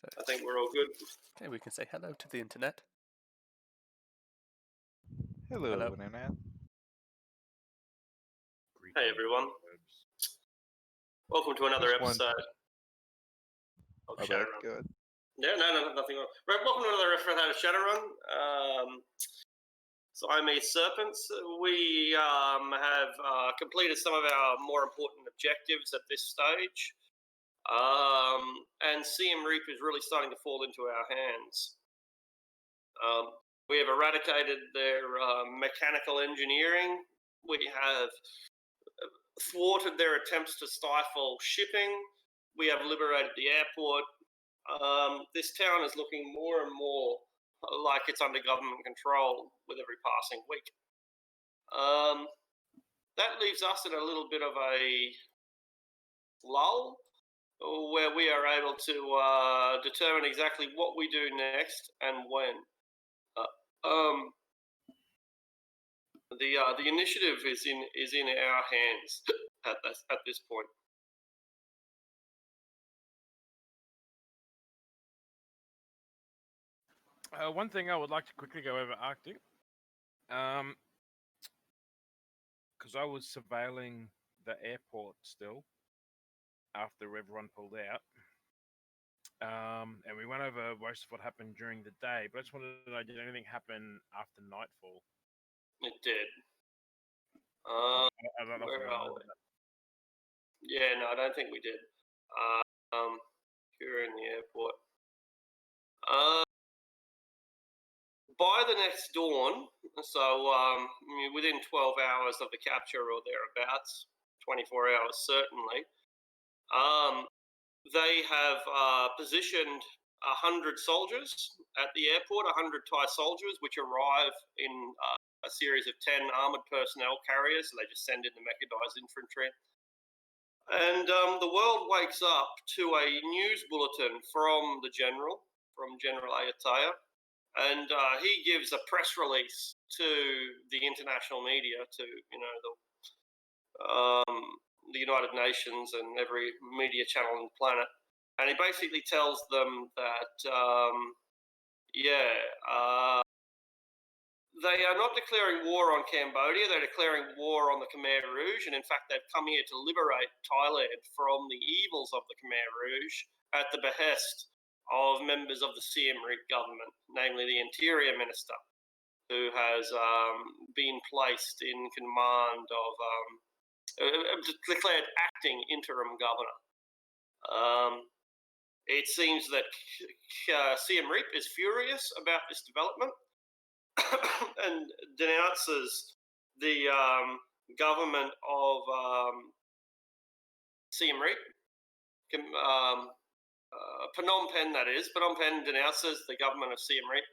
I think we're all good. Okay, we can say hello to the internet. Hello, internet. Hey everyone. Welcome to another episode of Shadowrun. Good. Yeah, no, nothing wrong. Right, welcome to another episode of Shadowrun. Siamese Serpents. We have completed some of our more important objectives at this stage. And Siem Reap is really starting to fall into our hands. We have eradicated their mechanical engineering. We have thwarted their attempts to stifle shipping. We have liberated the airport. This town is looking more and more like it's under government control with every passing week. That leaves us in a little bit of a lull where we are able to determine exactly what we do next and when. The initiative is in our hands at this point. One thing I would like to quickly go over Arctic, because I was surveilling the airport still after everyone pulled out, and we went over most of what happened during the day. But I just wanted to know, did anything happen after nightfall? It did. I don't know. Where are we? Yeah, no, I don't think we did. Here in the airport. By the next dawn, so within 12 hours of the capture or thereabouts, 24 hours certainly, they have positioned 100 soldiers at the airport, 100 Thai soldiers, which arrive in a series of 10 armoured personnel carriers. So they just send in the mechanized infantry. And the world wakes up to a news bulletin from General Ayatollah. And he gives a press release to the international media, to the United Nations and every media channel on the planet, and he basically tells them that they are not declaring war on Cambodia; they're declaring war on the Khmer Rouge, and in fact, they've come here to liberate Thailand from the evils of the Khmer Rouge at the behest of members of the Siem Reap government, namely the Interior Minister, who has been placed in command of, declared acting interim governor. It seems that Siem Reap is furious about this development and denounces the government of Siem Reap. Phnom Penh, that is. Phnom Penh denounces the government of Siem Reap.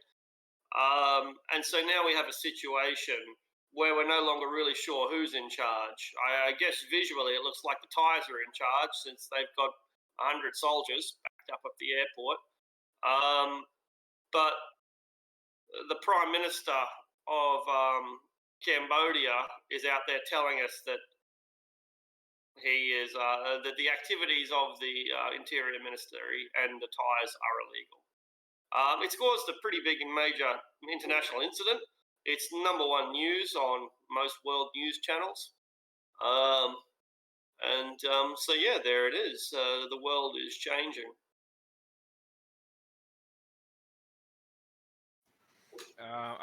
And so now we have a situation where we're no longer really sure who's in charge. I guess visually it looks like the Thais are in charge, since they've got 100 soldiers backed up at the airport. But the Prime Minister of Cambodia is out there telling us that he is that the activities of the Interior Ministry and the Thais are illegal. It's caused a pretty big and major international incident. It's #1 news on most world news channels. So yeah, there it is. The world is changing.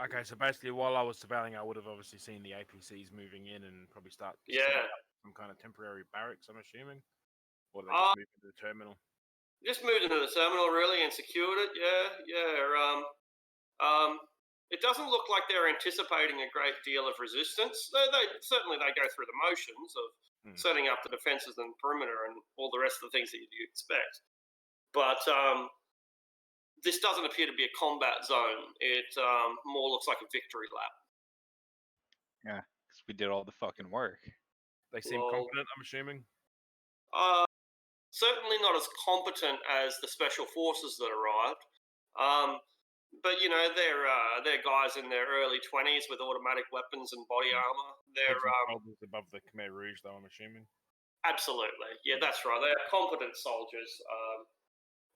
Okay, so basically, while I was surveilling, I would have obviously seen the APCs moving in and probably start some kind of temporary barracks, I'm assuming, or they just moved into the terminal. Just moved into the terminal, really, and secured it. It doesn't look like they're anticipating a great deal of resistance. They certainly go through the motions of setting up the defences and perimeter and all the rest of the things that you expect. But this doesn't appear to be a combat zone. It more looks like a victory lap. Yeah, because we did all the fucking work. They seem confident, I'm assuming? Certainly not as competent as the special forces that arrived. But, they're guys in their early 20s with automatic weapons and body armour. They're above the Khmer Rouge, though, I'm assuming. Absolutely. Yeah, that's right. They are competent soldiers.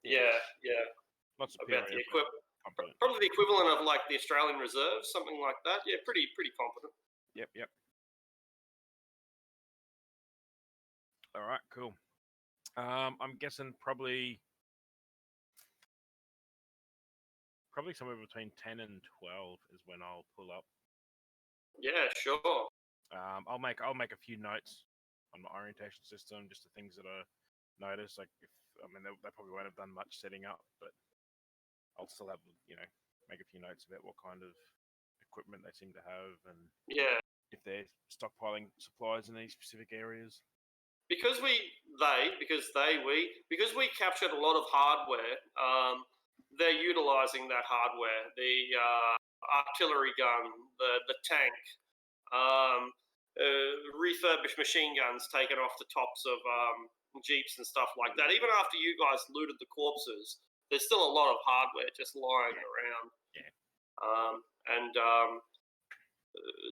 Yeah. Not about superior, the but competent. probably the equivalent of like the Australian Reserve, something like that. Yeah, pretty competent. Yep. All right, cool. I'm guessing probably somewhere between 10 and 12 is when I'll pull up. Yeah, sure. I'll make a few notes on my orientation system, just the things that I notice. Like, they probably won't have done much setting up, but I'll still have make a few notes about what kind of equipment they seem to have, and if they're stockpiling supplies in these specific areas. Because we captured a lot of hardware. They're utilizing that hardware. The artillery gun, the tank, refurbished machine guns taken off the tops of jeeps and stuff like that. Even after you guys looted the corpses, there's still a lot of hardware just lying around. And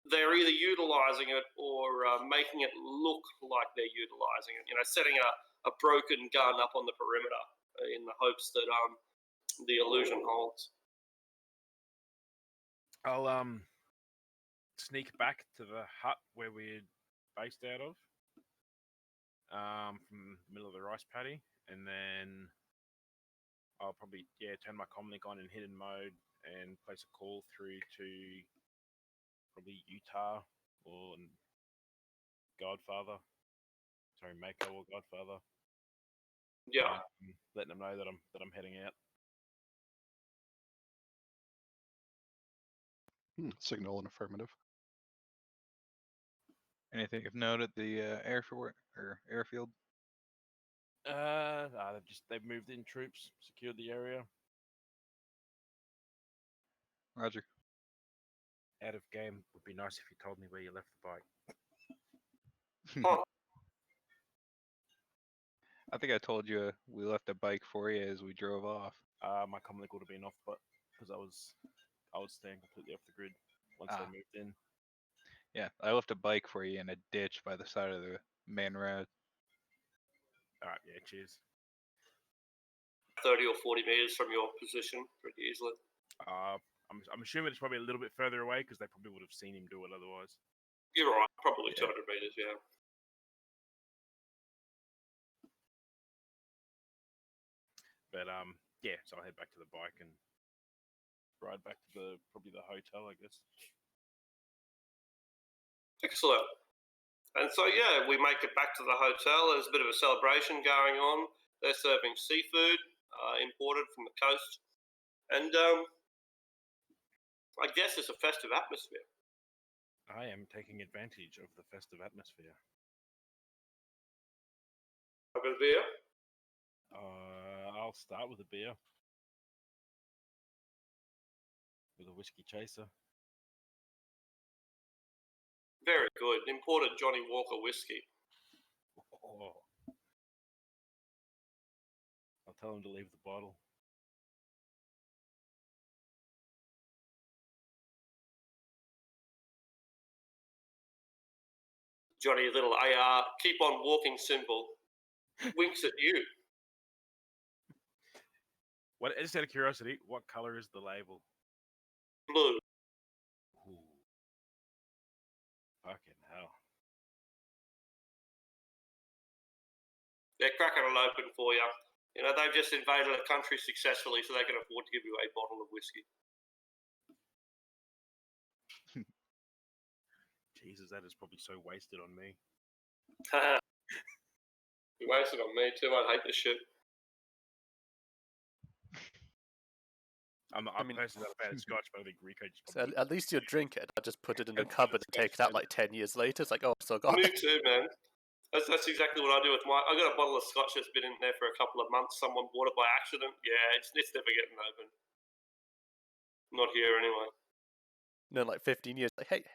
they're either utilizing it or making it look like they're utilizing it. Setting a broken gun up on the perimeter in the hopes that the illusion holds. I'll sneak back to the hut where we're based out of, from the middle of the rice paddy, and then I'll probably turn my comlink on in hidden mode and place a call through to probably Utah or Godfather. Sorry, Mako or Godfather. Yeah. Letting them know that I'm heading out. Signal and affirmative. Anything of note at the airfield? They've moved in troops, secured the area. Roger. Out of game, would be nice if you told me where you left the bike. Oh, I think I told you we left a bike for you as we drove off. My comlink would have been off, but because I was staying completely off the grid once they moved in. Yeah, I left a bike for you in a ditch by the side of the main road. All right, yeah, cheers. 30 or 40 meters from your position, pretty easily. I'm assuming it's probably a little bit further away because they probably would have seen him do it otherwise. You're right, probably 200 meters, yeah. But so I'll head back to the bike and ride back to probably the hotel, I guess. Excellent. And so, we make it back to the hotel. There's a bit of a celebration going on. They're serving seafood imported from the coast. And I guess it's a festive atmosphere. I am taking advantage of the festive atmosphere. Have a beer? I'll start with a beer. With a whiskey chaser. Very good. Imported Johnny Walker whiskey. Oh. I'll tell him to leave the bottle. Johnny, little AR, keep on walking symbol, winks at you. What? Just out of curiosity, what color is the label? Blue. Ooh. Fucking hell. They're cracking it open for you. They've just invaded a country successfully, so they can afford to give you a bottle of whiskey. Jesus, that is probably so wasted on me. You wasted on me too. I hate this shit. I'm personally not a fan of scotch, but I think Rico just So probably... at least you drink it. I just put it in a cupboard and take it out like 10 years later. It's like, oh, I still got Me it. too, man. That's exactly what I do with my. I got a bottle of scotch that's been in there for a couple of months. Someone bought it by accident. Yeah, it's never getting open. Not here anyway. And then like 15 years, like, hey,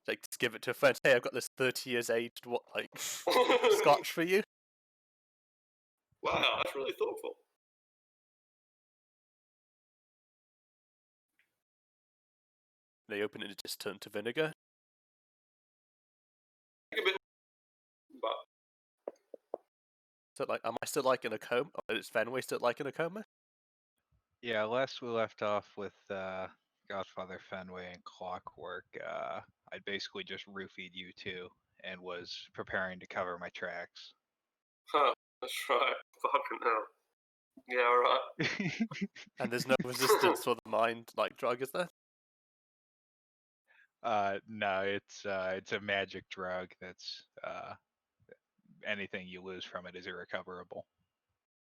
like just give it to a friend. Hey, I've got this 30 years aged scotch for you. Wow, that's really thoughtful. They open it and it just turned to vinegar. A bit, but So like, am I still like in a coma? Or is Fenway still like in a coma? Yeah, last we left off with Godfather Fenway and Clockwork, I basically just roofied you two and was preparing to cover my tracks. Huh, that's right. Fucking hell. Yeah, alright. And there's no resistance for the mind like drug, is there? No, it's a magic drug that's anything you lose from it is irrecoverable.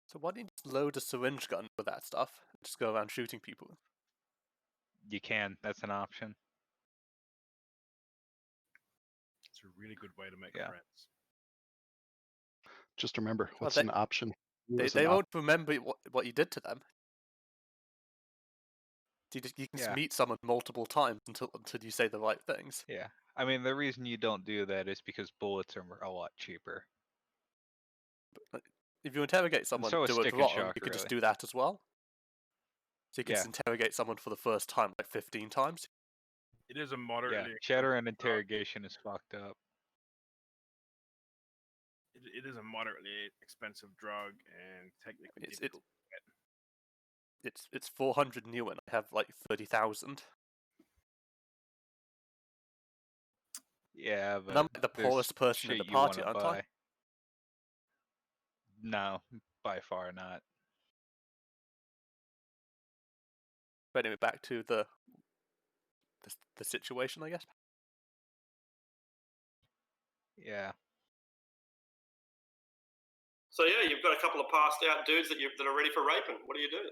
So why don't you just load a syringe gun with that stuff and just go around shooting people? You can, that's an option. It's a really good way to make Yeah. friends. Just remember, Well, what's an option? They won't remember what you did to them. You can just Yeah. meet someone multiple times until you say the right things. Yeah. I mean, the reason you don't do that is because bullets are a lot cheaper. If you interrogate someone so and is do it Stick and wrong, Shock, you could just really. do that as well. So you can Yeah. just interrogate someone for the first time like 15 times. It is a Yeah, moderately Shadowrun interrogation is fucked up. it is a moderately expensive drug and technically It's difficult. it's 400 new and I have like 30,000. Yeah, And but I'm like the there's poorest person in shit the you want party, to aren't buy. I? No, by far not. But anyway, back to the situation, I guess. Yeah. So yeah, you've got a couple of passed out dudes that are ready for raping. What do you do?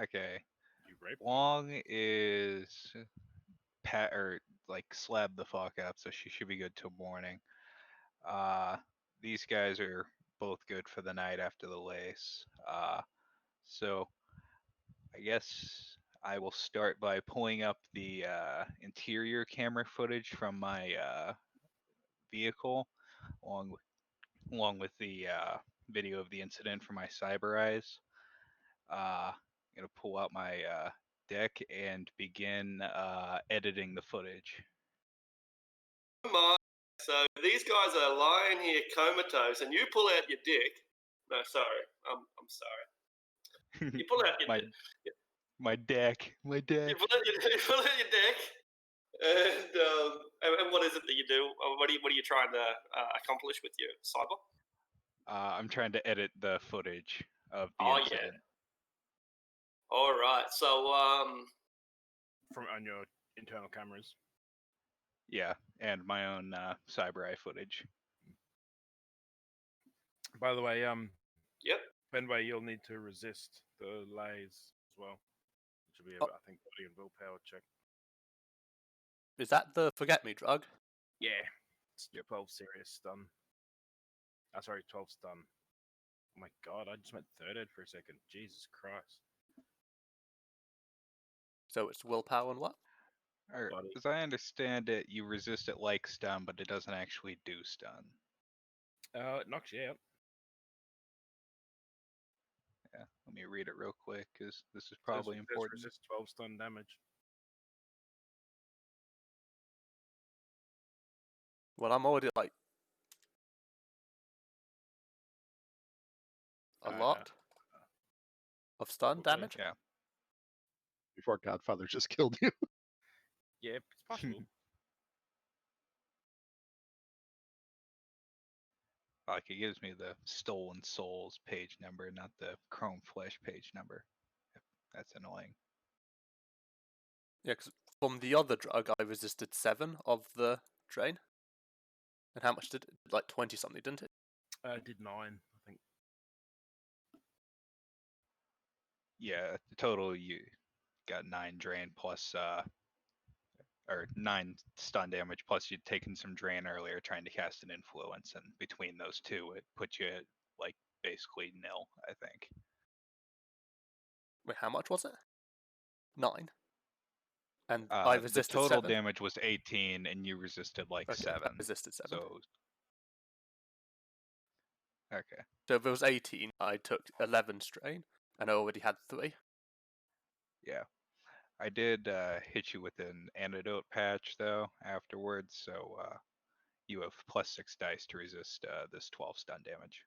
Okay. You rape them. Wong is pat or like slab the fuck up, so she should be good till morning. These guys are both good for the night after the lace. So I guess I will start by pulling up the interior camera footage from my vehicle, along with the video of the incident from my cyber eyes. I'm gonna pull out my deck and begin editing the footage. Come on. So these guys are lying here comatose, and you pull out your dick. No, sorry. I'm sorry. You pull out your my dick. my deck, my deck. You pull out your dick. And what is it that you do? What are you trying to accomplish with your cyber? I'm trying to edit the footage of the Oh, incident. Yeah. All right. So From on your internal cameras. Yeah, and my own cyber eye footage. By the way, yep. Fenway, you'll need to resist the lays as well. Which will be, I think, body and willpower check. Is that the forget me drug? Yeah, it's 12 serious stun. Sorry, 12 stun. Oh my god, I just meant third ed for a second. Jesus Christ. So it's willpower and what? Body. As I understand it, you resist it like stun, but it doesn't actually do stun. It knocks you out. Yeah, let me read it real quick because this is probably Says important. resist 12 stun damage. Well, I'm already like a lot of stun Okay. damage. Yeah. Before Godfather just killed you. Yeah, it's possible. Like it gives me the Stolen Souls page number, not the Chrome Flesh page number. That's annoying. Yeah, because from the other drug, I resisted 7 of the drain. And how much did it? Like 20 something, didn't it? It did 9, I think. Yeah, the total you got 9 drain plus or 9 stun damage plus you'd taken some drain earlier trying to cast an influence, and between those two it put you at like basically nil, I think. Wait, how much was it? 9. And I resisted the total 7. damage was 18 and you resisted like Okay, 7. I resisted 7. So okay. So if it was 18, I took 11 strain, and I already had 3. Yeah. I did hit you with an antidote patch though afterwards, so you have +6 dice to resist this 12 stun damage.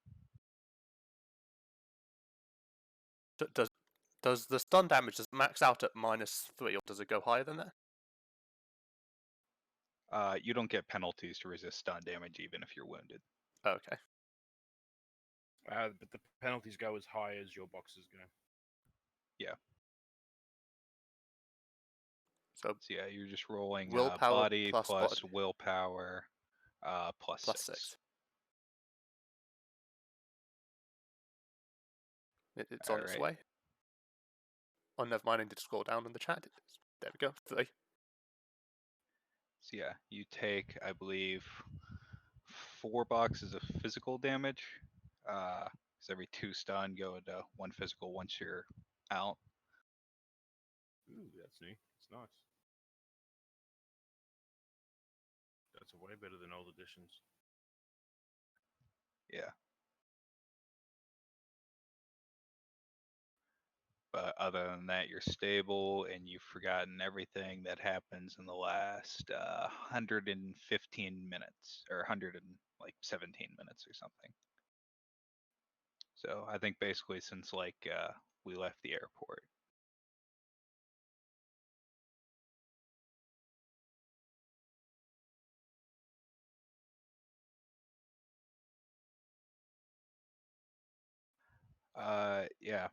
Does the stun damage just max out at -3, or does it go higher than that? You don't get penalties to resist stun damage even if you're wounded. Okay. But the penalties go as high as your boxes go. So So yeah, you're just rolling Willpower body plus plus body. willpower plus plus 6. 6. It's on its Alright. way. Oh, never mind. I need to scroll down in the chat. There we go. 3. So yeah, you take, I believe, 4 boxes of physical damage. Because every 2 stun go into 1 physical once you're out. Ooh, that's new. It's nice. That's way better than old editions. Yeah. But other than that, you're stable and you've forgotten everything that happens in the last 115 minutes or 117 minutes or something. So I think basically since we left the airport. Yeah.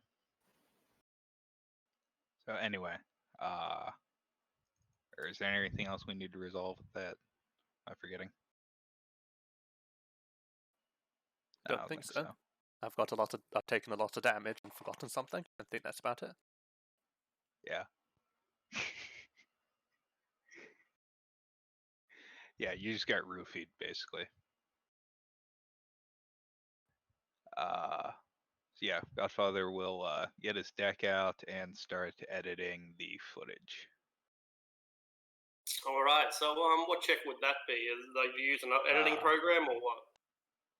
So anyway, or is there anything else we need to resolve with that? Am I forgetting? I Don't think so. I've taken a lot of damage and forgotten something. I think that's about it. Yeah. Yeah, you just got roofied basically. So yeah, Godfather will get his deck out and start editing the footage. All right. So, what check would that be? Is like you use an editing Uh, program or what?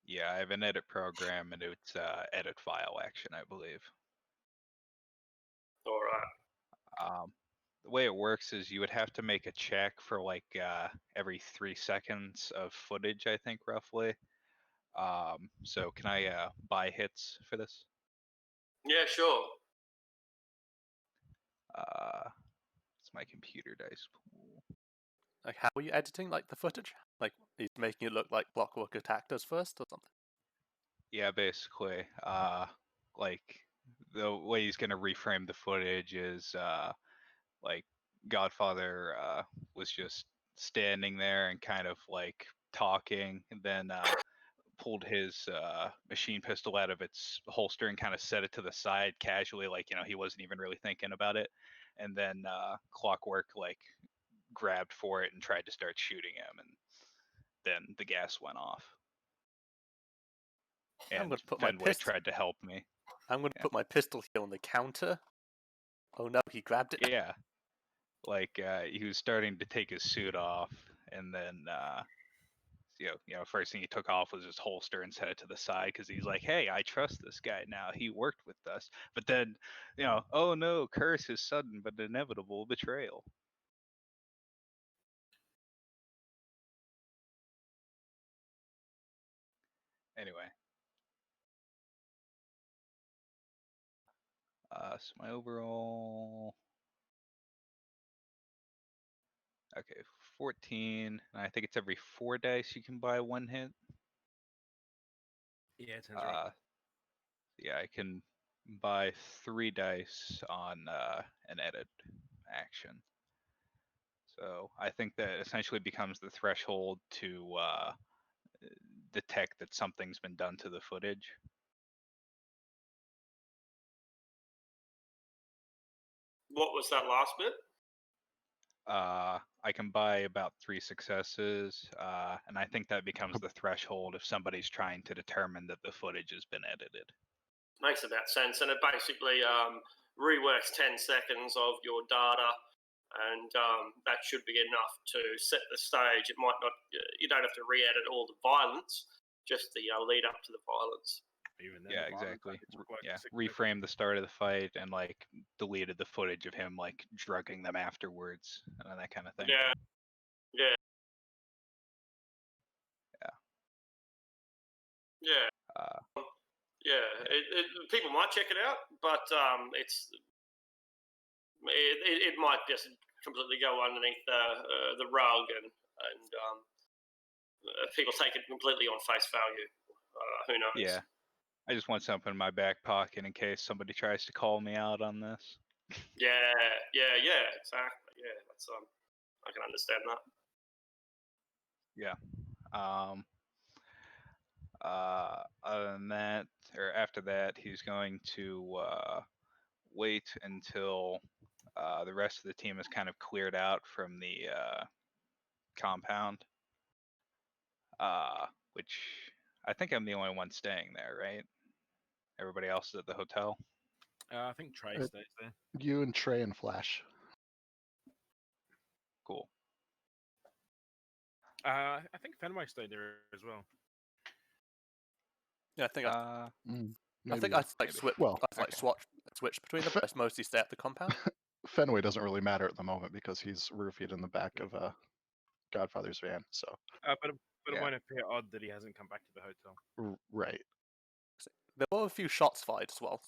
Yeah, I have an edit program and it's edit file action, I believe. All right. The way it works is you would have to make a check for every 3 seconds of footage, I think roughly. So can I buy hits for this? Yeah, sure. It's my computer dice pool. Like, how are you editing the footage? Like, he's making it look like Clockwork attacked us first or something? Yeah, basically. The way he's gonna reframe the footage is Godfather was just standing there and kind of talking, and then pulled his machine pistol out of its holster and kind of set it to the side casually, he wasn't even really thinking about it. And then Clockwork grabbed for it and tried to start shooting him, and then the gas went off. I'm And going to put my Fenway pistol. tried to help me. I'm going to put my pistol here on the counter. Oh no, he grabbed it. Yeah, he was starting to take his suit off, and then first thing he took off was his holster and set it to the side because he's like, hey, I trust this guy now. He worked with us. But then, oh no, curse his sudden but inevitable betrayal. Anyway. So my overall... Okay, 14. And I think it's every 4 dice you can buy 1 hit. Yeah, it sounds right. Yeah, I can buy 3 dice on an edit action. So I think that essentially becomes the threshold to detect that something's been done to the footage. What was that last bit? I can buy about 3 successes, and I think that becomes the threshold if somebody's trying to determine that the footage has been edited. Makes about sense, and it basically reworks 10 seconds of your data, and that should be enough to set the stage. It might not. You don't have to re-edit all the violence, just the lead up to the violence. Even then, Yeah, the violence exactly. package took, like, Yeah, 6 reframe seconds. the start of the fight and deleted the footage of him drugging them afterwards and that kind of thing. Yeah, yeah, Yeah. yeah. Uh, Yeah, people might check it out, but it might just completely go underneath the rug, and people take it completely on face value. Who knows? Yeah. I just want something in my back pocket in case somebody tries to call me out on this. Yeah, exactly. Yeah, that's I can understand that. Yeah. Other than that, or after that, he's going to wait until the rest of the team is kind of cleared out from the compound. Which I think I'm the only one staying there, right? Everybody else is at the hotel. I think Trey Uh, stays there. You and Trey and Flash. Cool. I think Fenway stayed there as well. Yeah, I think Maybe. I maybe. switch. Well, I like switch between them. But I mostly stay at the compound. Fenway doesn't really matter at the moment because he's roofied in the back of Godfather's van. So But it Yeah. might appear odd that he hasn't come back to the hotel. right. There were a few shots fired as well.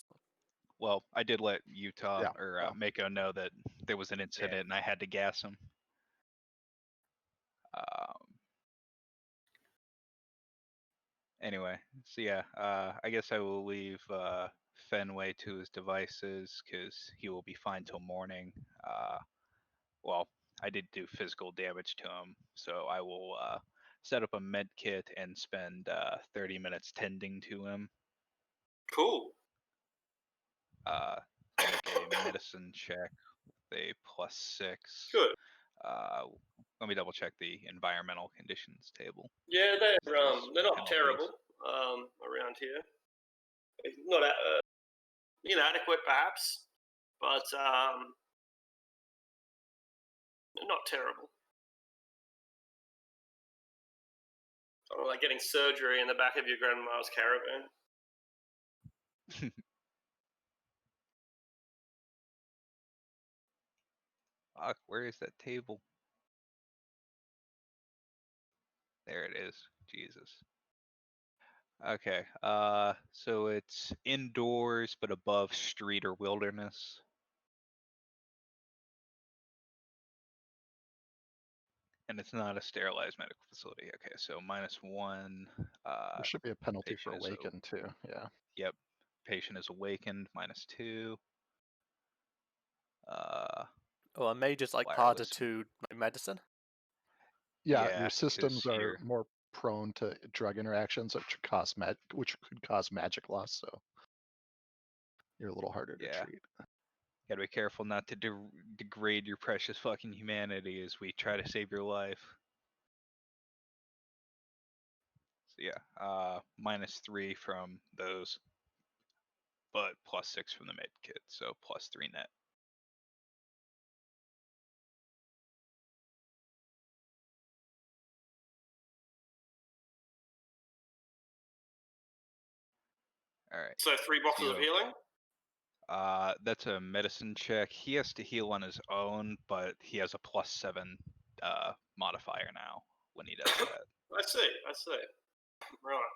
Well, I did let Utah Yeah, or yeah. Mako know that there was an incident and I had to gas him. Anyway, so yeah, I guess I will leave Fenway to his devices because he will be fine till morning. Well, I did do physical damage to him, so I will set up a med kit and spend 30 minutes tending to him. Cool. Make a medicine check with a +6. Good. Let me double check the environmental conditions table. Yeah, they're Those not penalties. terrible around here. Not inadequate, perhaps, but not terrible. Sort of like getting surgery in the back of your grandma's caravan. Fuck, where is that table? There it is. Jesus. Okay. So it's indoors but above street or wilderness. And it's not a sterilized medical facility. Okay, so -1. There should be a penalty for patient is awaken too. Yeah. Yep. Patient is awakened, -2. Oh, a major's like harder Wireless. to like, medicine. Yeah, Yeah, your 'cause systems are you're- more prone to drug interactions, which could cause magic loss. So you're a little harder to Yeah. treat. Gotta be careful not to degrade your precious fucking humanity as we try to save your life. So yeah, -3 from those, but +6 from the med kit, so +3 net. All right. So 3 boxes of So- healing. That's a medicine check. He has to heal on his own, but he has a +7 modifier now when he does that. I see. Right.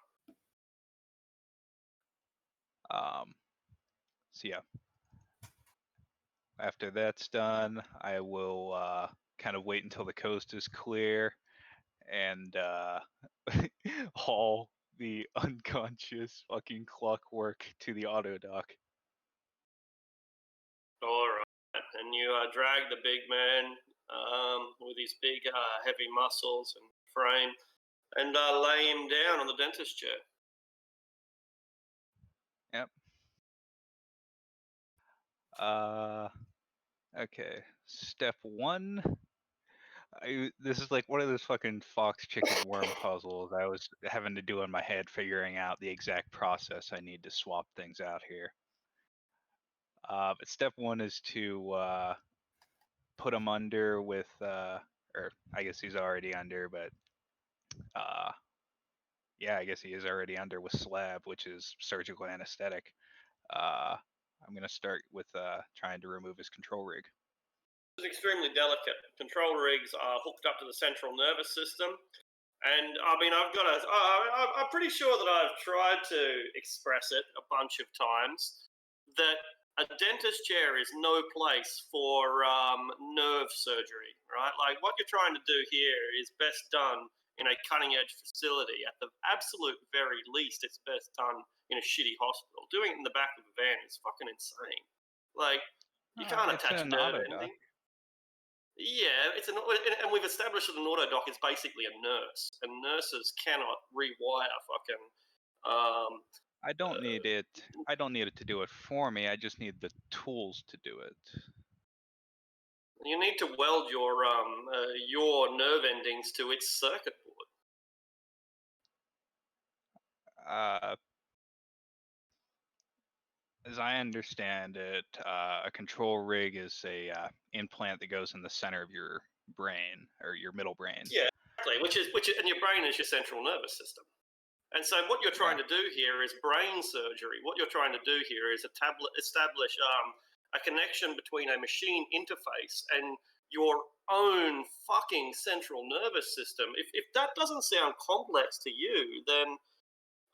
So yeah. After that's done, I will kind of wait until the coast is clear and haul the unconscious fucking Clockwork to the auto dock. All right. And you drag the big man with his big, heavy muscles and frame, and lay him down on the dentist chair. Yep. Okay. Step 1. This is like one of those fucking fox chicken worm puzzles I was having to do in my head, figuring out the exact process I need to swap things out here. But step 1 is to put him under with, or I guess he's already under, but yeah, I guess he is already under with slab, which is surgical anesthetic. I'm gonna start with trying to remove his control rig. It's extremely delicate. Control rigs are hooked up to the central nervous system, And I mean, I'm pretty sure that I've tried to express it a bunch of times that a dentist chair is no place for nerve surgery, right? Like what you're trying to do here is best done in a cutting edge facility. At the absolute very least, it's best done in a shitty hospital. Doing it in the back of a van is fucking insane. Like, you can't It's attach an nerve autodoc. ending. Yeah, and we've established that an autodoc is basically a nurse, and nurses cannot rewire fucking. I don't need it. I don't need it to do it for me. I just need the tools to do it. You need to weld your nerve endings to its circuit board. As I understand it, a control rig is a implant that goes in the center of your brain or your middle brain. Yeah, exactly. And your brain is your central nervous system. And so what you're trying to do here is brain surgery. What you're trying to do here is establish a connection between a machine interface and your own fucking central nervous system. If that doesn't sound complex to you, then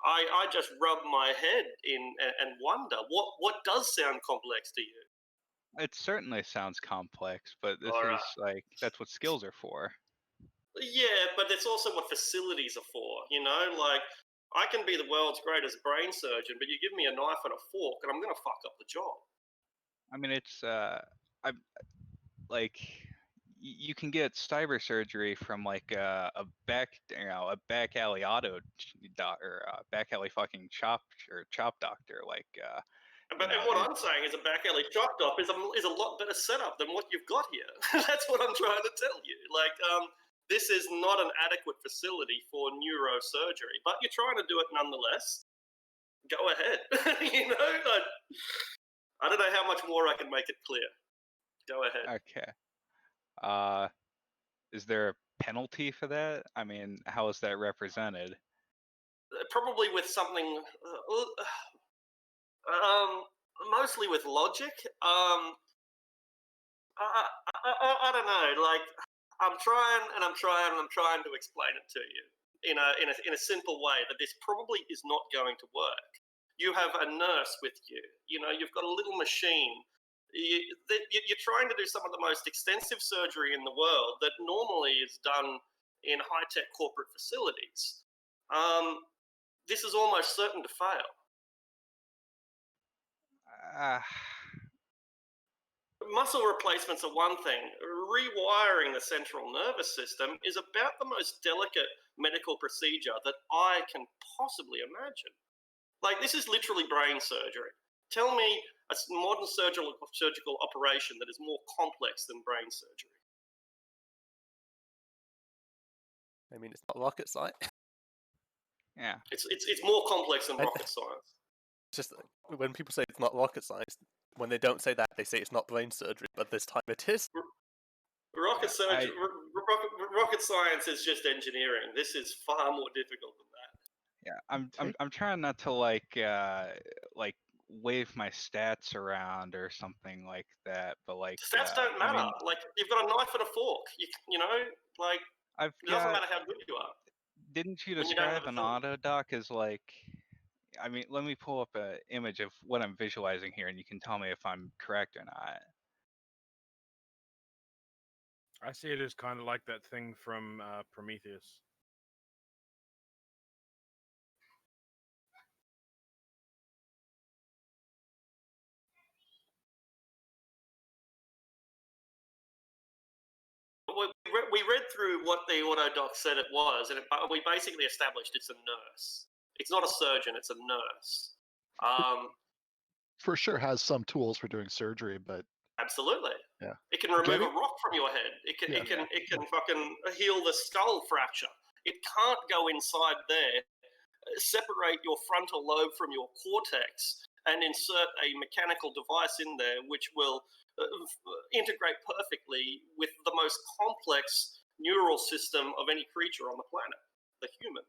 I just rub my head in and wonder what does sound complex to you. It certainly sounds complex, but this All right. is like that's what skills are for. Yeah, but it's also what facilities are for. You know, like I can be the world's greatest brain surgeon, but you give me a knife and a fork, and I'm gonna fuck up the job. I mean, it's I'm like you can get cyber surgery from like a back alley auto doc or a back alley fucking chop doctor like But and what I'm saying is a back alley chop top is a lot better setup than what you've got here. That's what I'm trying to tell you. Like, this is not an adequate facility for neurosurgery, but you're trying to do it nonetheless. Go ahead. You know, I don't know how much more I can make it clear. Go ahead. Okay. Is there a penalty for that? I mean, how is that represented? Probably with something, mostly with logic. I don't know. Like, I'm trying to explain it to you in a simple way that this probably is not going to work. You have a nurse with you. You know, you've got a little machine. You're trying to do some of the most extensive surgery in the world that normally is done in high-tech corporate facilities. This is almost certain to fail. Muscle replacements are one thing. Rewiring the central nervous system is about the most delicate medical procedure that I can possibly imagine. Like, this is literally brain surgery. Tell me a modern surgical operation that is more complex than brain surgery. I mean, it's not rocket science. Yeah. It's more complex than rocket science. Just when people say it's not rocket science, when they don't say that, they say it's not brain surgery, but this time it is. Rocket science is just engineering. This is far more difficult than that. Yeah, I'm trying not to like wave my stats around or something like that, but like stats don't matter. I mean, like, you've got a knife and a fork. You know, like, it doesn't matter how good you are. Didn't you when you don't describe have a an film. autodoc as like? I mean, let me pull up an image of what I'm visualizing here, and you can tell me if I'm correct or not. I see it as kind of like that thing from Prometheus. We read through what the autodoc said it was, and we basically established it's a nurse. It's not a surgeon; it's a nurse. For sure has some tools for doing surgery, but Absolutely. Yeah. It can remove a rock from your head. It can fucking heal the skull fracture. It can't go inside there, separate your frontal lobe from your cortex, and insert a mechanical device in there which will integrate perfectly with the most complex neural system of any creature on the planet, the human.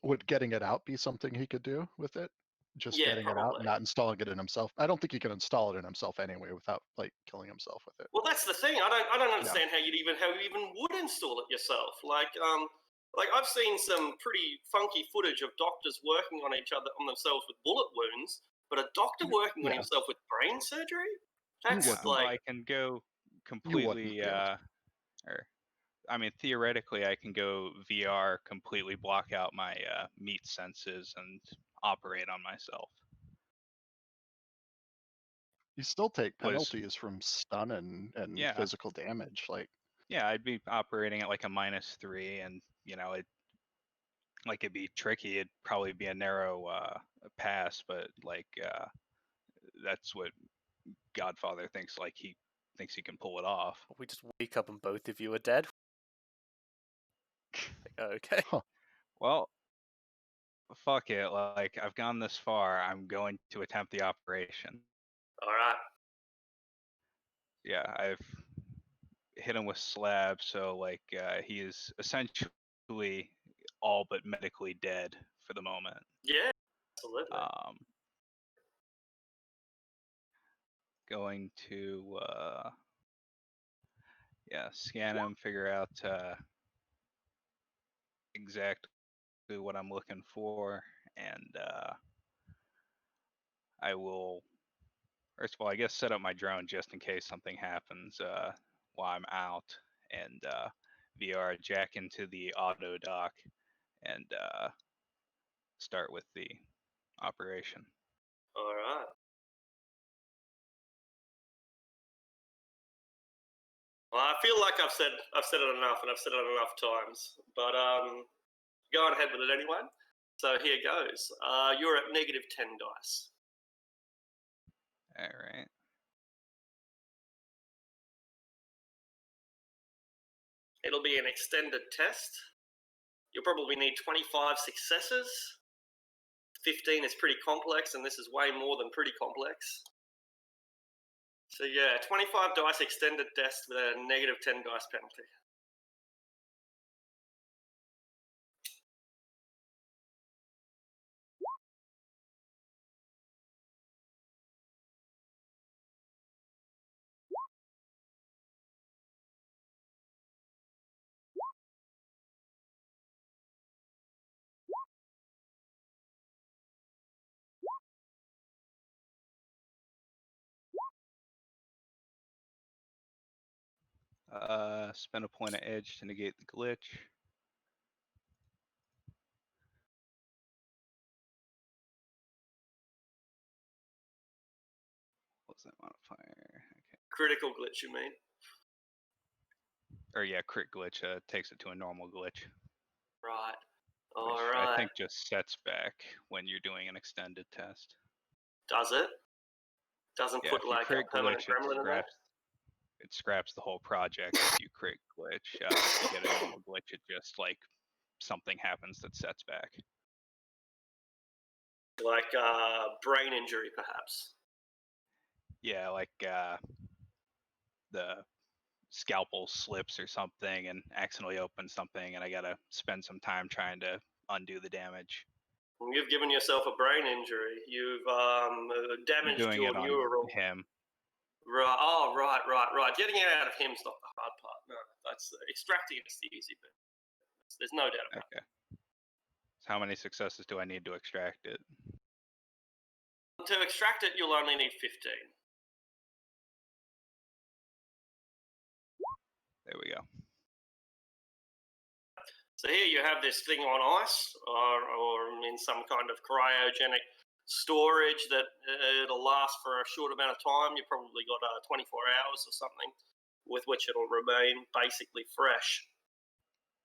would getting it out be something he could do with it? Just Yeah, getting it out, probably. not installing it in himself. I don't think he can install it in himself anyway without like killing himself with it. Well, that's the thing. I don't understand how you even would install it yourself. Like, Like, I've seen some pretty funky footage of doctors working on each other, on themselves with bullet wounds, but a doctor working on Yeah. himself with brain surgery? You That's wouldn't. Well, like, I can go You completely, wouldn't be able to. or I mean, theoretically, I can go VR, completely block out my meat senses, and operate on myself. You still take Was penalties from stun and Yeah, physical damage. Like, yeah, I'd be operating at like a -3, and it'd be tricky. It'd probably be a narrow pass, but that's what Godfather thinks. Like he thinks he can pull it off. We just wake up and both of you are dead. Okay. Well, fuck it. Like I've gone this far. I'm going to attempt the operation. all right. Yeah, I've hit him with slab, so he is essentially all but medically dead for the moment. Yeah, absolutely. Going to scan him, figure out exactly what I'm looking for, and I will first of all, I guess, set up my drone just in case something happens while I'm out, and VR jack into the auto dock and start with the operation. All right. Well, I feel like I've said it enough, and I've said it enough times. But go on ahead with it anyway. So here goes. You're at -10 dice. All right. It'll be an extended test. You'll probably need 25 successes. 15 is pretty complex, and this is way more than pretty complex. So yeah, 25 dice extended test with a -10 dice penalty. Spend a point of edge to negate the glitch. What's that modifier? Okay. Critical glitch, you mean? Or yeah, crit glitch takes it to a normal glitch. Right. Which All I right. think just sets back when you're doing an extended test. Does it? Doesn't Yeah, put if you like a crit permanent glitch, gremlin in there? it scraps the whole project if you crit glitch. If you get a normal glitch, it just something happens that sets back. Like brain injury, perhaps. Yeah, the scalpel slips or something and accidentally opens something, and I gotta spend some time trying to undo the damage. You've given yourself a brain injury. You've damaged Doing your it on neural. him. Right. Oh, right. Getting it out of him's not the hard part. No, that's extracting it's the easy bit. There's no doubt about it. Okay. So how many successes do I need to extract it? To extract it, you'll only need 15. There we go. So here you have this thing on ice, or in some kind of cryogenic storage that it'll last for a short amount of time. You probably got 24 hours or something, with which it'll remain basically fresh.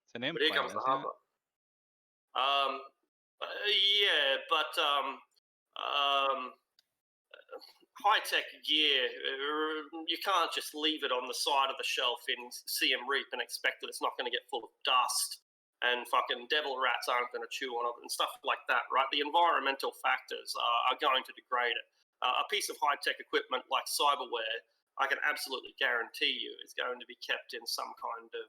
It's an But implant, here comes the isn't hard it? part. Yeah, but high-tech gear, you can't just leave it on the side of the shelf in CM Reap and expect that it's not going to get full of dust and fucking devil rats aren't going to chew on it and stuff like that, right? The environmental factors are going to degrade it. A piece of high-tech equipment like cyberware, I can absolutely guarantee you, is going to be kept in some kind of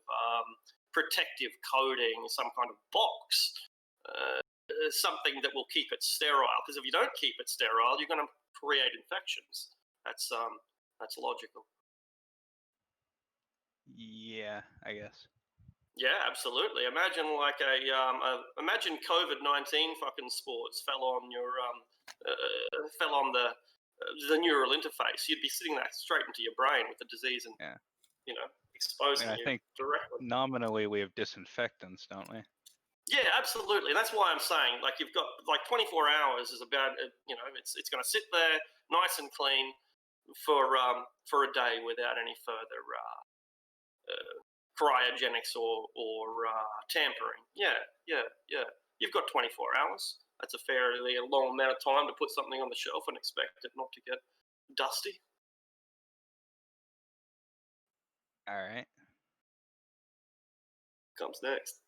protective coating, some kind of box, something that will keep it sterile. Because if you don't keep it sterile, you're going to create infections. That's logical. Yeah, I guess. Yeah, absolutely. Imagine like imagine COVID-19 fucking sports fell on your fell on the neural interface. You'd be sitting there straight into your brain with the disease and Yeah. exposing I you think directly. nominally we have disinfectants, don't we? Yeah, absolutely. That's why I'm saying, like, you've got like 24 hours is about, it's going to sit there nice and clean for a day without any further cryogenics or tampering. Yeah. You've got 24 hours. That's a fairly long amount of time to put something on the shelf and expect it not to get dusty. All right. Comes next.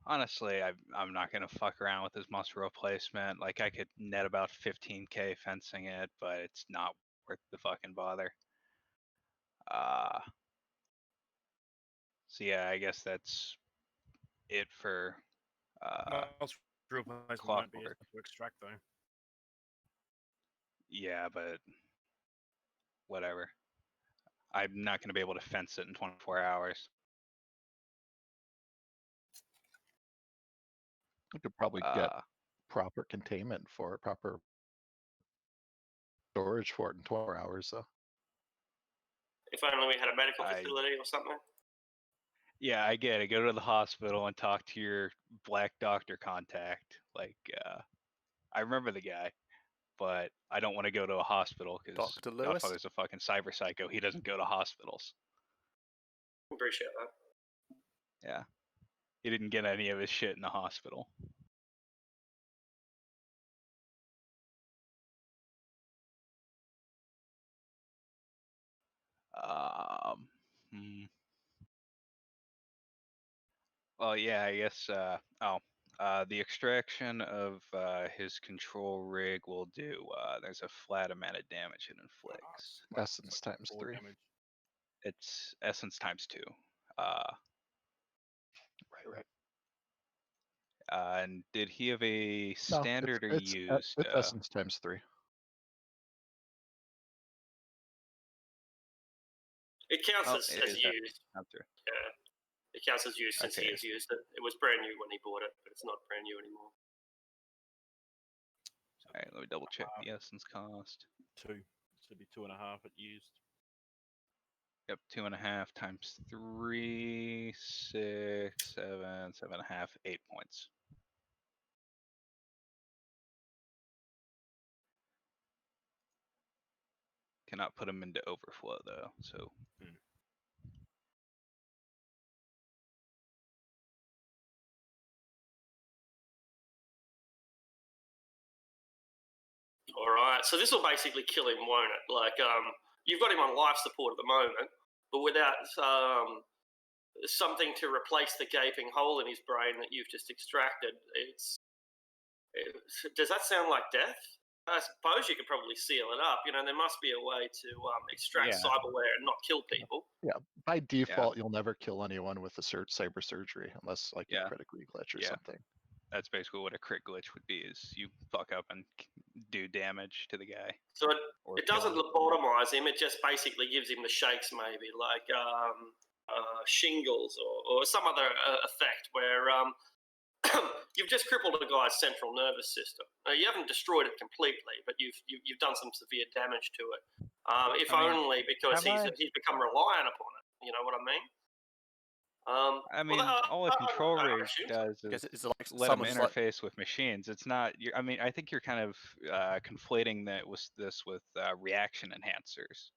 Honestly, I'm not gonna fuck around with this muscle replacement. Like, I could net about 15K fencing it, but it's not worth the fucking bother. So yeah, I guess that's it for Most replacement won't be as clockwork. much to extract though. Yeah, but whatever. I'm not gonna be able to fence it in 24 hours. You could probably get proper containment for it, proper storage for it in 24 hours. So If only we had a medical I- facility or something. Yeah, I get it. Go to the hospital and talk to your black doctor contact. Like, I remember the guy, but I don't want to go to a hospital because Dr. Lewis? Godfather's a fucking cyber psycho. He doesn't go to hospitals. Appreciate that. Yeah. He didn't get any of his shit in the hospital. Well, yeah, I guess. The extraction of his control rig will do. There's a flat amount of damage it inflicts. essence times 4 3. damage. It's essence times 2. Right. And did he have a No, standard or it's used? essence times 3. It counts as is that used. answer? Yeah. It counts as used since he Okay. has used it. It was brand new when he bought it, but it's not brand new anymore. All right, let me double check the essence cost. 2. Should be 2.5 at used. Yep, 2.5 times 3, 6, 7, 7.5, 8 points. Cannot put them into overflow though, so. All right, so this will basically kill him, won't it? Like, you've got him on life support at the moment, but without something to replace the gaping hole in his brain that you've just extracted, does that sound like death? I suppose you could probably seal it up. There must be a way to extract Yeah. cyberware and not kill people. Yeah, by default, you'll never kill anyone with a cyber surgery unless like you Yeah. critically glitch or Yeah. something. That's basically what a crit glitch would be, is you fuck up and do damage to the guy. So or it kill doesn't him. lobotomize him. It just basically gives him the shakes, maybe like shingles or some other effect where you've just crippled a guy's central nervous system. You haven't destroyed it completely, but you've done some severe damage to it. Only because he's become reliant upon it. You know what I mean? All a control rig does Is is it like let them someone's like- interface with machines. It's not. I think you're kind of conflating this with reaction enhancers.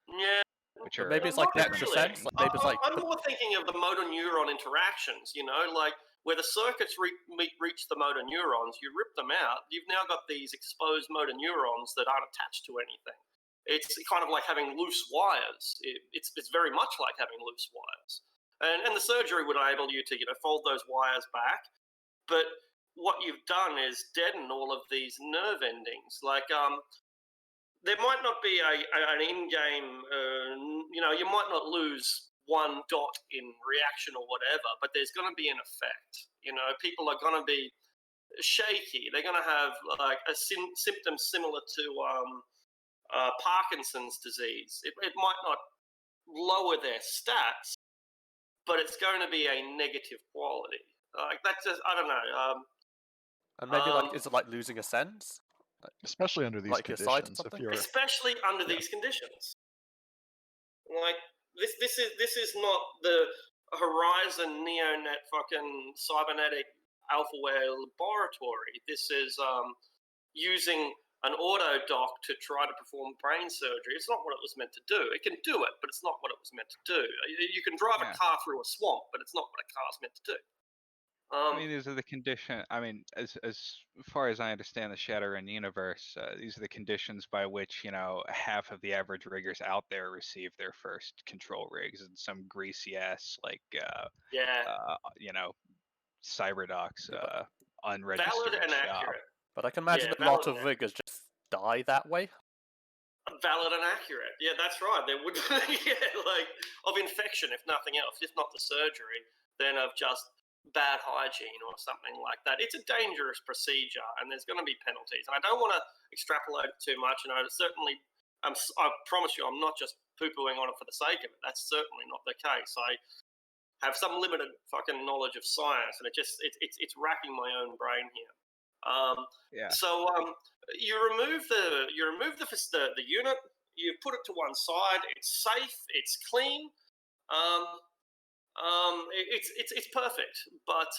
Yeah. Which But are maybe it's like Not extra really. sense. Like maybe it's like I'm more thinking of the motor neuron interactions, like where the circuits reach the motor neurons, you rip them out, you've now got these exposed motor neurons that aren't attached to anything. It's kind of like having loose wires. It's very much like having loose wires. And the surgery would enable you to, fold those wires back. But what you've done is deaden all of these nerve endings. Like, there might not be an in-game, you might not lose one dot in reaction or whatever, but there's going to be an effect. People are going to be shaky. They're going to have like a symptom similar to Parkinson's disease. It might not lower their stats, but it's going to be a negative quality. Like that's just, I don't know. And maybe is it like losing a sense? Especially under these Like your sight or conditions. If something? you're Especially under Yeah. these conditions. Like this is not the Horizon Neonet fucking cybernetic alphaware laboratory. This is using an auto dock to try to perform brain surgery. It's not what it was meant to do. It can do it, but it's not what it was meant to do. You can drive a car through a swamp, but it's not what a car's meant to do. I mean, these are the condition. I mean, as far as I understand the Shadowrun universe, these are the conditions by which half of the average riggers out there receive their first control rigs, and some greasy ass Cyberdocs unregistered Valid and shop. accurate. But I can imagine Yeah, a lot valid of riggers just die that way. Valid and accurate. Yeah, that's right. There would of infection, if nothing else, if not the surgery, then of just bad hygiene or something like that. It's a dangerous procedure, and there's going to be penalties. And I don't want to extrapolate it too much. And I promise you, I'm not just poo-pooing on it for the sake of it. That's certainly not the case. I have some limited fucking knowledge of science, and it's racking my own brain here. So you remove the unit. You put it to one side. It's safe. It's clean. It's perfect. But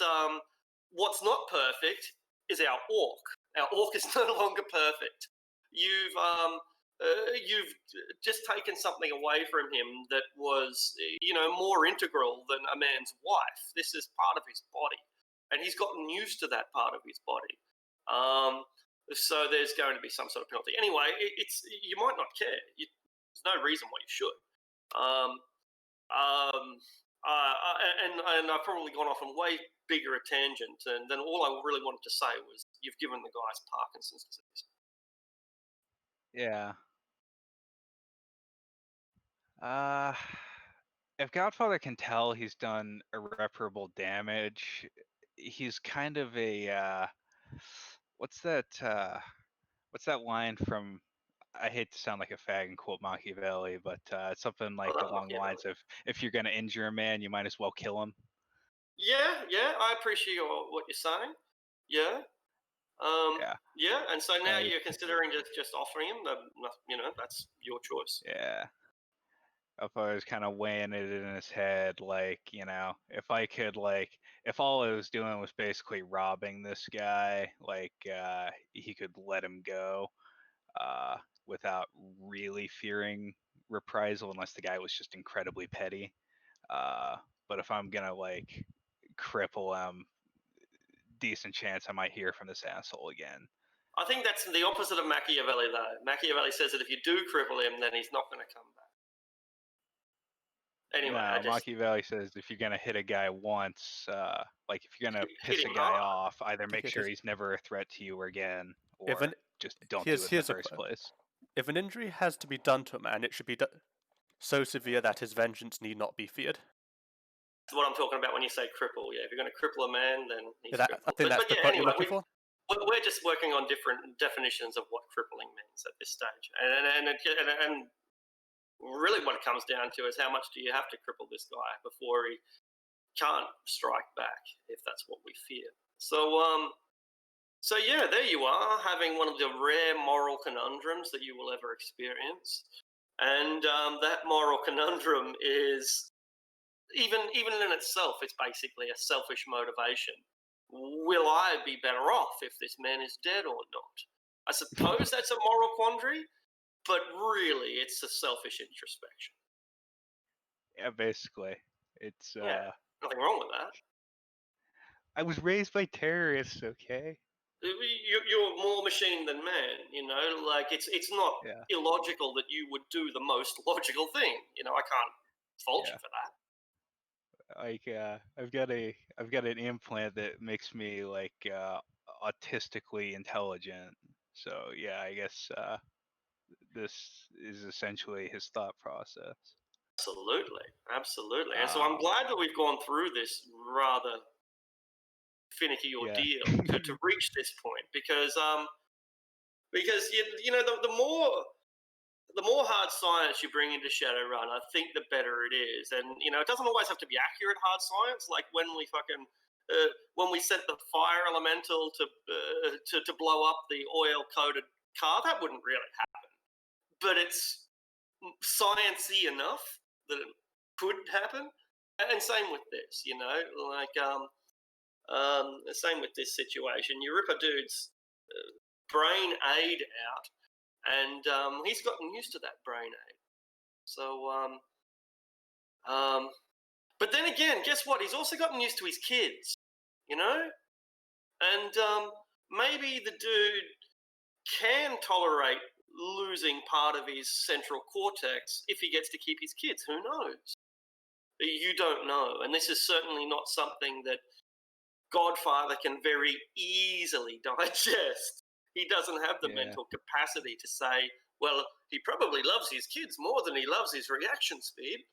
what's not perfect is our orc. Our orc is no longer perfect. You've just taken something away from him that was, more integral than a man's wife. This is part of his body, and he's gotten used to that part of his body. So there's going to be some sort of penalty. Anyway, you might not care. There's no reason why you should. And I've probably gone off on way bigger a tangent, and then all I really wanted to say was you've given the guys Parkinson's disease. Yeah. If Godfather can tell he's done irreparable damage, he's kind of a what's that line from, I hate to sound like a fag and quote Machiavelli, but it's something like along the lines of, if you're going to injure a man, you might as well kill him. Yeah, I appreciate what you're saying. Yeah. And so now you're considering just offering him that's your choice. Yeah. If I was kind of weighing it in his head, if I could, if all I was doing was basically robbing this guy, he could let him go without really fearing reprisal, unless the guy was just incredibly petty. But if I'm gonna cripple him, decent chance I might hear from this asshole again. I think that's the opposite of Machiavelli, though. Machiavelli says that if you do cripple him, then he's not going to come back. Anyway, Machiavelli says if you're gonna hit a guy once, if you're gonna piss a guy off, either make sure he's never a threat to you again, or just don't do it in the first place. If an injury has to be done to a man, it should be so severe that his vengeance need not be feared. That's what I'm talking about when you say cripple. Yeah, if you're going to cripple a man, then he's I think that's the point you're looking for. We're just working on different definitions of what crippling means at this stage, and really what it comes down to is how much do you have to cripple this guy before he can't strike back, if that's what we fear. So yeah, there you are, having one of the rare moral conundrums that you will ever experience, and that moral conundrum is even in itself, it's basically a selfish motivation. Will I be better off if this man is dead or not? I suppose that's a moral quandary, but really, it's a selfish introspection. Yeah, basically. It's nothing wrong with that. I was raised by terrorists, okay? You're more machine than man, it's not illogical that you would do the most logical thing. I can't fault you for that. I've got an implant that makes me autistically intelligent. So yeah, I guess this is essentially his thought process. Absolutely. And so I'm glad that we've gone through this rather finicky ordeal to reach this point, because the more the more hard science you bring into Shadowrun, I think the better it is. And it doesn't always have to be accurate hard science. Like when we sent the fire elemental to blow up the oil-coated car, that wouldn't really happen. But it's sciencey enough that it could happen. And same with this, same with this situation. You rip a dude's brain aid out, and he's gotten used to that brain aid. So, but then again, guess what? He's also gotten used to his kids, and maybe the dude can tolerate losing part of his central cortex if he gets to keep his kids. Who knows? You don't know, and this is certainly not something that Godfather can very easily digest. He doesn't have the mental capacity to say, well, he probably loves his kids more than he loves his reaction speed,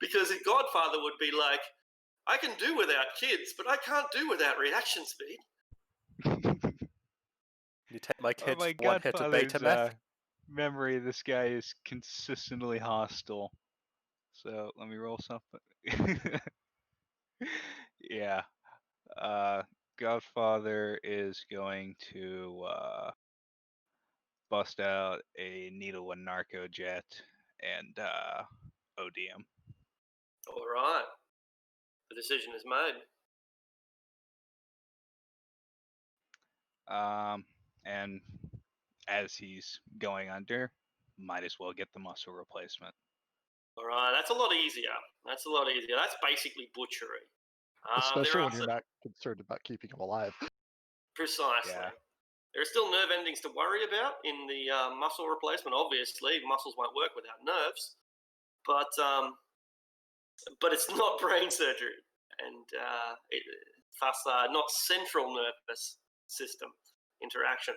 because a Godfather would be like, I can do without kids, but I can't do without reaction speed. You take my kids my one hit of beta meth. Memory of this guy is consistently hostile. So let me roll something. Yeah. Godfather is going to bust out a needle and narco jet and OD him. All right. The decision is made. And as he's going under, might as well get the muscle replacement. All right, that's a lot easier. That's basically butchery. Especially when you're not concerned about keeping him alive. Precisely. Yeah. There are still nerve endings to worry about in the muscle replacement. Obviously, muscles won't work without nerves, but it's not brain surgery, and thus not central nervous system interaction.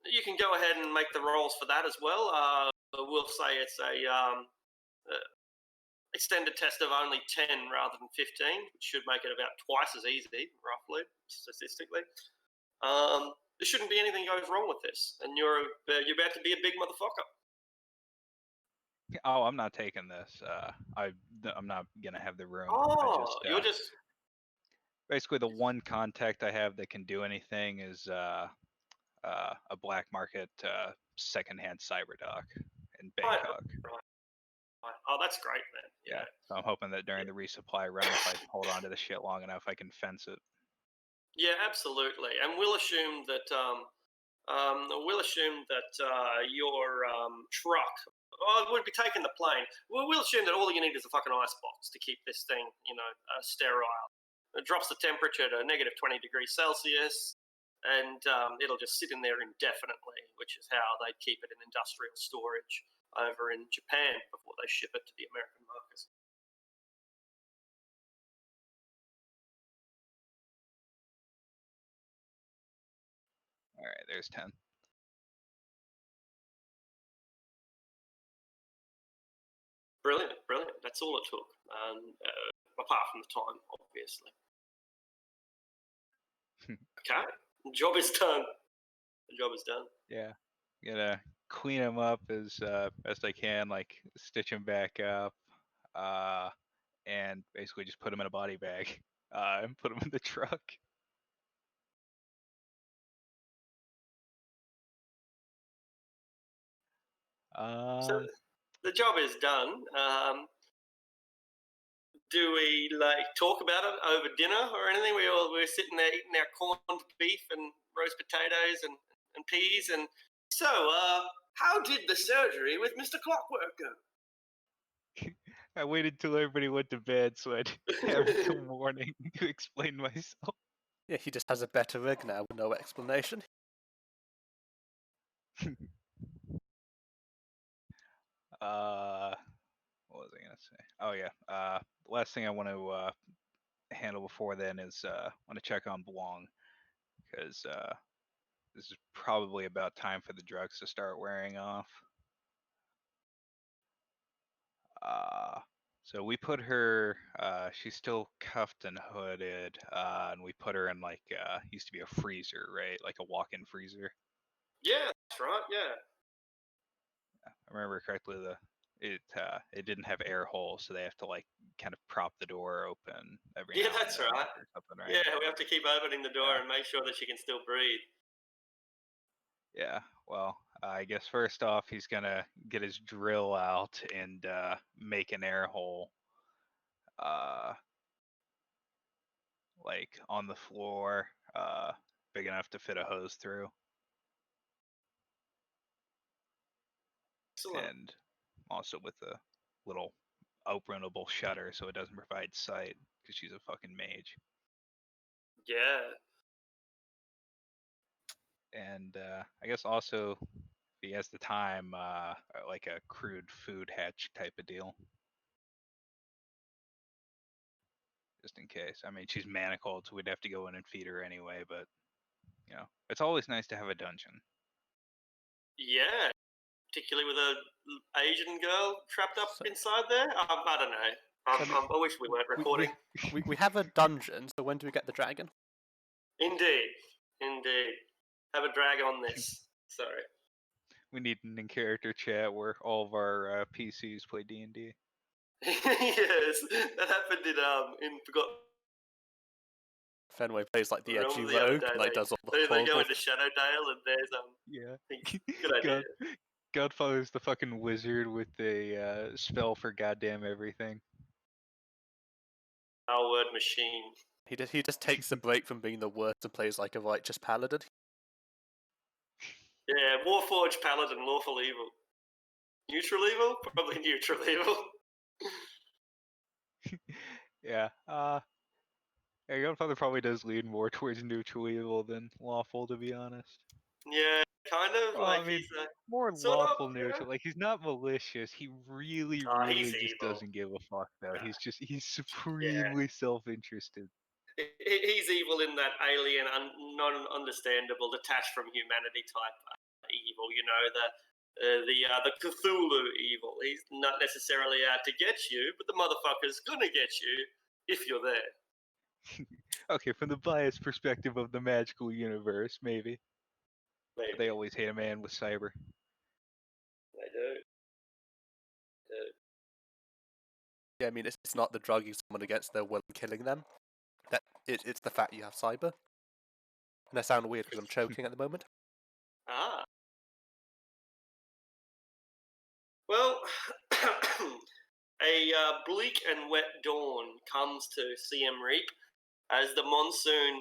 You can go ahead and make the rolls for that as well. We'll say it's a extended test of only 10 rather than 15, which should make it about twice as easy, roughly, statistically. There shouldn't be anything goes wrong with this, and you're about to be a big motherfucker. Oh, I'm not taking this. I'm not gonna have the room. You're just basically the one contact I have that can do anything is a black market secondhand cyberdock in Bangkok. Right. Oh, that's great, man. Yeah. So I'm hoping that during the resupply run, if I hold on to the shit long enough, I can fence it. Yeah, absolutely. And we'll assume that your truck would be taking the plane. We'll assume that all you need is a fucking icebox to keep this thing, sterile. It drops the temperature to negative 20 degrees Celsius, and it'll just sit in there indefinitely, which is how they keep it in industrial storage over in Japan before they ship it to the American markets. All right, there's 10. Brilliant. That's all it took, apart from the time, obviously. Okay, the job is done. Yeah, gonna clean him up as best I can, like stitch him back up, and basically just put him in a body bag, and put him in the truck. So the job is done. Do we talk about it over dinner or anything? We're sitting there eating our corned beef and roast potatoes and peas. And so, how did the surgery with Mr. Clockwork go? I waited till everybody went to bed so I'd have until morning to explain myself. Yeah, he just has a better rig now with no explanation. What was I gonna say? Oh yeah. The last thing I want to handle before then is want to check on Blanc, because this is probably about time for the drugs to start wearing off. So we put her. She's still cuffed and hooded, and we put her in used to be a freezer, right? Like a walk-in freezer. Yeah, That's right. Yeah. I remember correctly, it didn't have air holes, so they have to like kind of prop the door open every Yeah, now and that's then right. or something, right? Yeah, we have to keep opening the door Yeah. and make sure that she can still breathe. Yeah. Well, I guess first off, he's gonna get his drill out and make an air hole, like on the floor, big enough to fit a hose through, Excellent. and also with a little openable shutter so it doesn't provide sight because she's a fucking mage. Yeah. And I guess also if he has the time, like a crude food hatch type of deal, just in case. I mean, she's manacled, so we'd have to go in and feed her anyway. But you know, it's always nice to have a dungeon. Yeah. Particularly with a Asian girl trapped up So- inside there. I don't know. I wish we weren't recording. We have a dungeon, so when do we get the dragon? Indeed. Have a drag on this. Sorry. We need an in-character chat where all of our PCs play D&D. Yes, that happened in Forgotten Fenway plays like the Realms edgy the other rogue, day. like does all the They go horrible. into Shadowdale and there's Yeah. good idea. Godfather's the fucking wizard with a spell for goddamn everything. Our word machine. He just takes a break from being the worst and plays like a righteous paladin. Yeah, Warforged Paladin, lawful evil. Neutral evil? Probably neutral evil. Yeah. Yeah, Godfather probably does lean more towards neutral evil than lawful, to be honest. Yeah, kind of. Well, like I mean, he's more sort of, lawful yeah. neutral. Like he's not malicious. He really, He's really just evil. doesn't give a fuck though. Nah. He's supremely self-interested. He's evil in that alien, non-understandable, detached from humanity type evil. You know, the Cthulhu evil. He's not necessarily out to get you, but the motherfucker's gonna get you if you're there. Okay, from the biased perspective of the magical universe, maybe. Maybe. But they always hate a man with cyber. They do. Yeah, I mean, it's not the drugging someone against their will and killing them. It's the fact you have cyber. And I sound weird because I'm choking at the moment. Ah. Well, a bleak and wet dawn comes to Siem Reap as the monsoon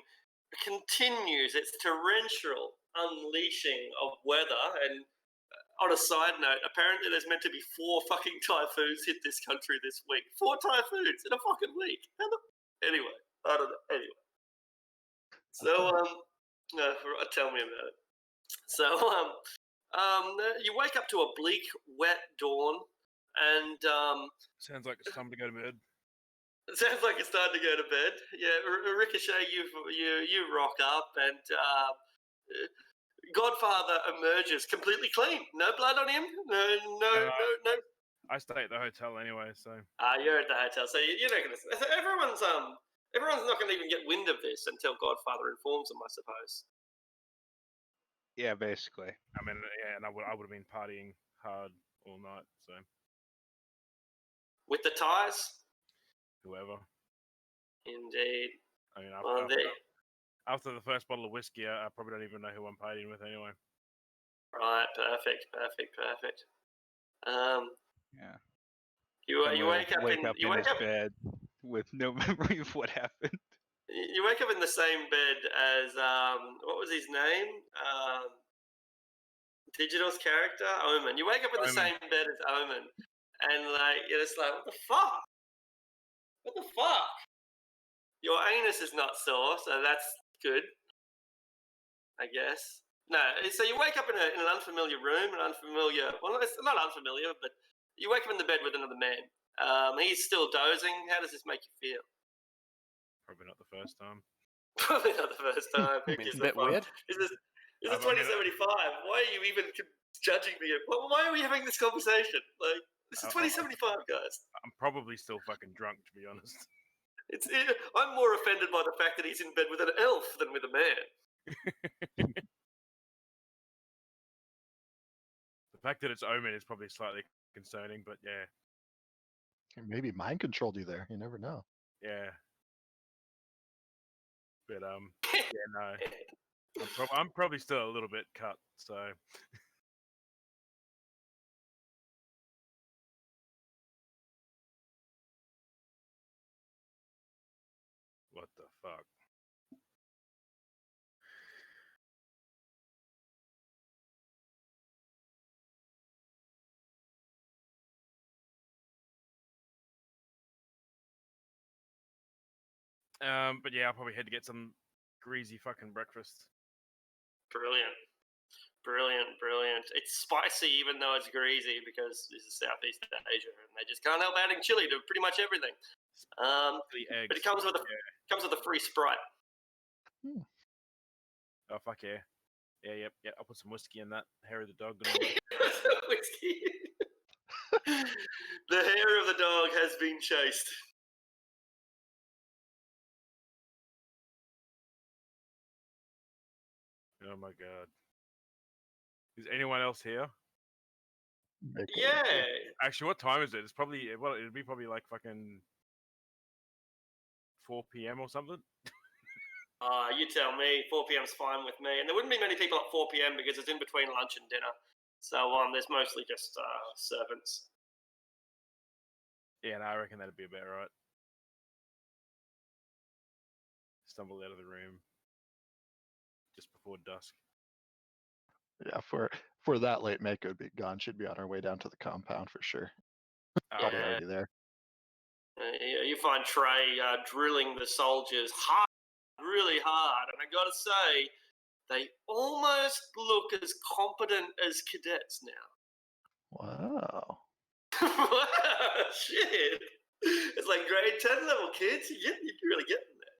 continues its torrential unleashing of weather. And on a side note, apparently there's meant to be 4 fucking typhoons hit this country this week. 4 typhoons in a fucking week. Anyway, I don't know. Anyway. So, tell me about it. So, you wake up to a bleak, wet dawn, and Sounds like it's time to go to bed. it sounds like it's time to go to bed. Yeah, Ricochet, you rock up, and Godfather emerges completely clean. No blood on him. No. I stay at the hotel anyway, so You're at the hotel, so you're not gonna. Everyone's not gonna even get wind of this until Godfather informs them, I suppose. Yeah, basically. I mean, yeah, and I would have been partying hard all night. So With the ties, whoever, indeed. I mean, Well, after the first bottle of whiskey, I probably don't even know who I'm partying with anyway. Right, perfect. Yeah. You Someone wake up will in his bed with no memory of what happened. you wake up in the same bed as what was his name? Digital's character, Omen. You wake up in the Omen. same bed as Omen, and you're just like, what the fuck? What the fuck? Your anus is not sore, so that's good, I guess. No, so you wake up in an unfamiliar room, well, it's not unfamiliar, but you wake up in the bed with another man. He's still dozing. How does this make you feel? Probably not the first time. Probably not the first time. I mean, it's a bit weird. Is this I mean, 2075? Why are you even judging me? Why are we having this conversation? Like, this is 2075, guys. I'm probably still fucking drunk, to be honest. I'm more offended by the fact that he's in bed with an elf than with a man. fact that it's Omen is probably slightly concerning, but yeah, Maybe mind controlled you there. You never know. yeah. But yeah, no, I'm probably still a little bit cut. So what the fuck? But yeah, I'll probably head to get some greasy fucking breakfast. Brilliant. Brilliant. It's spicy even though it's greasy because this is Southeast Asia and they just can't help adding chili to pretty much everything. The eggs. But it comes with a free Sprite. Oh fuck yeah. Yeah. I'll put some whiskey in that. Hair of the dog. And all that. Whiskey. The hair of the dog has been chased. Oh my god. Is anyone else here? Make a- Yeah. Actually, what time is it? It's probably it'd be probably like fucking 4 p.m. or something. You tell me. 4 p.m.'s fine with me. And there wouldn't be many people at 4 p.m. because it's in between lunch and dinner. So there's mostly just servants. Yeah, no, I reckon that'd be about right. Stumble out of the room just before dusk. Yeah, for that late, Mako would be gone. She'd be on her way down to the compound for sure. Probably Yeah. already there. You find Trey drilling the soldiers hard, really hard. And I gotta say, they almost look as competent as cadets now. Wow. Wow, shit. It's like grade 10 level kids. You're really getting there.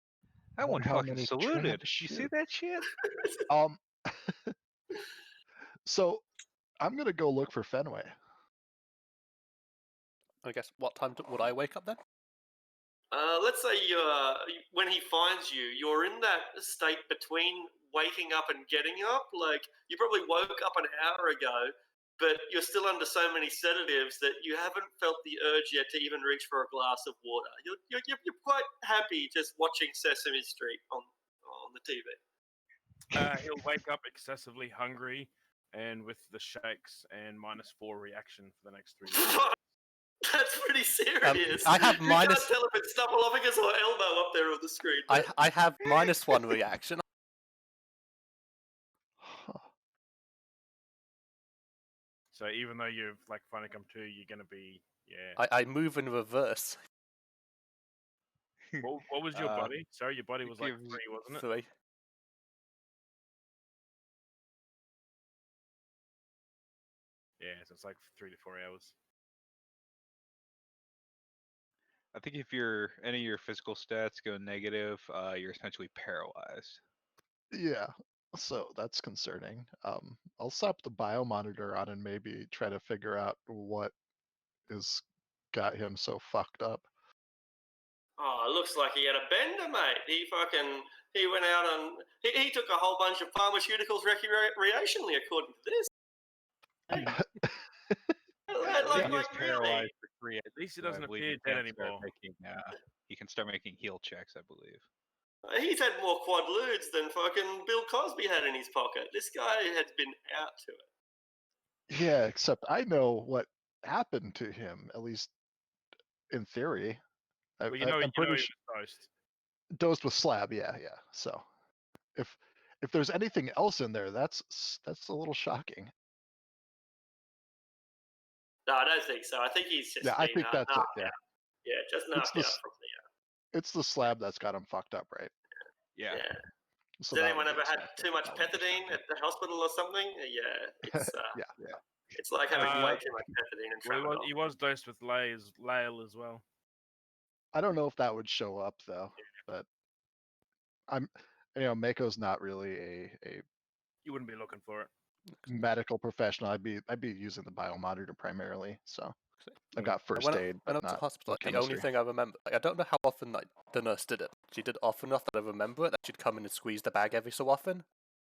That one Wonder how fucking many saluted. traps You see shoot. that shit? So I'm gonna go look for Fenway. I guess what time would I wake up then? Let's say when he finds you, you're in that state between waking up and getting up. Like, you probably woke up an hour ago, but you're still under so many sedatives that you haven't felt the urge yet to even reach for a glass of water. You're quite happy just watching Sesame Street on the TV. He'll wake up excessively hungry and with the shakes and -4 reaction for the next 3 days. That's pretty serious. I have you minus- can't tell if it's Snuffleupagus or Elmo up there on the screen. I have -1 reaction. Huh. So even though you've like finally come to, you're gonna be yeah. I move in reverse. What was your body? Sorry, your body it was like gives 3, wasn't it? 3. Yeah, so it's like 3 to 4 hours. I think if any of your physical stats go negative, you're essentially paralyzed. Yeah. So that's concerning. I'll slap the biomonitor on and maybe try to figure out what is got him so fucked up. Oh, it looks like he had a bender, mate. He went out and he took a whole bunch of pharmaceuticals recreationally, according to this. He Like is really. paralyzed for 3 At least he so I doesn't believe appear he dead can start anymore. he can start making heal checks, I believe. He's had more quadludes than fucking Bill Cosby had in his pocket. This guy has been out to it. Yeah, except I know what happened to him, at least in theory. Well, you I'm know pretty he sure was dosed. dosed with slab. Yeah. So if there's anything else in there, that's a little shocking. No, I don't think so. I think he's just Yeah, I been think that's it. knocked Yeah, out. Yeah, just knocked the out s- from it's the slab that's got him fucked up, right? Yeah. yeah. So Has that anyone would be ever had expected. too much That would be pethidine at expected. the hospital or something? Yeah, it's Yeah. it's like having Uh, way too much pethidine and Well, tramadol. he was dosed with Lael as well. I don't know if that would show up though, but Mako's not really a You wouldn't be looking for it. medical professional. I'd be using the biomonitor primarily. So I've Mm. got first when aid, I but went up to not hospital, not the only chemistry. thing I remember, I don't know how often the nurse did it. She did often enough that I remember it. That she'd come in and squeeze the bag every so often,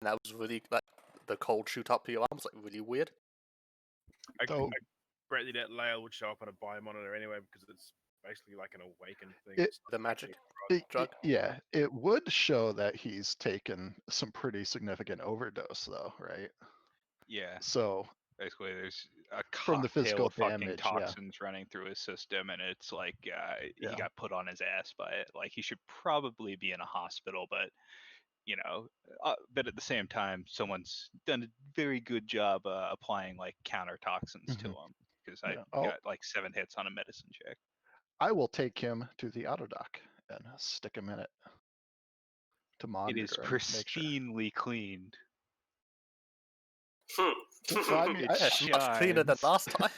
and that was really like the cold shoot up to your arms, like really weird. I So greatly that Lael would show up on a biomonitor anyway because it's basically like an awakened thing. It- It's not The magic actually a drug. drug. yeah, it would show that he's taken some pretty significant overdose, though, right? Yeah, So basically, there's a from the cocktail physical of fucking damage, yeah. toxins running through his system, and it's like he Yeah. got put on his ass by it. Like he should probably be in a hospital, but but at the same time, someone's done a very good job applying like counter toxins to Mhm. him because I Yeah. got like 7 hits on a medicine check. I will take him to the auto dock and stick him in it to It monitor is him, make sure. pristinely cleaned. Well, I mean, It Yeah, it's much cleaner than shines. last time.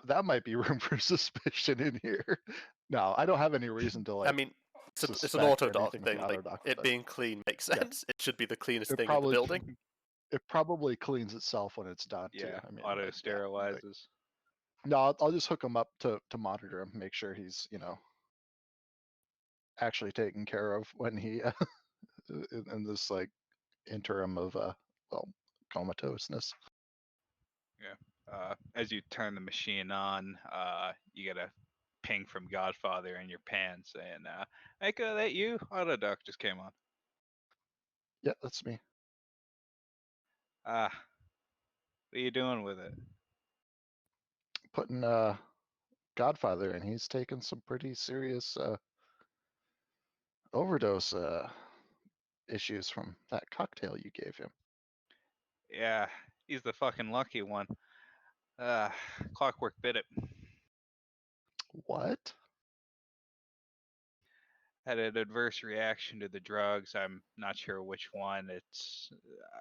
that might be room for suspicion in here. No, I don't have any reason to like. I mean, it's an suspect auto or dock anything with thing. the Like auto dock, it but being clean makes yeah. sense. It should be the cleanest it thing in the probably building. it probably cleans itself when it's done too. Yeah, I mean, auto like, sterilizes. no, I'll just hook him up to monitor him, make sure he's actually taken care of when he in this like interim of comatoseness. As you turn the machine on, you get a ping from Godfather in your pan saying, Echo, that you? Auto dock just came on. Yeah, that's me. What are you doing with it? Putting Godfather in. He's taken some pretty serious overdose issues from that cocktail you gave him. Yeah, he's the fucking lucky one. Clockwork bit it. What? Had an adverse reaction to the drugs. I'm not sure which one.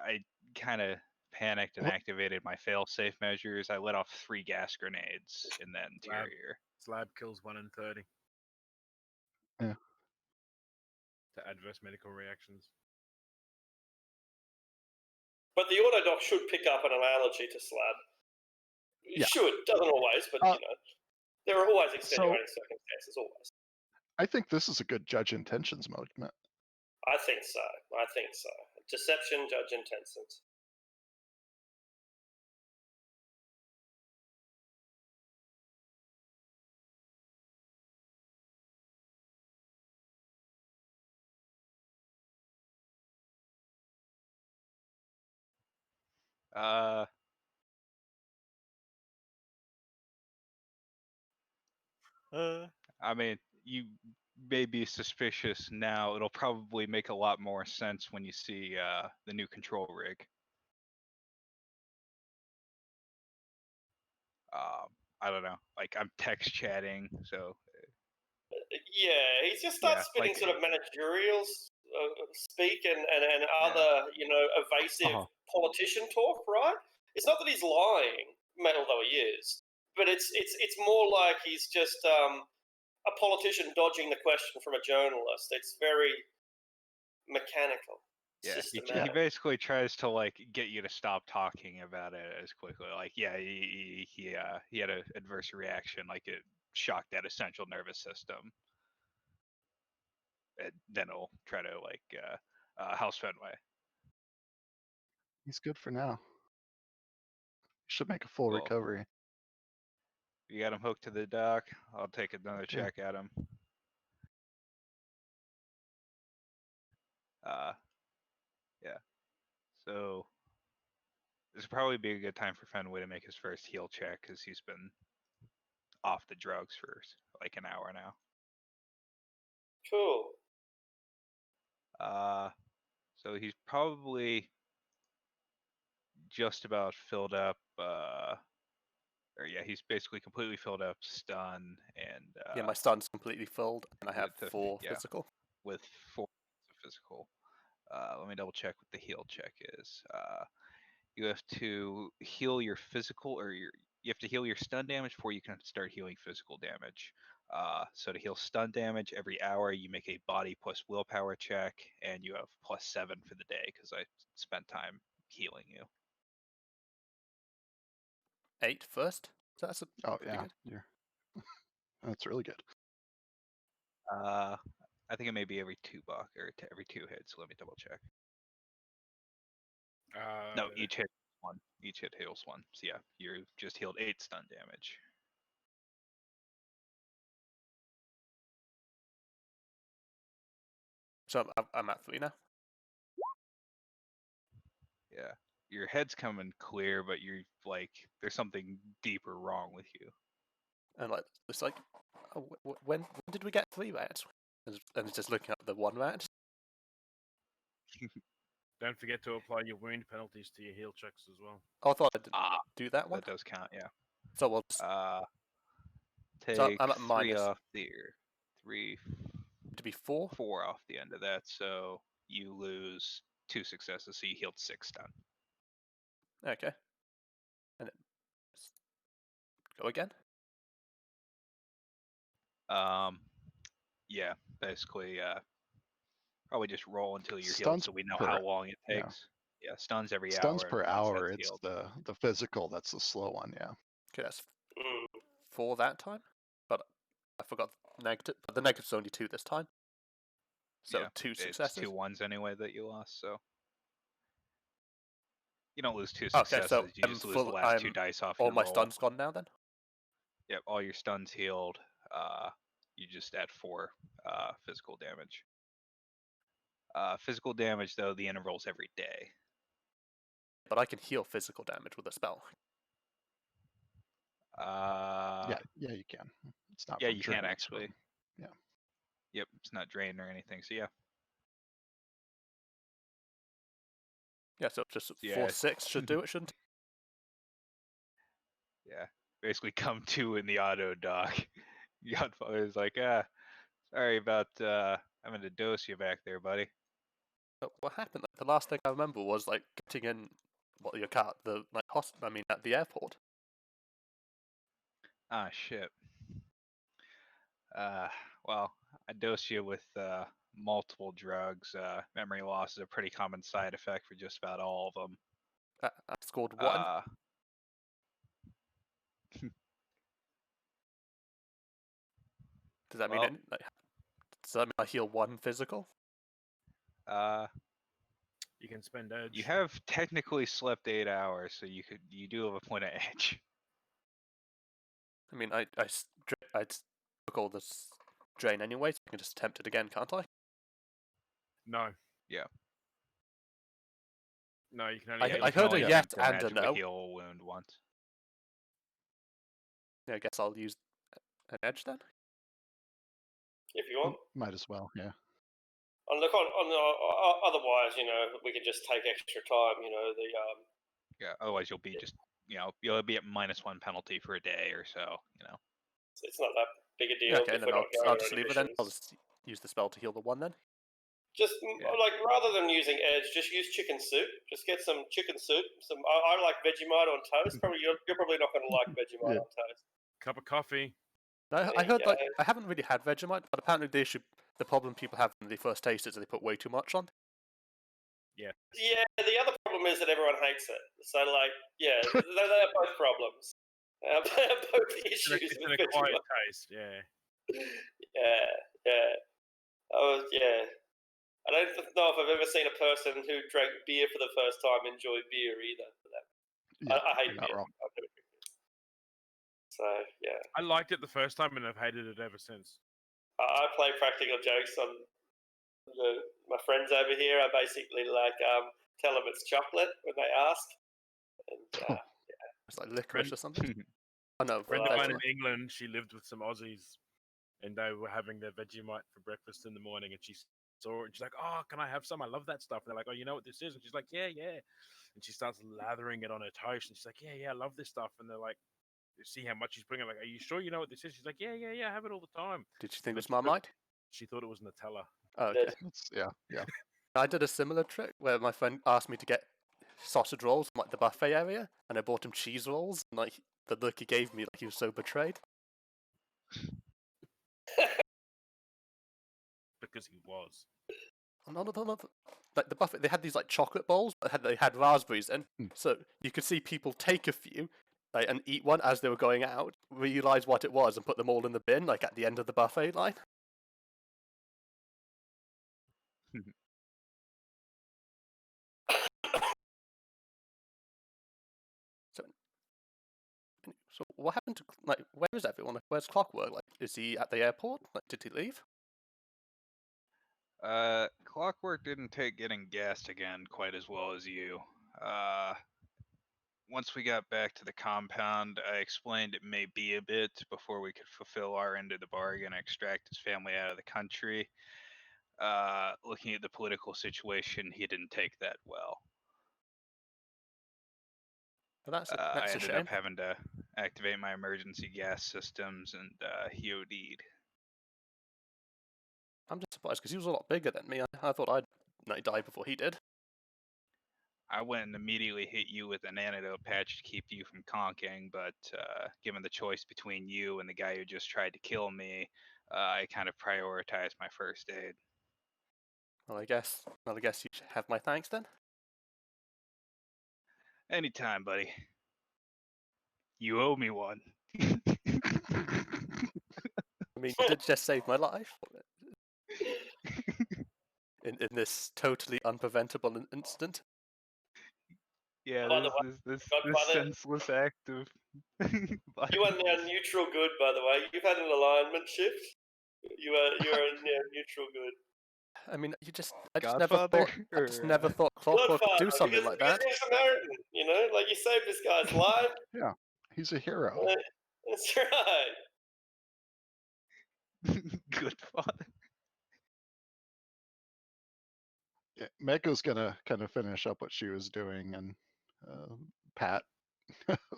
I kind of panicked and What? activated my fail-safe measures. I let off 3 gas grenades in the interior. Slab kills 1 in 30. Yeah. To adverse medical reactions. But the autodoc should pick up an allergy to slab. It Yeah. should. Doesn't always, but there are always extenuating circumstances. Always. I think this is a good judge intentions mode. I think so. Deception, judge intentions. I mean, you may be suspicious now. It'll probably make a lot more sense when you see the new control rig. I don't know. Like I'm text chatting, so Yeah, he just starts spitting sort of managerial speak and other evasive politician talk. Right? It's not that he's lying, although he is, but it's more like he's just a politician dodging the question from a journalist. It's very mechanical. yeah. Systematic. He basically tries to like get you to stop talking about it as quickly. Like he had an adverse reaction, like it shocked that essential nervous system. And then he'll try to like House Fenway. He's good for now. Should make a full Cool. recovery. You got him hooked to the dock. I'll take another check at him. Yeah. So this would probably be a good time for Fenway to make his first heal check because he's been off the drugs for like an hour now. Cool. So he's probably just about filled up. He's basically completely filled up, stun, and Yeah, my stun's completely filled, and I have with 4 physical. with 4 physical. Let me double check what the heal check is. You have to heal your physical, or you have to heal your stun damage before you can start healing physical damage. So to heal stun damage every hour, you make a body plus willpower check, and you have +7 for the day because I spent time healing you. 8 first. So that's pretty good. Yeah. That's really good. I think it may be every 2 buck or every 2 hits. Let me double check. No, each hit 1. Each hit heals 1. So yeah, you just healed 8 stun damage. So I'm at 3 now. Yeah. Your head's coming clear, but you're like, there's something deeper wrong with you. And like it's like, oh, when did we get 3 rats? And it's just looking at the 1 rat. Don't forget to apply your wound penalties to your heal checks as well. Oh, I thought I didn't Ah, do that one. that does count, yeah. So we'll just, Take I'm at 3 minus. off the 3, to be 4. 4 off the end of that, so you lose 2 successes, so you healed 6 stun. Okay. And then go again. Yeah, basically, probably just roll until you're healed, Stuns so we know per- how long it yeah. takes. Yeah, stuns every Stuns hour. per and once hour, that's it's healed. the physical that's the slow one, yeah. Okay, that's Mm. 4 that time. But I forgot the negative. But the negative's only 2 this time. So Yeah, 2 It's successes. 2 1s anyway that you lost, so you don't lose 2 Okay, successes. so You just lose the last 2 dice off all your my roll. stuns gone now then. Yep, all your stuns healed. You just add 4 physical damage. Physical damage, though, the interval's every day. But I can heal physical damage with a spell. Yeah, you can. It's not Yeah, from you can drain, it's actually. from- yeah. Yep, it's not drained or anything, so yeah. Yeah, so just Yeah. 4-6 should do it, shouldn't it? Yeah, basically come to in the auto dock. Godfather's like, sorry about having to dose you back there, buddy. But what happened? Like, the last thing I remember was like getting in your car, at the airport. Ah, shit. Well, I dose you with multiple drugs. Memory loss is a pretty common side effect for just about all of them. I scored 1. Does that mean well, does that mean I heal 1 physical? You can spend edge. You have technically slept 8 hours, so you do have a point of edge. I mean, I took all this drain anyway, so I can just attempt it again, can't I? No. Yeah. No, you can only. I heard a only yes and a magically no. heal a wound once. Yeah, I guess I'll use an edge then. If you want. Might as well, yeah. And look, otherwise, we can just take extra time. Yeah. Otherwise, you'll be just you'll be at -1 penalty for a day or so. It's not that big a Yeah, deal. okay, if and then we're not going I'll on just any leave it then. I'll missions. just use the spell to heal the 1 then. Just Yeah. like rather than using edge, just use chicken soup. Just get some chicken soup. I like Vegemite on toast. Probably you're probably not going to like Vegemite Yeah. on toast. Cup of coffee. I heard I haven't really had Vegemite, but apparently the problem people have when they first taste it is they put way too much on. Yeah. Yeah, the other problem is that everyone hates it. So they're both problems. Both issues It's with an acquired Vegemite. taste. Yeah. Yeah. I don't know if I've ever seen a person who drank beer for the first time enjoy beer either. Yeah, I hate you're not beer. wrong. I've never drank beer. So yeah, I liked it the first time and I've hated it ever since. I play practical jokes on my friends over here. I basically tell them it's chocolate when they ask, and It's like licorice or something. Oh no, A friend of mine in Vegemite. England, she lived with some Aussies, and they were having their Vegemite for breakfast in the morning, and she saw it, and she's like, "Oh, can I have some? I love that stuff." And they're like, "Oh, you know what this is?" And she's like, "Yeah, yeah." And she starts lathering it on her toast, and she's like, "Yeah, yeah, I love this stuff." And they're like, "You see how much she's putting? Like, are you sure you know what this is?" She's like, "Yeah, yeah, yeah, I have it all the time." Did you think it And was then she Marmite? She thought it was Nutella. Oh, okay. Yeah. I did a similar trick where my friend asked me to get sausage rolls from like the buffet area, and I bought him cheese rolls, and like the look he gave me, like he was so betrayed. Because he was. No. Like the buffet, they had these like chocolate bowls, but they had raspberries, and Hmm. so you could see people take a few, like, and eat one as they were going out, realize what it was, and put them all in the bin, like at the end of the buffet line. So what happened to where is everyone? Like, where's Clockwork? Like, is he at the airport? Like, did he leave? Clockwork didn't take getting gassed again quite as well as you. Once we got back to the compound, I explained it may be a bit before we could fulfill our end of the bargain, extract his family out of the country. Looking at the political situation, he didn't take that well. Well, that's I a ended shame. up having to activate my emergency gas systems, and he OD'd. I'm just surprised because he was a lot bigger than me. I thought I'd die before he did. I went and immediately hit you with an antidote patch to keep you from conking, but given the choice between you and the guy who just tried to kill me, I kind of prioritized my first aid. Well, I guess you should have my thanks then. Anytime, buddy. You owe me one. I mean, you did just save my life in this totally unpreventable incident. Yeah, By the way, this Godfather, senseless act of. you are now neutral good, by the way. You've had an alignment shift. You are now neutral good. I mean, I just Godfather, never thought Clockwork would Godfather, do something like that. Because you're Samaritan, you know, like you saved this guy's life. Yeah, he's a hero. That's right. Good father. Yeah, Meko's gonna kind of finish up what she was doing and pat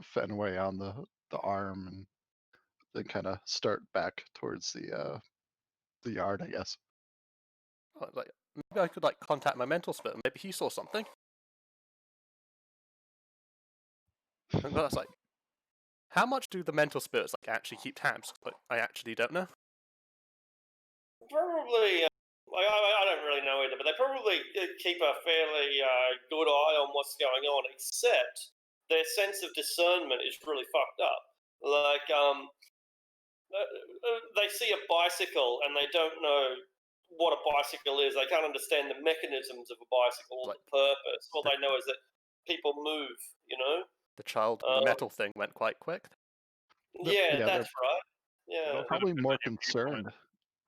Fenway on the arm and then kind of start back towards the yard, I guess. Like, maybe I could contact my mental spirit. Maybe he saw something. And that's how much do the mental spirits actually keep tabs? I actually don't know. Probably. I don't really know either, but they probably keep a fairly good eye on what's going on. Except their sense of discernment is really fucked up. Like, they see a bicycle and they don't know what a bicycle is. They can't understand the mechanisms of a bicycle or the purpose. All they know is that people move. You know. The child and the metal thing went quite quick. Yeah, that's right. Yeah. Probably more concerned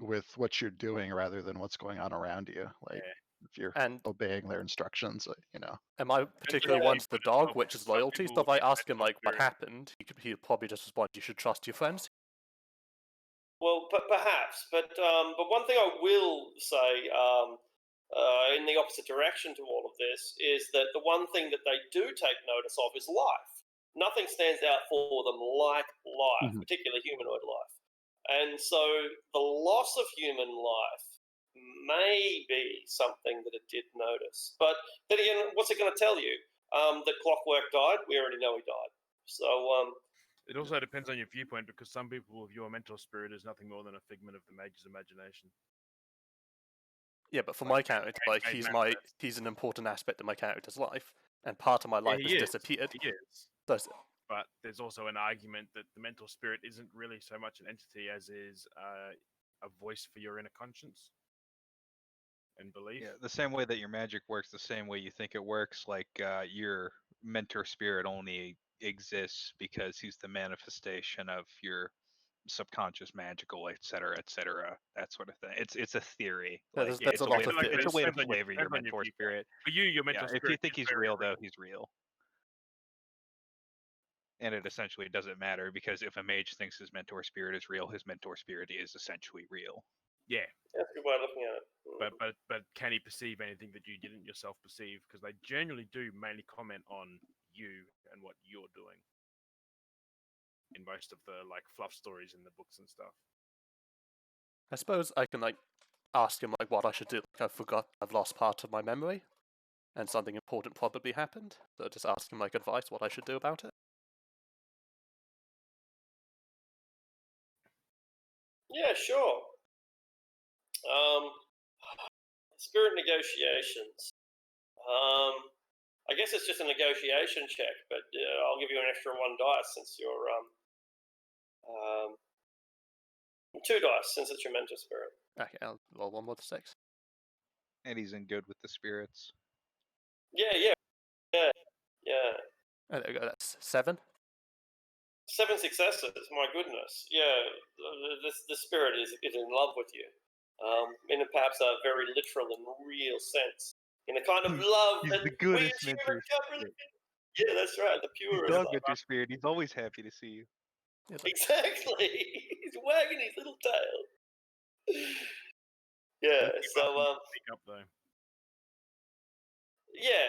with what you're doing rather than what's going on around you. Like if you're obeying their instructions, you know. Am I particularly one's the dog, which is loyalty? So if I ask him what happened, he'd probably just respond, "You should trust your friends." Well, perhaps, but one thing I will say in the opposite direction to all of this is that the one thing that they do take notice of is life. Nothing stands out for them like life, particularly humanoid life. And so the loss of human life may be something that it did notice. But then again, what's it going to tell you? That Clockwork died? We already know he died. So it also depends on your viewpoint, because some people will view a mental spirit as nothing more than a figment of the mage's imagination. Yeah, but for my character, he's an important aspect of my character's life, and part of my life has disappeared. He is. But there's also an argument that the mental spirit isn't really so much an entity as is a voice for your inner conscience and belief. Yeah, the same way that your magic works, the same way you think it works. Like your mentor spirit only exists because he's the manifestation of your subconscious, magical, etc., that sort of thing. It's a theory. It's a way to flavor your mentor spirit. For you, your mentor spirit. If you think he's real, though, he's real. And it essentially doesn't matter, because if a mage thinks his mentor spirit is real, his mentor spirit is essentially real. Yeah. That's a good way of looking at it. But can he perceive anything that you didn't yourself perceive? Because they generally do mainly comment on you and what you're doing in most of the fluff stories in the books and stuff. I suppose I can ask him what I should do. I've lost part of my memory, and something important probably happened. So just ask him advice what I should do about it. Yeah, sure. Spirit negotiations. I guess it's just a negotiation check, but I'll give you an extra 1 dice since you're 2 dice since it's your mentor spirit. Okay, I'll roll 1 more to 6. And he's in good with the spirits. Yeah. Oh, there we go. That's 7. 7 successes. My goodness. Yeah, the spirit is in love with you. In perhaps a very literal and real sense. In a kind of love He's that the we goodest achieve mentor at Capricorn. Yeah, that's right. The He's purest dog love. mentor spirit. He's always happy to see you. It's like, Exactly. He's wagging his little tail. Yeah. So Speak up though. yeah.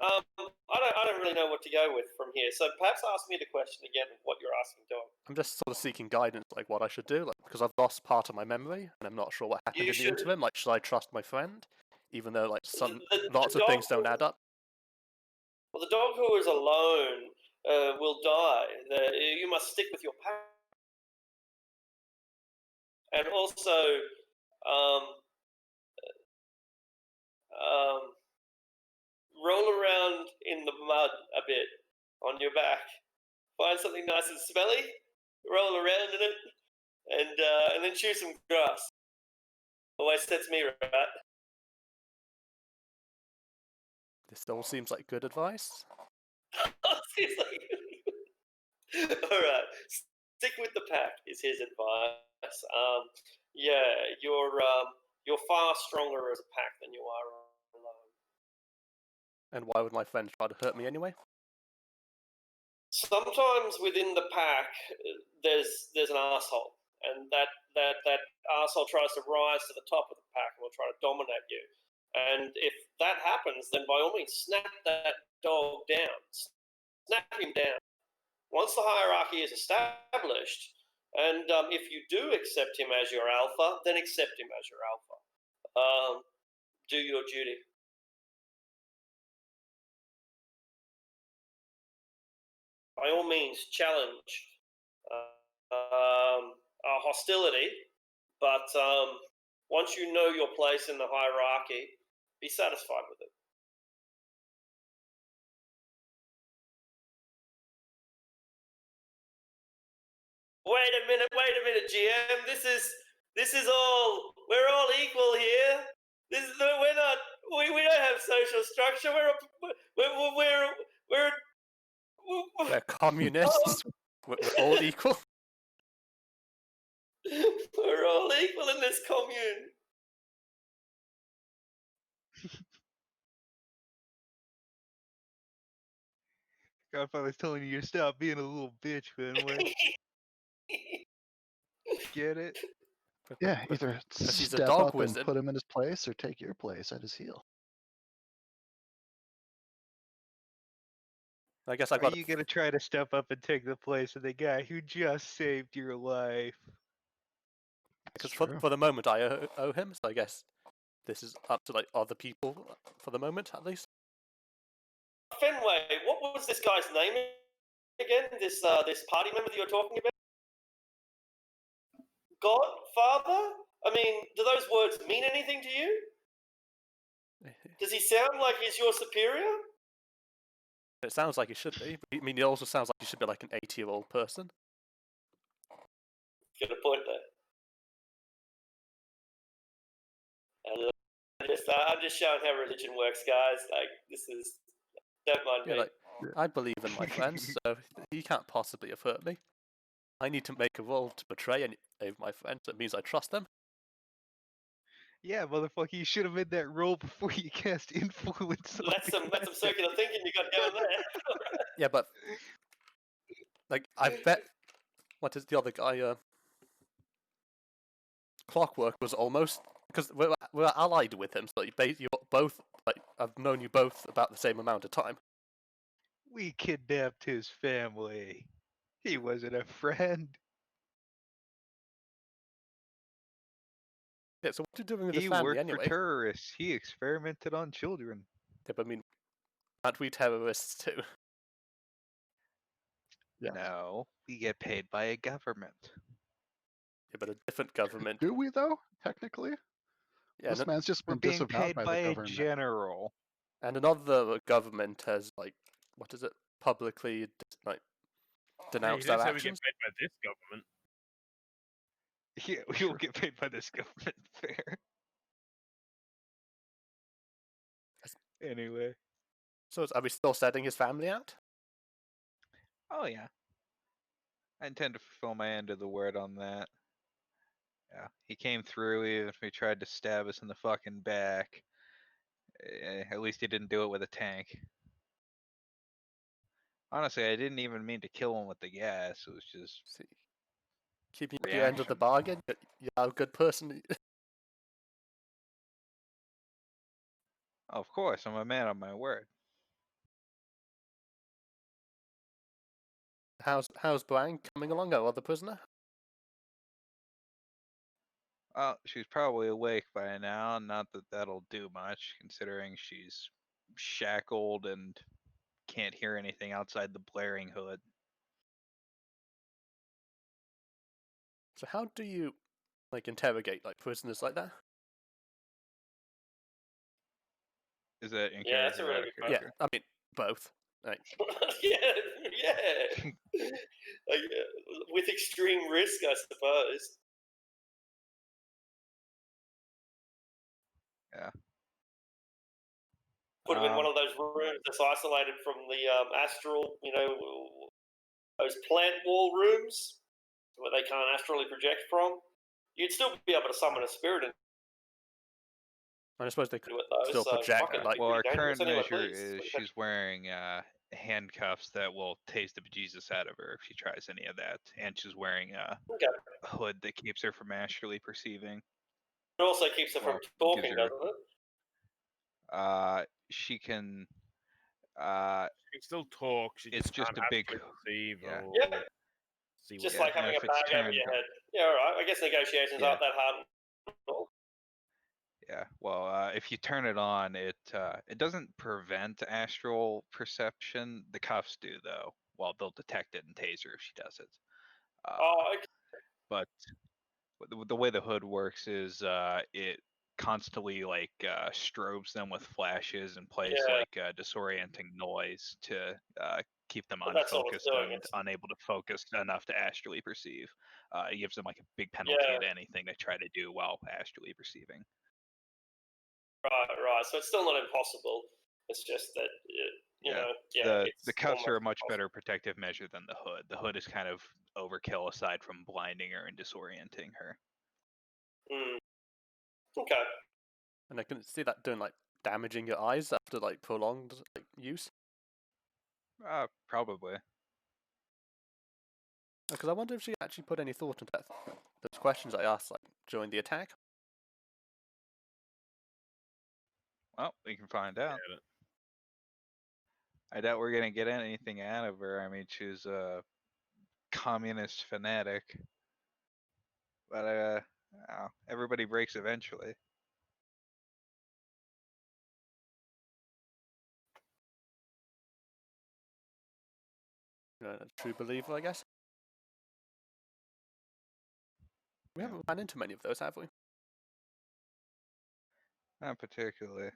I don't really know what to go with from here. So perhaps ask me the question again of what you're asking, Dog. I'm just sort of seeking guidance, like what I should do, like because I've lost part of my memory and I'm not sure what happened You in the should- interim. Like, should I trust my friend, even though like The lots of things dog don't add up? Well, the dog who is alone will die. You must stick with your pack. And also, roll around in the mud a bit on your back. Find something nice and smelly, roll around in it, and then chew some grass. Always sets me right. This all seems like good advice. He's like, all right, stick with the pack is his advice. Yeah, you're far stronger as a pack than you are alone. And why would my friend try to hurt me anyway? Sometimes within the pack, there's an asshole, and that asshole tries to rise to the top of the pack and will try to dominate you. And if that happens, then by all means, snap that dog down. Snap him down. Once the hierarchy is established, and if you do accept him as your alpha, then accept him as your alpha. Do your duty. By all means, challenge hostility, but once you know your place in the hierarchy, be satisfied with it. Wait a minute, GM. This is all. We're all equal here. We're not. We don't have social structure. We're communists. We're all equal. We're all equal in this commune. Godfather's telling you to stop being a little bitch, Fenway. Get it? Yeah, either Because he's a step dog up wizard. and put him in his place, or take your place at his heel. I guess I Are got. you gonna try to step up and take the place of the guy who just saved your life? Because It's for true. the moment I owe him, so I guess this is up to like other people for the moment at least. Fenway, what was this guy's name again? This party member that you're talking about? Godfather? I mean, do those words mean anything to you? Does he sound like he's your superior? It sounds like he should be. I mean, he also sounds like he should be like an 80-year-old person. Got a point there. I'm just showing how religion works, guys. Like, this is. Don't mind Yeah, me. like I believe in my friends, so he can't possibly have hurt me. I need to make a roll to betray any of my friends. It means I trust them. Yeah, motherfucker, you should have made that roll before you cast influence. On That's some circular thinking you got going there. Yeah, but like I bet. What is the other guy? Clockwork was almost because we're allied with him, so you're both like I've known you both about the same amount of time. We kidnapped his family. He wasn't a friend. Yeah, so what are you doing with He his family worked anyway? for terrorists. He experimented on children. Yeah, but I mean, aren't we terrorists too? Yeah. No, we get paid by a government. Yeah, but a different government. Do we though? Technically, Yeah, this man's just We're been being disavowed paid by by the a government. general. and another government has like what is it? Publicly like Hey, denounced you our don't say we get actions. paid by this government. Yeah, we will get paid by this government. Fair. Anyway, So are we still setting his family out? Oh yeah, I intend to fulfill my end of the word on that. Yeah, he came through even if he tried to stab us in the fucking back. At least he didn't do it with a tank. Honestly, I didn't even mean to kill him with the gas. It was just See, keeping up your end of the bargain. You're a good person. Of course, I'm a man of my word. How's Brian coming along, our other prisoner? Well, she's probably awake by now. Not that that'll do much, considering she's shackled and can't hear anything outside the blaring hood. So how do you interrogate prisoners like that? Is that in Yeah, that's a character or really out of good Yeah, character? I mean both. Like, yeah, yeah. Like, with extreme risk, I suppose. Yeah. Put them in one of those rooms that's isolated from the astral, those plant wall rooms where they can't astrally project from. You'd still be able to summon a spirit into I suppose they could it though. still So project fuck it, like Well, our pretty dangerous current anyway. measure Please. is she's wearing handcuffs that will taste the bejesus out of her if she tries any of that, and she's wearing Okay. a hood that keeps her from astrally perceiving. It also keeps her Well, from gives talking, her- doesn't it? She can. She can still talk. She It's just can't a big- actually perceive yeah. or Yeah. see Just what like having a if it's bag over turned- your head. Yeah, all right. I guess negotiations Yeah. aren't that hard. Yeah, well, if you turn it on, it doesn't prevent astral perception. The cuffs do, though. Well, they'll detect it and tase her if she does it. Oh, okay. But the way the hood works is it constantly strobes them with flashes and plays Yeah. disorienting noise to keep them But that's all it's unfocused doing, and it's- unable to focus enough to astrally perceive. It gives them a big penalty Yeah. at anything they try to do while astrally perceiving. Right. So it's still not impossible. It's just that, The cuffs are a almost much impossible. better protective measure than the hood. The hood is kind of overkill aside from blinding her and disorienting her. Okay. and I can see that doing damaging your eyes after prolonged use. Probably. Because I wonder if she actually put any thought into those questions I asked during the attack. Well, we can find out. Yeah, I doubt we're gonna get anything out of her. I mean, she's a communist fanatic. But everybody breaks eventually. A true believer, I guess. We haven't run into many of those, have we? Not particularly.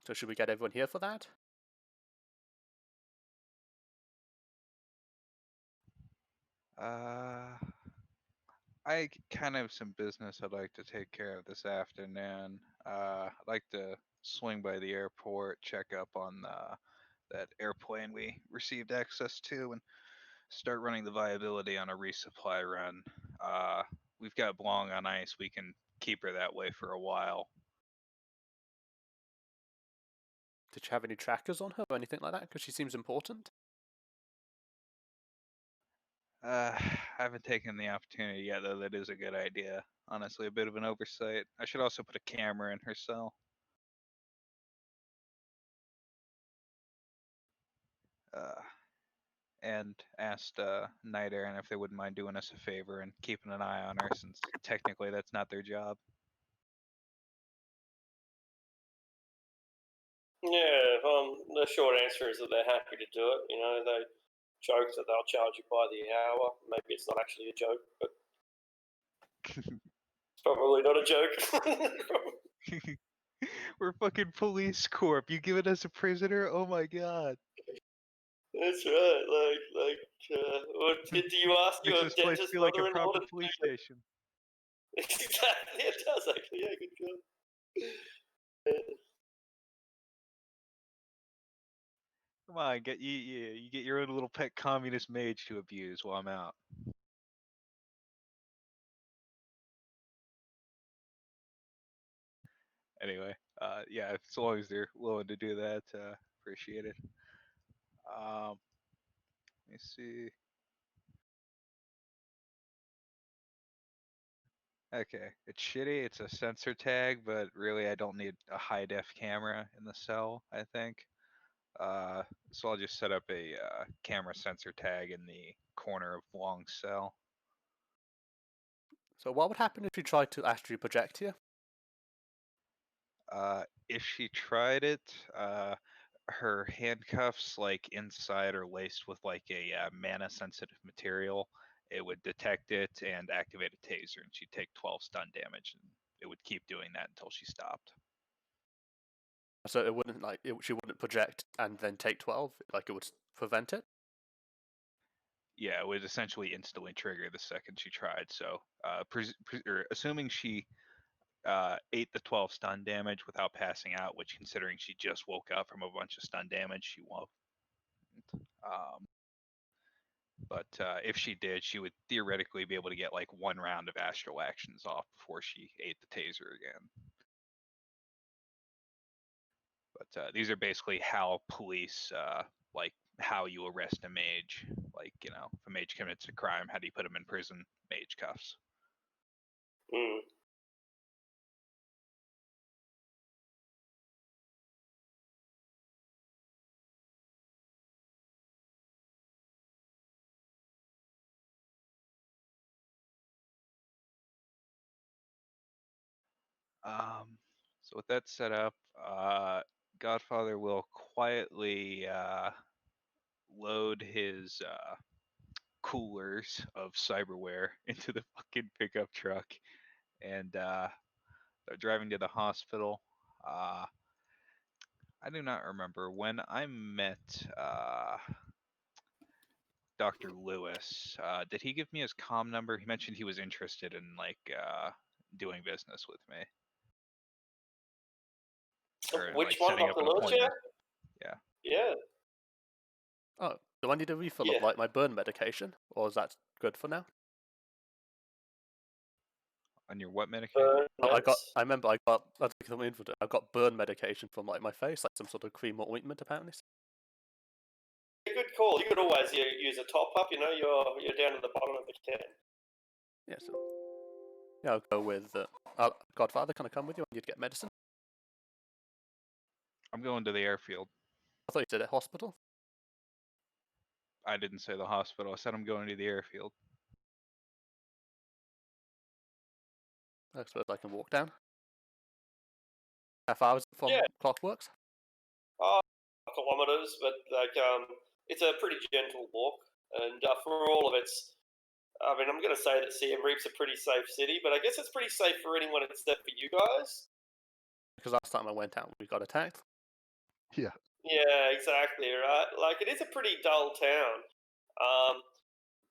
So should we get everyone here for that? I kind of have some business I'd like to take care of this afternoon. I'd like to swing by the airport, check up on that airplane we received access to, and start running the viability on a resupply run. We've got Blong on ice. We can keep her that way for a while. Did you have any trackers on her or anything like that? Because she seems important. I haven't taken the opportunity yet, though. That is a good idea. Honestly, a bit of an oversight. I should also put a camera in her cell. And asked Night Aaron if they wouldn't mind doing us a favor and keeping an eye on her, since technically that's not their job. Yeah, the short answer is that they're happy to do it. They joke that they'll charge you by the hour. Maybe it's not actually a joke, but it's probably not a joke. We're fucking police corp. You giving us a prisoner? Oh my god. That's right. What did you ask Makes your this place dentist feel like a mother-in-law proper to police do? station. Exactly, it does actually. Yeah, good job. Come on, you get your own little pet communist mage to abuse while I'm out. Anyway, yeah, as long as they're willing to do that, appreciate it. Let me see. Okay, it's shitty. It's a sensor tag, but really I don't need a high def camera in the cell, I think. So I'll just set up a camera sensor tag in the corner of Wong's cell. So what would happen if you tried to astral project here? If she tried it, her handcuffs, like inside, are laced with like a mana sensitive material. It would detect it and activate a taser, and she'd take 12 stun damage, and it would keep doing that until she stopped. So it wouldn't she wouldn't project and then take 12, like it would prevent it? Yeah, it would essentially instantly trigger the second she tried. So, assuming she ate the 12 stun damage without passing out, which considering she just woke up from a bunch of stun damage, she won't. But if she did, she would theoretically be able to get like one round of astral actions off before she ate the taser again. But these are basically how police, like how you arrest a mage. Like, you know, if a mage commits a crime, how do you put him in prison? Mage cuffs. Mm. So with that set up, Godfather will quietly load his coolers of cyberware into the fucking pickup truck and they're driving to the hospital. I do not remember when I met Dr. Lewis. Did he give me his comm number? He mentioned he was interested in like doing business with me. Or in, Which like, one, setting up Dr. an Lewis? appointment. Yeah. Yeah. Yeah. Oh, do I need a refill Yeah. of like my burn medication, or is that good for now? On your what medication? Oh, I Nice. remember I got I got burn medication from like my face, like some sort of cream or ointment apparently. Good call. You could always use a top up. You know, you're down at the bottom of the can. Yeah, so yeah, I'll go with Godfather. Can I come with you? I need to get medicine. I'm going to the airfield. I thought you said at hospital. I didn't say the hospital. I said I'm going to the airfield. I suppose I can walk down. How far is it from Yeah. Clockworks? Kilometers, but like it's a pretty gentle walk, and for all of its, I mean, I'm going to say that Siem Reap's a pretty safe city, but I guess it's pretty safe for anyone except for you guys. Because last time I went out, we got attacked. Yeah. Yeah, exactly, right? Like, it is a pretty dull town.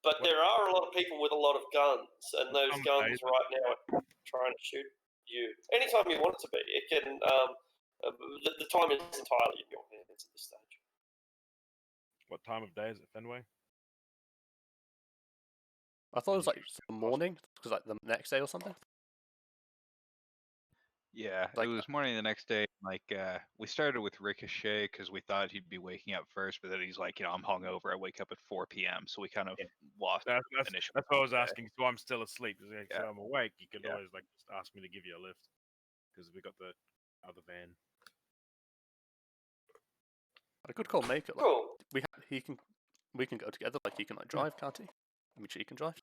But there are a lot of people with a lot of guns, and those guns right now are trying to shoot you. Anytime you want it to be. It can, the time is entirely in your hands at this stage. What time of day is it, Fenway? I thought it was like the morning, because like the next day or something. Yeah, Like- it was morning the next day. Like, we started with Ricochet because we thought he'd be waking up first, but then he's like, you know, I'm hungover. I wake up at 4 p.m. So we kind of lost That's initial. what I was contact. asking. So I'm still asleep. Because if Yeah. I'm awake, you could Yeah. always like just ask me to give you a lift because we got the other van. I could call Maker. Like, Cool. we can go together. Like he can like drive, can't he? I mean, she can drive.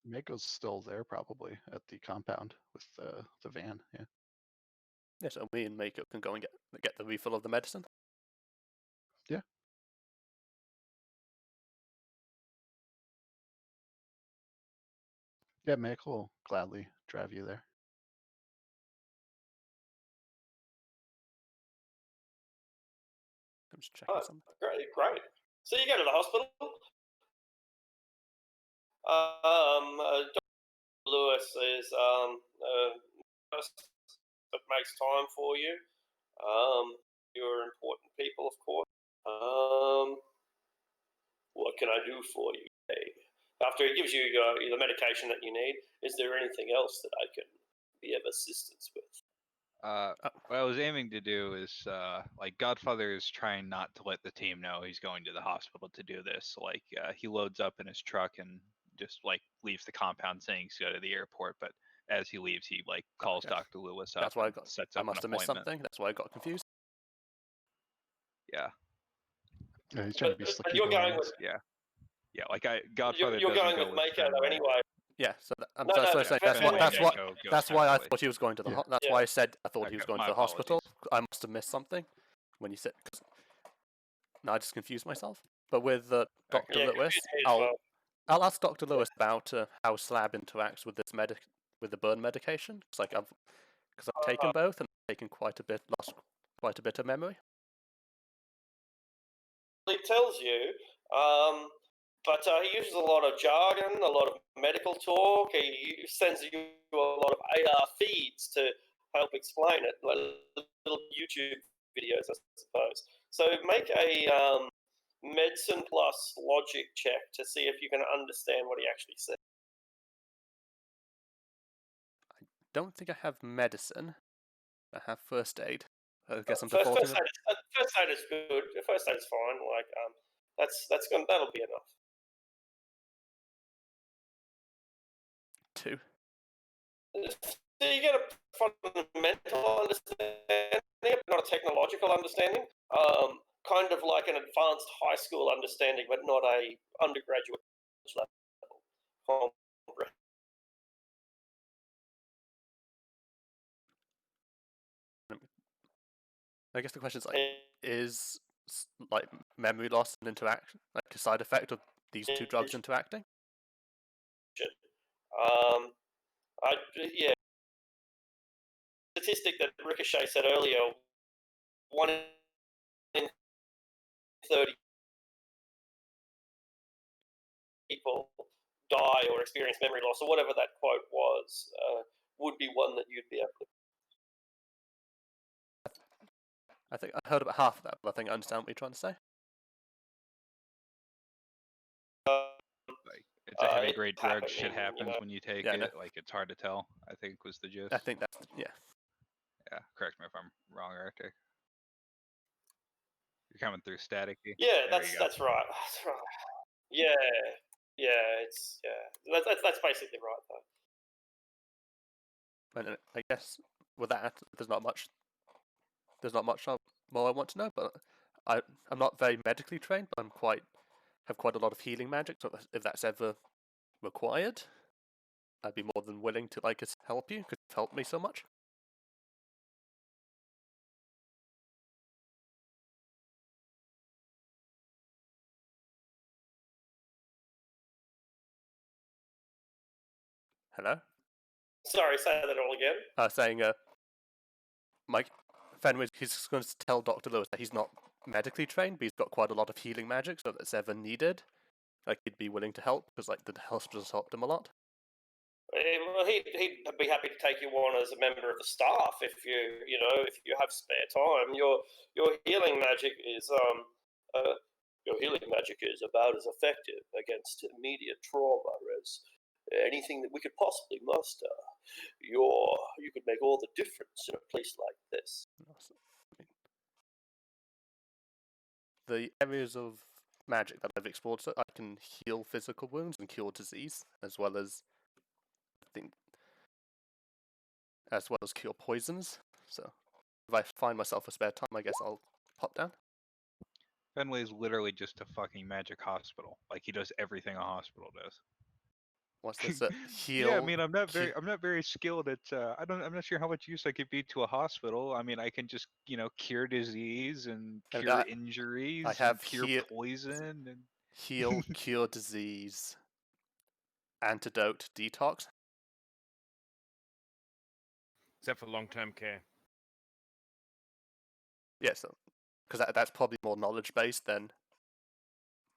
Mako's still there probably at the compound with the van. Yeah. Yeah, so me and Mako can go and get the refill of the medicine. Yeah. Yeah, Mako will gladly drive you there. I'm just checking Oh, something. great. So you go to the hospital. Dr. Lewis is that makes time for you. You're important people, of course. What can I do for you? After he gives you the medication that you need, is there anything else that I can be of assistance with? What I was aiming to do is, like, Godfather is trying not to let the team know he's going to the hospital to do this. Like, he loads up in his truck and just, like, leaves the compound saying he's going to the airport, but as he leaves, he, like, calls Okay. Dr. Lewis up That's why and sets I up an must have missed appointment. something. That's why I got confused. Yeah, Yeah, he's trying to be But slicky you're going bones. with yeah, like, Godfather you're doesn't going go with with Mako though Fenway. anyway. Yeah, so I'm No, no, saying Fenway that's why Mako goes that's why I separately. thought he was going to the Yeah. that's Yeah. why I said I thought he was Okay, going to my the hospital. apologies. I must have missed something when you said. No, I just confused myself. But with Dr. Yeah, Lewis, confused me as well. I'll ask Dr. Lewis about how Slab interacts with this with the burn medication. It's like I've taken both and taken lost quite a bit of memory. He tells you, but he uses a lot of jargon, a lot of medical talk. He sends you a lot of AR feeds to help explain it, like little YouTube videos, I suppose. So make a medicine plus logic check to see if you can understand what he actually said. Don't think I have medicine. I have first aid. I guess I'm First defaulting. aid is good. First aid is fine. Like that'll be enough. 2. So you get a fundamental understanding, not a technological understanding. Kind of like an advanced high school understanding, but not a undergraduate level. I guess the question is is like memory loss an interaction, like a side effect of these two drugs interacting? Yeah. Statistic that Ricochet said earlier: 1 in 30 people die or experience memory loss, or whatever that quote was, would be one that you'd be able to. I think I heard about half of that, but I think I understand what you're trying to say. Like, it's a heavy It grade drug. Shit happening, happens when you take Yeah, it. no. Like, it's hard to tell, I think, was the gist. I think that's yeah. Yeah, correct me if I'm wrong, Arctic. You're coming through staticky. Yeah, There you go. that's right. That's right. Yeah, it's that's basically right though. And I guess with that, there's not much more I want to know. But I'm not very medically trained, but have quite a lot of healing magic. So if that's ever required, I'd be more than willing to help you because you've helped me so much. Hello? Sorry, say that all again. Saying Mike Fenway, he's going to tell Dr. Lewis that he's not medically trained, but he's got quite a lot of healing magic, so if it's ever needed, he'd be willing to help because the hospital's helped him a lot. Well, he'd be happy to take you on as a member of the staff if you have spare time. Your healing magic is about as effective against immediate trauma as anything that we could possibly muster. You could make all the difference in a place like this. The areas of magic that I've explored, so I can heal physical wounds and cure disease, as well as cure poisons. So if I find myself a spare time, I guess I'll pop down. Fenway's literally just a fucking magic hospital. Like, he does everything a hospital does. What's this? Heal. Yeah, I mean, I'm not very skilled at. I'm not sure how much use I could be to a hospital. I mean, I can just cure disease and cure injuries. I have cure poison and heal, cure disease, antidote, detox. Except for long-term care. Yeah, so because that's probably more knowledge based than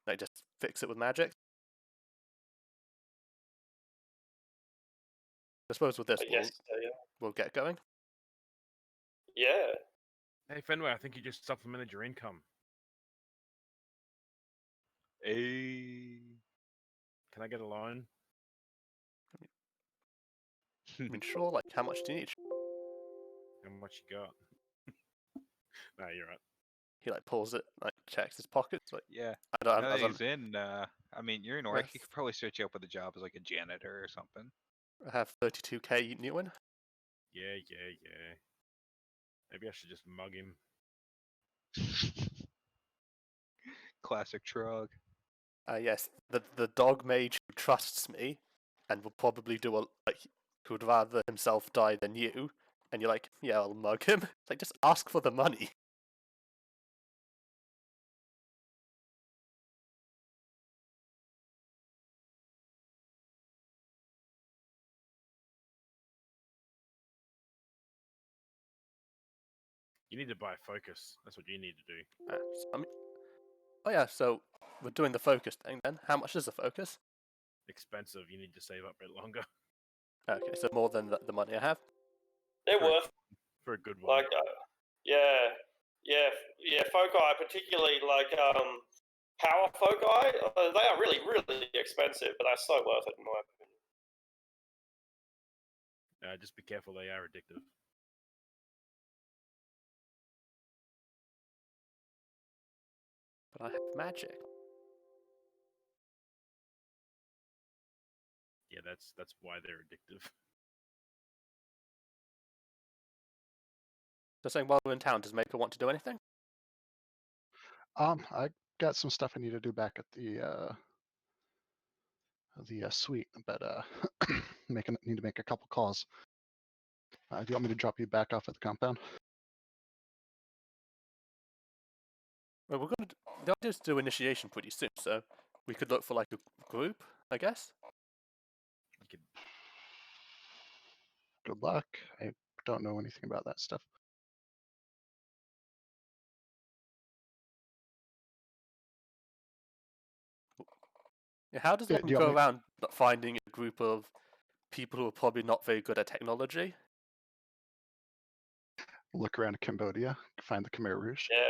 they just fix it with magic. I suppose with this, we'll get going. Yeah. Hey Fenway, I think you just supplemented your income. Hey. Can I get a loan? I mean, sure. Like, how much do you need? How much you got? No, you're right. He like pulls it, like checks his pockets. Like, Yeah. I don't. Now I that don't. he's in, I mean, you're in Orc. He could probably start you up with a job as like a janitor or something. I have 32k new in. Yeah. Maybe I should just mug him. Classic Trog. Yes, the dog mage who trusts me, and will probably do who would rather himself die than you. And you're like, yeah, I'll mug him. It's like, just ask for the money. You need to buy focus. That's what you need to do. Oh yeah, so we're doing the focus thing then. How much is the focus? Expensive. You need to save up a bit longer Okay, so more than the money I have. They're Sure. worth for a good one. like yeah. Foci, particularly like power foci, they are really expensive, but they're so worth it in my opinion. Just be careful. They are addictive. But I have magic. Yeah, that's why they're addictive. So saying while we're in town, does Maker want to do anything? I got some stuff I need to do back at the suite, but need to make a couple calls. Do you want me to drop you back off at the compound? Well, we're gonna the idea is to do initiation pretty soon, so we could look for like a group, I guess. You could, Good luck. I don't know anything about that stuff. Yeah, how does Yeah, one do you go want me- around finding a group of people who are probably not very good at technology? Look around Cambodia, find the Khmer Rouge. Yeah,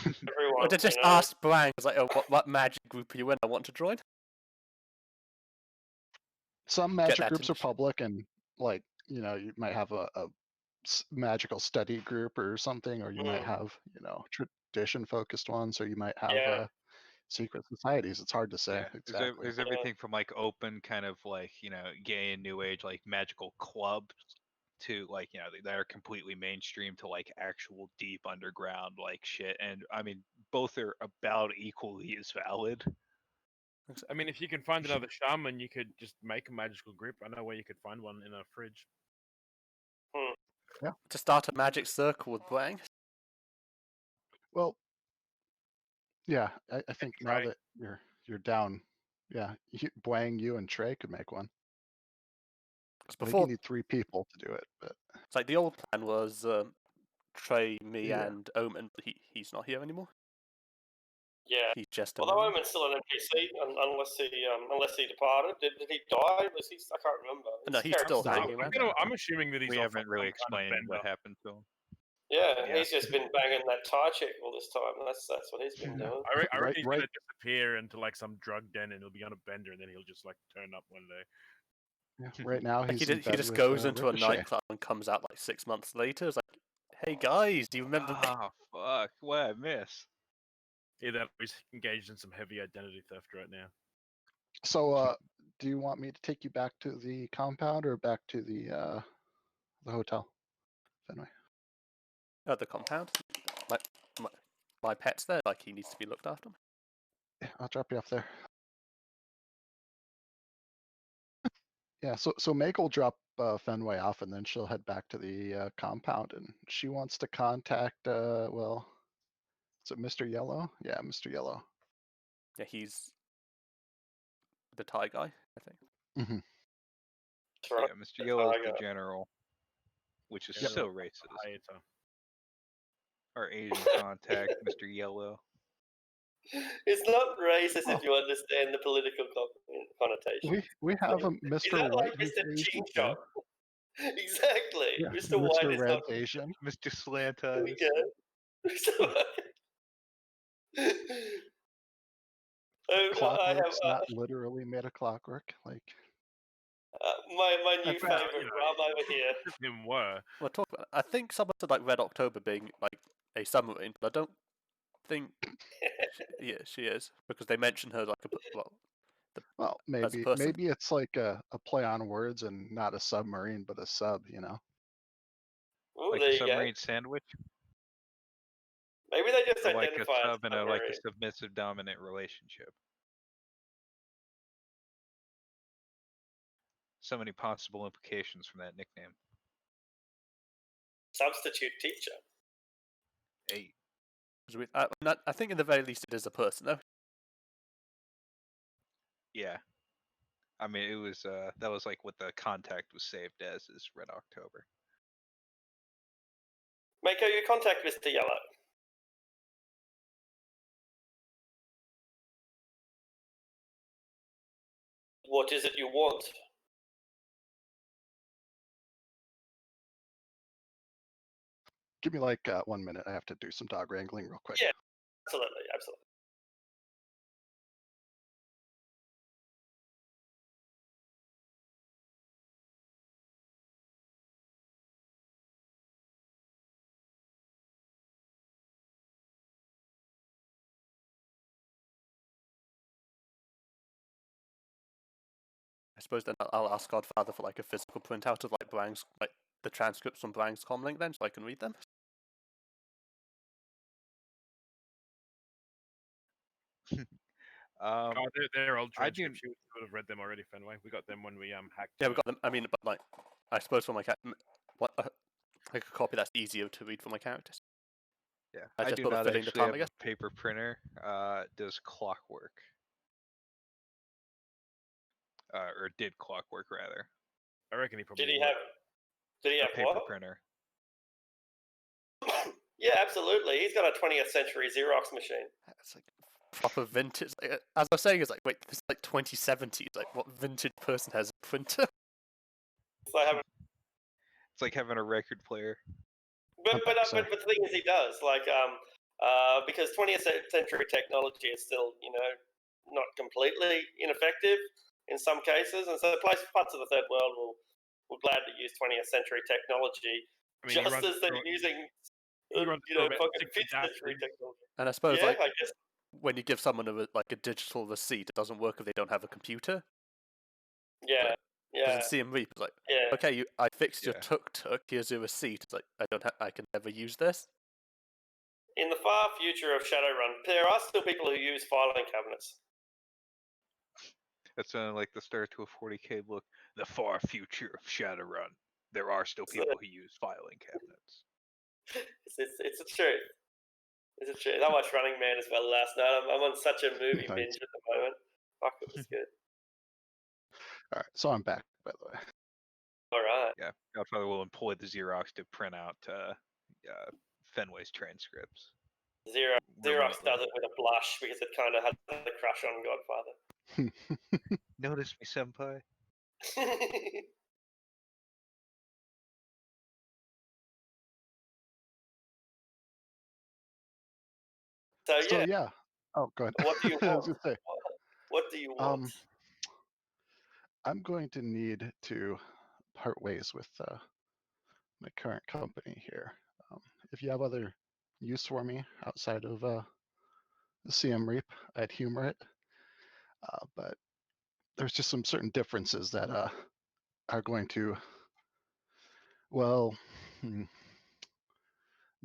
everyone. Or to just ask Brang, like, oh, what magic group are you in? I want to join. Some magic that groups are initiative. public, and like you might have a magical study group or something, or you might have tradition focused ones, or you might have secret societies. It's hard to say Yeah, exactly. there's everything from like open kind of like gay and new age like magical clubs to like that are completely mainstream to like actual deep underground like shit. And I mean both are about equally as valid. I mean, if you can find another shaman, you could just make a magical group. I know where you could find one in a fridge. To start a magic circle with Brang. Well, yeah, I think now Trey. that you're down, yeah, Boang, you and Trey could make one. I think Before, you need 3 people to do it, but it's like the old plan was Trey, me, Yeah. and Omen, but he's not here anymore. Yeah. He's just a Although member. Omen's still an NPC, unless he departed. Did he die? Was he? I can't remember. No, His he's character's still hanging around. I'm assuming that he's We off haven't on really some kind of explained what bender. happened to him. Yeah, Yeah. he's just been banging that Thai chick all this time. That's what he's been doing. I reckon he's Right. gonna disappear into like some drug den, and he'll be on a bender, and then he'll just like turn up one day. Yeah, right now Like he's he in bed just with, goes into a Ricochet. nightclub and comes out like 6 months later. It's like, hey guys, do you remember me? Oh fuck! What I miss? Either he's engaged in some heavy identity theft right now. So, do you want me to take you back to the compound or back to the hotel, Fenway? At the compound. My pet's there. Like he needs to be looked after. Yeah, I'll drop you off there. Yeah, so Meg will drop Fenway off, and then she'll head back to the compound, and she wants to contact. Well, is it Mr. Yellow? Yeah, Mr. Yellow. Yeah, he's the Thai guy, I think. Mm-hmm. That's right. Yeah, Mr. Yellow is the Tiger. general, which is Yep. so racist. Hayato. Our Asian contact, Mr. Yellow. It's not racist if you understand the political connotation. We have a Is Mr. that White like who's Mr. Asian, Chin too. Chong? Exactly. Yeah, Mr. White Mr. is Red's not. Asian. Mr. Slant There we Eyes. go. I Clockwork's have not literally made of clockwork. Like, my new I've read- favorite rum over here. Them were. Well, talk about. I think someone said like Red October being like a submarine, but I don't think. She is because they mention her like well, as a maybe person. it's like a play on words and not a submarine, but a sub. You know. Ooh, Like there a you go. submarine sandwich, Maybe they just or like a identify as sub in a like a submarine. submissive dominant relationship. So many possible implications from that nickname. Substitute teacher. Hey, 'Cause I think in the very least it is a person though. yeah. I mean, it was that was like what the contact was saved as, is Red October. Mako, you contact Mr. Yellow. What is it you want? Give me like 1 minute. I have to do some dog wrangling real quick. Yeah. Absolutely, absolutely. I suppose then I'll ask Godfather for like a physical printout of like Brian's like the transcripts from Brian's comlink then, so I can read them. Um, Oh, they're old I do- transcripts. You would have read them already, Fenway. We got them when we hacked. Yeah, we got them. I mean, but like, I suppose for my what like a copy that's easier to read for my characters. yeah, I I just do put a not filling the actually time, have I a guess. paper printer. It does clockwork, or did clockwork rather. I reckon he probably. Did he would. have? Did he A have paper what? printer. Yeah, absolutely. He's got a 20th century Xerox machine. It's like proper vintage. Like, as I was saying, it's like wait, this is like 2070s. Like, what vintage person has a printer? So I haven't. It's like having a record player. But sorry. the thing is, he does because 20th century technology is still not completely ineffective in some cases, and so parts of the third world will gladly use 20th century technology I mean, just as they're using he runs through about fucking 6 5th century adapters. technology. And I suppose Yeah, like I guess. when you give someone like a digital receipt, it doesn't work if they don't have a computer. Yeah, Because yeah, in CM Reap, it's like, yeah. okay, I fixed your Yeah. tuk. Here's your receipt. It's like I can never use this. In the far future of Shadowrun, there are still people who use filing cabinets. That sounded like the start to a 40K book. The far future of Shadowrun. There are still people who use filing cabinets. It's a truth. It's a truth. I watched Running Man as well last night. I'm on such a movie Nice. binge at the moment. Fuck, it was good. All right, so I'm back, by the way. All right. Yeah, Godfather will employ the Xerox to print out Fenway's transcripts. Xerox remotely. does it with a blush because it kind of has a crush on Godfather. Notice me, senpai. So So yeah, yeah. Oh, go ahead. what do you I want? was gonna say, What do you want? I'm going to need to part ways with my current company here. If you have other use for me outside of the CM Reap, I'd humor it. But there's just some certain differences that are going to, well,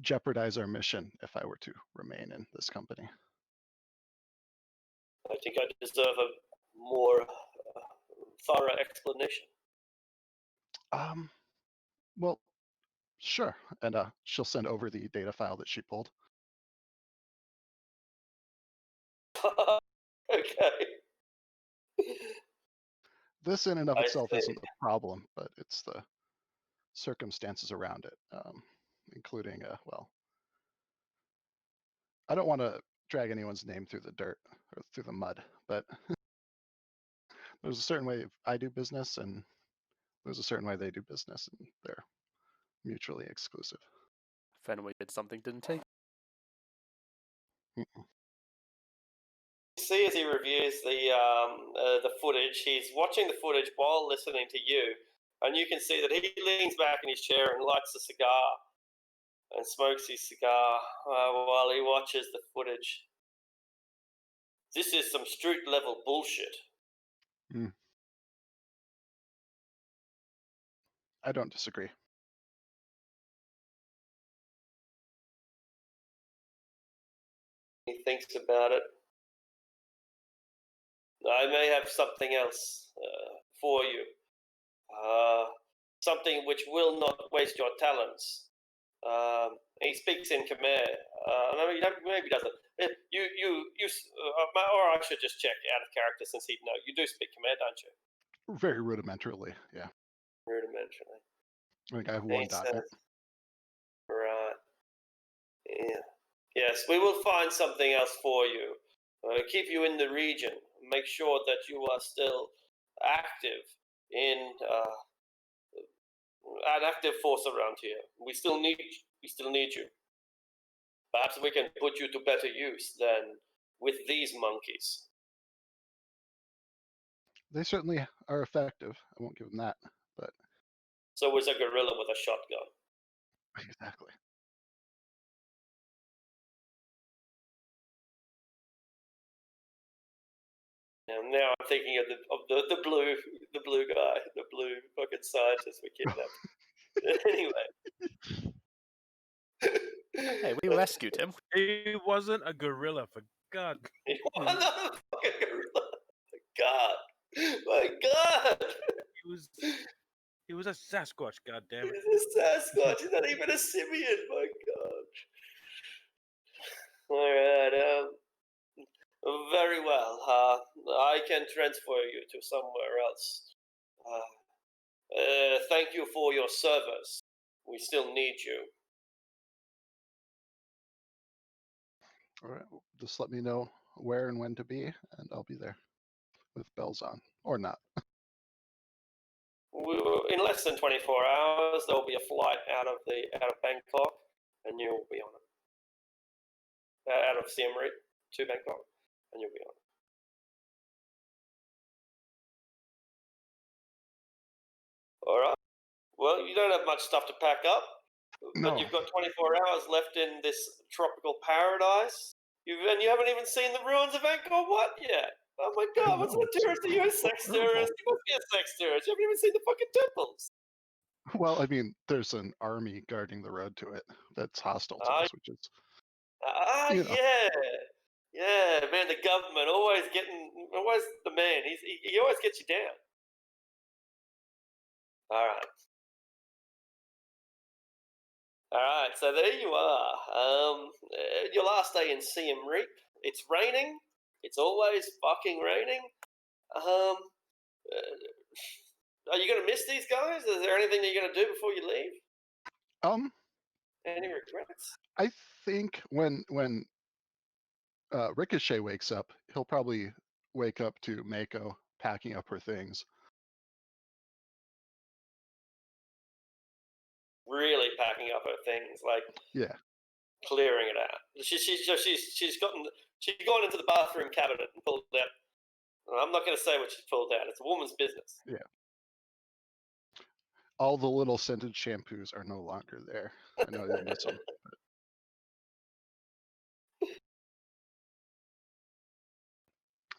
jeopardize our mission if I were to remain in this company. I think I deserve a more thorough explanation. Well, sure. And she'll send over the data file that she pulled. Okay. This in and of I itself see. isn't the problem, but it's the circumstances around it, including, well, I don't want to drag anyone's name through the dirt or through the mud, but there's a certain way I do business and there's a certain way they do business, and they're mutually exclusive. Fenway did something, didn't he? see as he reviews the footage, he's watching the footage while listening to you, and you can see that he leans back in his chair and lights a cigar and smokes his cigar while he watches the footage. This is some street level bullshit. I don't disagree. He thinks about it. I may have something else for you. Something which will not waste your talents. He speaks in Khmer. Maybe he doesn't. Or I should just check out of character since he'd know. You do speak Khmer, don't you? Very rudimentarily, yeah. Rudimentarily. I think I have one dot. Right. Yeah. Yes, we will find something else for you. Keep you in the region. Make sure that you are still active in an active force around here. We still need you. Perhaps we can put you to better use than with these monkeys. They certainly are effective. I won't give them that, but So was a gorilla with a shotgun. exactly. And now I'm thinking of the blue guy, the blue fucking scientist we kidnapped. Anyway. Hey, we rescued him. He wasn't a gorilla, for God. He wasn't a fucking gorilla. My God. He was a Sasquatch, goddammit. He's a Sasquatch. He's not even a simian. My God. All right. Very well. I can transfer you to somewhere else. Thank you for your service. We still need you. All right. Just let me know where and when to be, and I'll be there with bells on or not. In less than 24 hours, there will be a flight out of Bangkok, and you'll be on it. Out of Siem Reap to Bangkok, and you'll be on it. All right. Well, you don't have much stuff to pack up, No. but you've got 24 hours left in this tropical paradise. And you haven't even seen the ruins of Angkor Wat yet. Oh my God! What's the tourist? Are you a sex tourist? You must be a sex tourist. You haven't even seen the fucking temples. Well, I mean, there's an army guarding the road to it that's hostile to us, which is. You know. Yeah, man. The government always the man. He always gets you down. All right. So there you are. Your last day in Siem Reap. It's raining. It's always fucking raining. Are you going to miss these guys? Is there anything that you're going to do before you leave? Any regrets? I think when Ricochet wakes up, he'll probably wake up to Mako packing up her things. Really packing up her things, like clearing it out. She's gone into the bathroom cabinet and pulled out. I'm not going to say what she's pulled out. It's a woman's business. Yeah. All the little scented shampoos are no longer there. I know you miss them.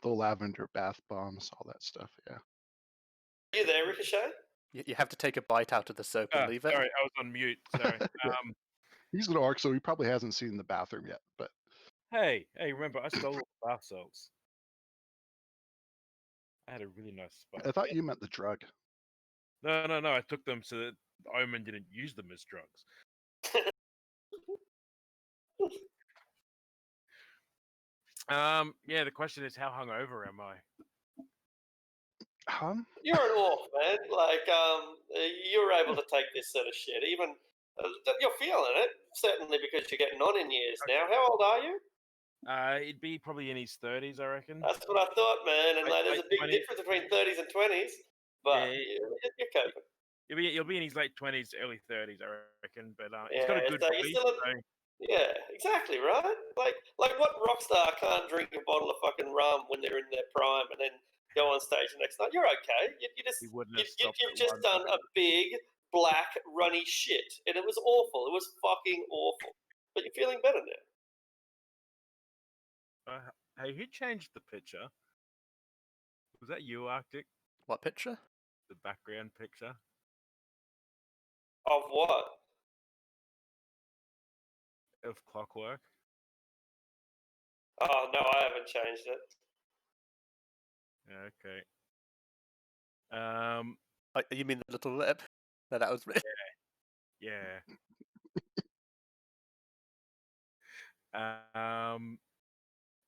The lavender bath bombs, all that stuff. Yeah. Are you there, Ricochet? You have to take a bite out of the soap and leave it. Sorry, I was on mute. Sorry. He's an orc, so he probably hasn't seen the bathroom yet. But Hey, remember, I stole all the bath salts. I had a really nice spot. I thought you meant the drug. No. I took them so that Omen didn't use them as drugs. Yeah, the question is, how hungover am I? You're an orc, man. Like, you're able to take this sort of shit. Even you're feeling it, certainly because you're getting on in years now. How old are you? He'd be probably in his 30s, I reckon. That's what I thought, man. And there's a big difference between 30s and 20s, but you're coping. He'll be in his late 20s, early 30s, I reckon. But he's got a good voice. Yeah, exactly, right? Like what rock star can't drink a bottle of fucking rum when they're in their prime and then go on stage the next night? You're okay. You just He wouldn't you, have stopped. you've at just one done night. a big black runny shit, and it was awful. It was fucking awful. But you're feeling better now. Hey, who changed the picture? Was that you, Arctic? What picture? The background picture Of what? of Clockwork? Oh no, I haven't changed it. Yeah, okay. Oh, you mean the little lip? No, that was me. Yeah.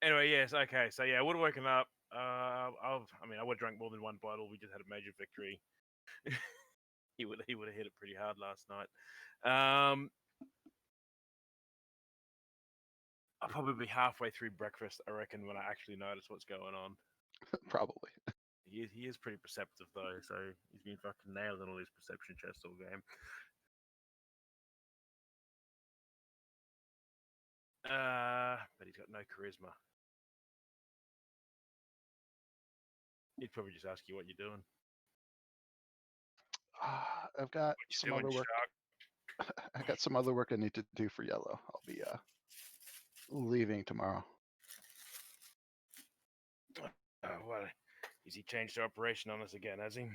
Anyway, yes. Okay. So yeah, I would have woken up. I would have drank more than one bottle. We just had a major victory. he would have hit it pretty hard last night. I'll probably be halfway through breakfast, I reckon, when I actually notice what's going on. Probably. He is pretty perceptive though, so he's been fucking nailing all his perception checks all game. But he's got no charisma. He'd probably just ask you what you're doing. I've got What you some doing, other work. Shark? I got some other work I need to do for Yellow. I'll be leaving tomorrow. Well, has he changed the operation on us again, has he?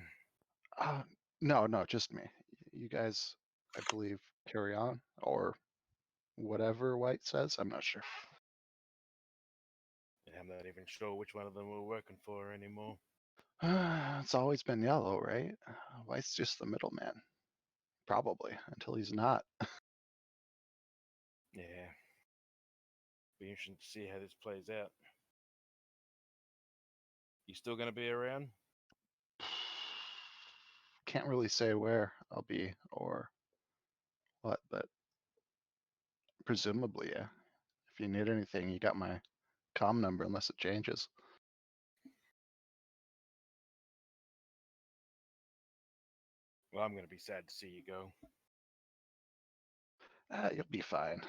No, just me. You guys, I believe, carry on or whatever White says. I'm not sure. I'm not even sure which one of them we're working for anymore. It's always been Yellow, right? White's just the middleman, probably, until he's not. Yeah. Be interesting to see how this plays out. You still going to be around? Can't really say where I'll be or what, but presumably, yeah. If you need anything, you got my comm number unless it changes. Well, I'm going to be sad to see you go. You'll be fine.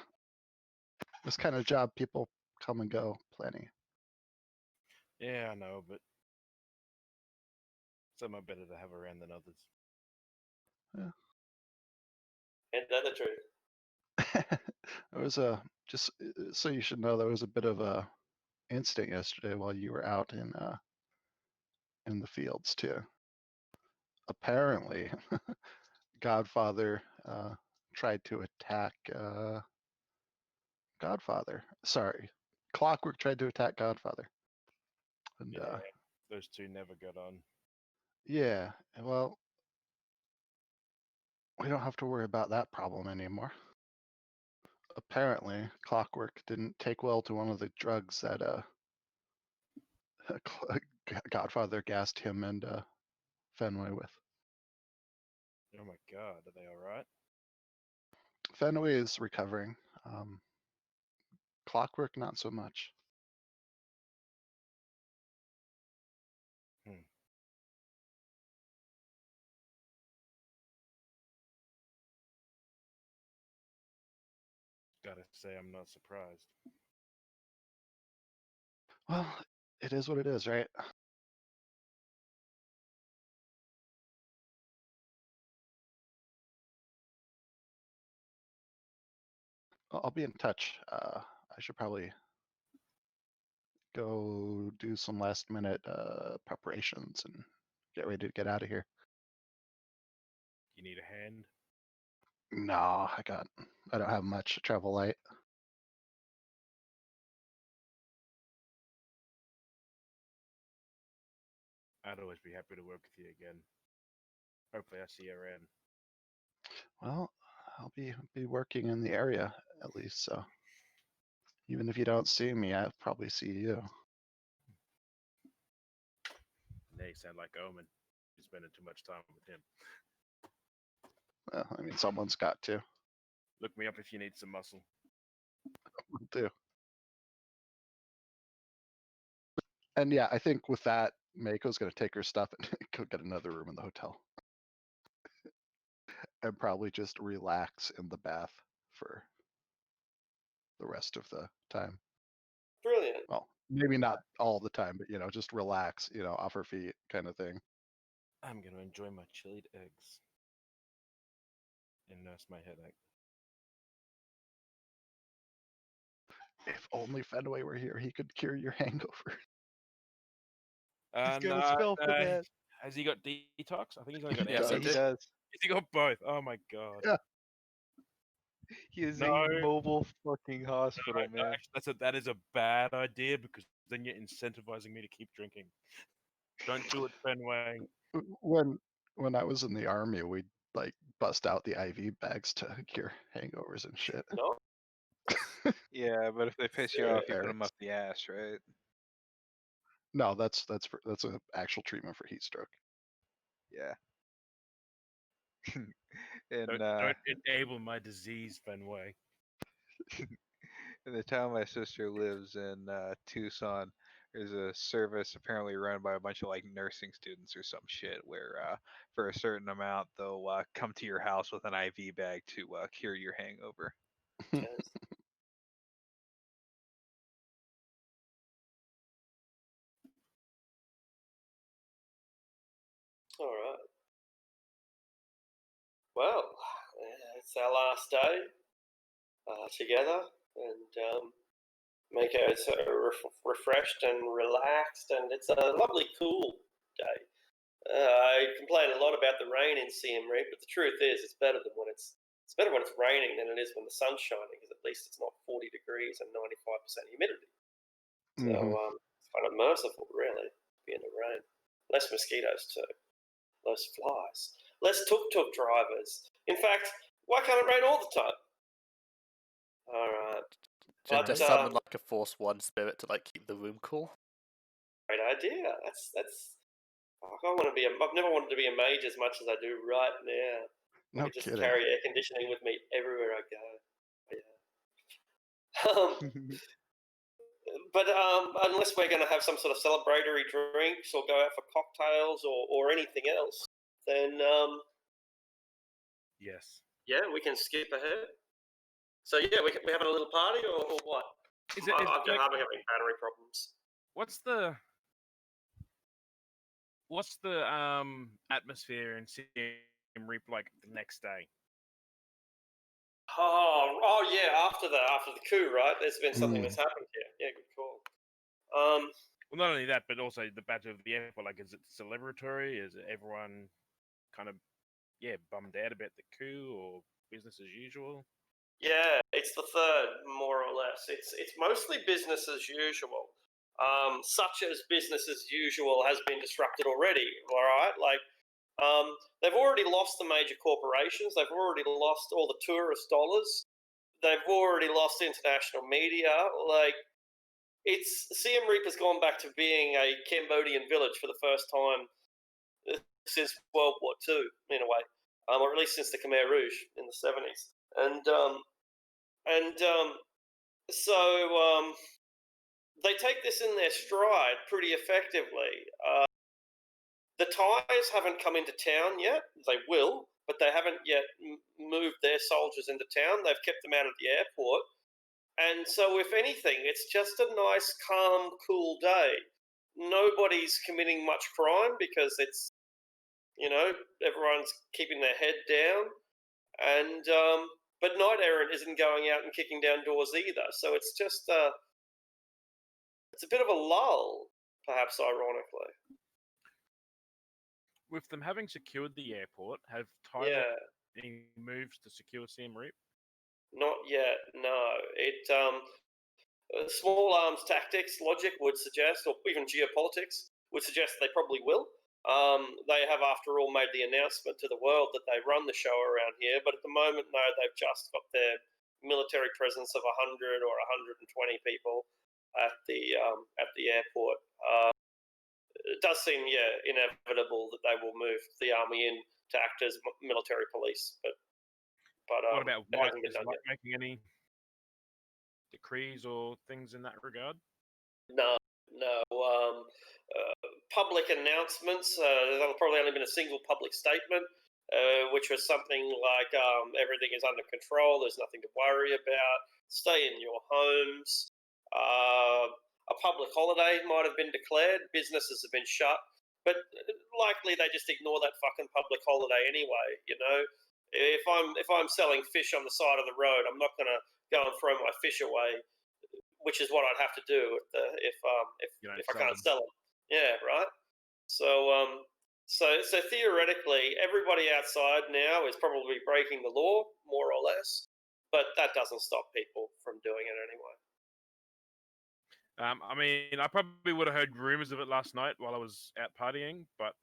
This kind of job, people come and go plenty. Yeah, I know, but some are better to have around than others. Ain't that the truth? There was just so you should know, there was a bit of a incident yesterday while you were out in the fields too. Apparently, Godfather tried to attack Godfather. Sorry, Clockwork tried to attack Godfather. And Yeah, those two never got on. yeah, well, we don't have to worry about that problem anymore. Apparently, Clockwork didn't take well to one of the drugs that Godfather gassed him and Fenway with. Oh my god, are they alright? Fenway is recovering. Clockwork, not so much. Gotta say, I'm not surprised. Well, it is what it is, right? I'll be in touch. I should probably go do some last minute preparations and get ready to get out of here. You need a hand? No, I don't have much. Travel light. I'd always be happy to work with you again. Hopefully I see you around. Well, I'll be working in the area at least, so even if you don't see me, I'll probably see you. Now you sound like Omen. You're spending too much time with him. Well, I mean, someone's got to. Look me up if you need some muscle. Will do. And yeah, I think with that, Mako's going to take her stuff and go get another room in the hotel. And probably just relax in the bath for the rest of the time. Brilliant. Well, maybe not all the time, but just relax, off her feet kind of thing. I'm going to enjoy my chilled eggs and nurse my headache. If only Fenway were here, he could cure your hangover. He's got a No, spell for no. that. Has he got detox? I think he's only got He Yes, Yeah, he he did. does. Has he got both? Oh my god. Yeah. He is No. a mobile fucking hospital, No, man. actually, that is a bad idea because then you're incentivizing me to keep drinking. Don't do it, Fenway. When I was in the army, we'd like bust out the IV bags to cure hangovers and shit. No. Yeah, but if they piss you off, you put them Eric's. up the ass, right? No, that's an actual treatment for heat stroke. Yeah. And Don't enable my disease, Fenway. in the town my sister lives in, Tucson, there's a service apparently run by a bunch of like nursing students or some shit where for a certain amount they'll come to your house with an IV bag to cure your hangover. Yes. All right. Well, it's our last day together, and Mako is refreshed and relaxed, and it's a lovely, cool day. I complain a lot about the rain in Siem Reap, but the truth is, it's better when it's raining than it is when the sun's shining, because at least it's not 40 degrees and 95% humidity. So it's kind of merciful, really, to be in the rain. Less mosquitoes too. Less flies. Less tuk-tuk drivers. In fact, why can't it rain all the time? All right. But, Just summon like a Force 1 spirit to like keep the room cool. Great idea. That's. I've never wanted to be a mage as much as I do right now. I No could just kidding. carry air conditioning with me everywhere I go. Yeah. But unless we're going to have some sort of celebratory drinks or go out for cocktails or anything else, then Yes. yeah, we can skip ahead. So yeah, we're having a little party or what? Is it, I'm like, having battery problems. what's the atmosphere in Siem Reap like the next day? Oh yeah, after the coup, right? There's been something that's happened here. Yeah, good call. Well, not only that, but also the battle of the airport. Like, is it celebratory? Is it everyone kind of bummed out about the coup, or business as usual? Yeah, it's the third, more or less. It's mostly business as usual. Such as business as usual has been disrupted already. All right, like they've already lost the major corporations. They've already lost all the tourist dollars. They've already lost international media. Like Siem Reap has gone back to being a Cambodian village for the first time since World War II, in a way, or at least since the Khmer Rouge in the 70s. So they take this in their stride pretty effectively. The Thais haven't come into town yet. They will, but they haven't yet moved their soldiers into town. They've kept them out of the airport. And so, if anything, it's just a nice, calm, cool day. Nobody's committing much crime because it's, everyone's keeping their head down. And but Knight Errant isn't going out and kicking down doors either. So it's just it's a bit of a lull, perhaps ironically. With them having secured the airport, have Thailand Yeah, any moves to secure Siem Reap? not yet. No, small arms tactics logic would suggest, or even geopolitics would suggest they probably will. They have, after all, made the announcement to the world that they run the show around here, but at the moment, no, they've just got their military presence of 100 or 120 people at the airport. It does seem, inevitable that they will move the army in to act as military police, but What about it hasn't been White? Is done White yet. making any decrees or things in that regard? No. Public announcements. There's probably only been a single public statement. which was something like everything is under control, there's nothing to worry about, stay in your homes. A public holiday might have been declared, businesses have been shut, but likely they just ignore that fucking public holiday anyway. You know, if I'm selling fish on the side of the road, I'm not going to go and throw my fish away, which is what I'd have to do if I can't sell them. Yeah, right. So theoretically, everybody outside now is probably breaking the law, more or less, but that doesn't stop people from doing it anyway. I mean, I probably would have heard rumors of it last night while I was out partying, but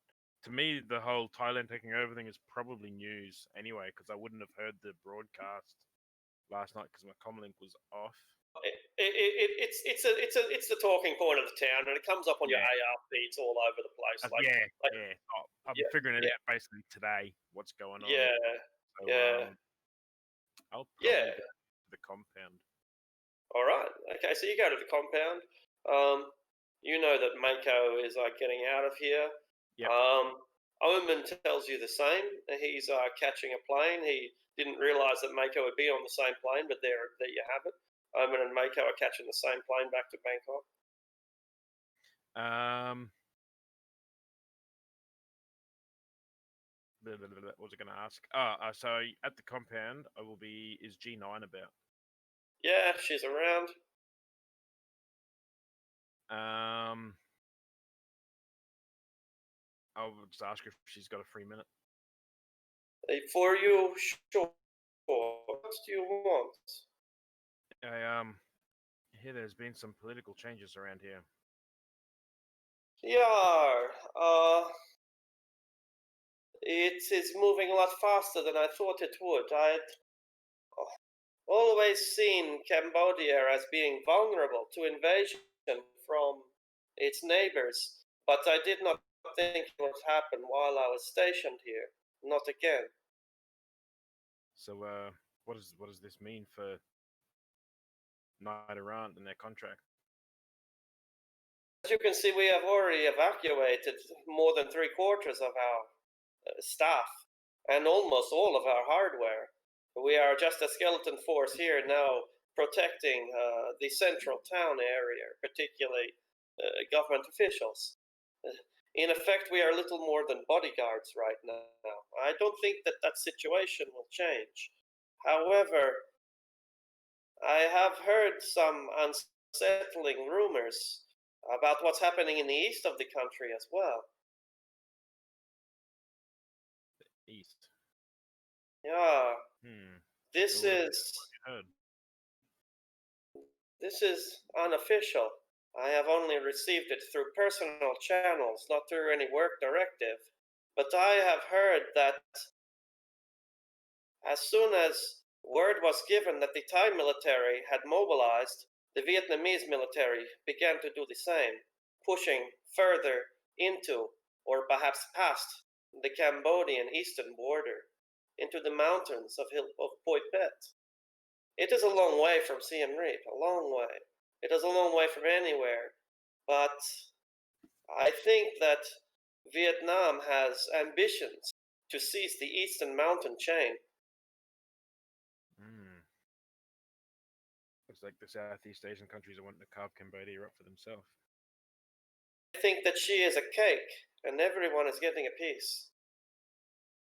to me, the whole Thailand taking over thing is probably news anyway, because I wouldn't have heard the broadcast last night because my comlink was off. It's the talking point of the town, and it comes up on your AR feeds all over the place. I'm figuring it out basically today. What's going on? So, I'll probably go to the compound. All right. Okay, so you go to the compound. You know that Mako is getting out of here. Yep. Omen tells you the same. He's catching a plane. He didn't realize that Mako would be on the same plane, but there you have it. Omen and Mako are catching the same plane back to Bangkok. What was I going to ask? So at the compound, is G9 about? Yeah, she's around. I'll just ask her if she's got a free minute. For you, sure. What do you want? I hear there's been some political changes around here. Yeah, it is moving a lot faster than I thought it would. I'd always seen Cambodia as being vulnerable to invasion from its neighbors, but I did not think it would happen while I was stationed here. Not again. So, what does this mean for Shadowrun and their contract? As you can see, we have already evacuated more than 3/4 of our staff and almost all of our hardware. We are just a skeleton force here now, protecting the central town area, particularly government officials. In effect, we are little more than bodyguards right now. I don't think that situation will change. However, I have heard some unsettling rumors about what's happening in the east of the country as well. East. Yeah. This So is unofficial. I have only received it through personal channels, not through any work directive. But I have heard that as soon as word was given that the Thai military had mobilized, the Vietnamese military began to do the same, pushing further into, or perhaps past, the Cambodian eastern border, into the mountains of Poi Bet. It is a long way from Siem Reap, a long way. It is a long way from anywhere. But I think that Vietnam has ambitions to seize the eastern mountain chain. Looks like the Southeast Asian countries are wanting to carve Cambodia up for themselves. I think that she is a cake, and everyone is getting a piece.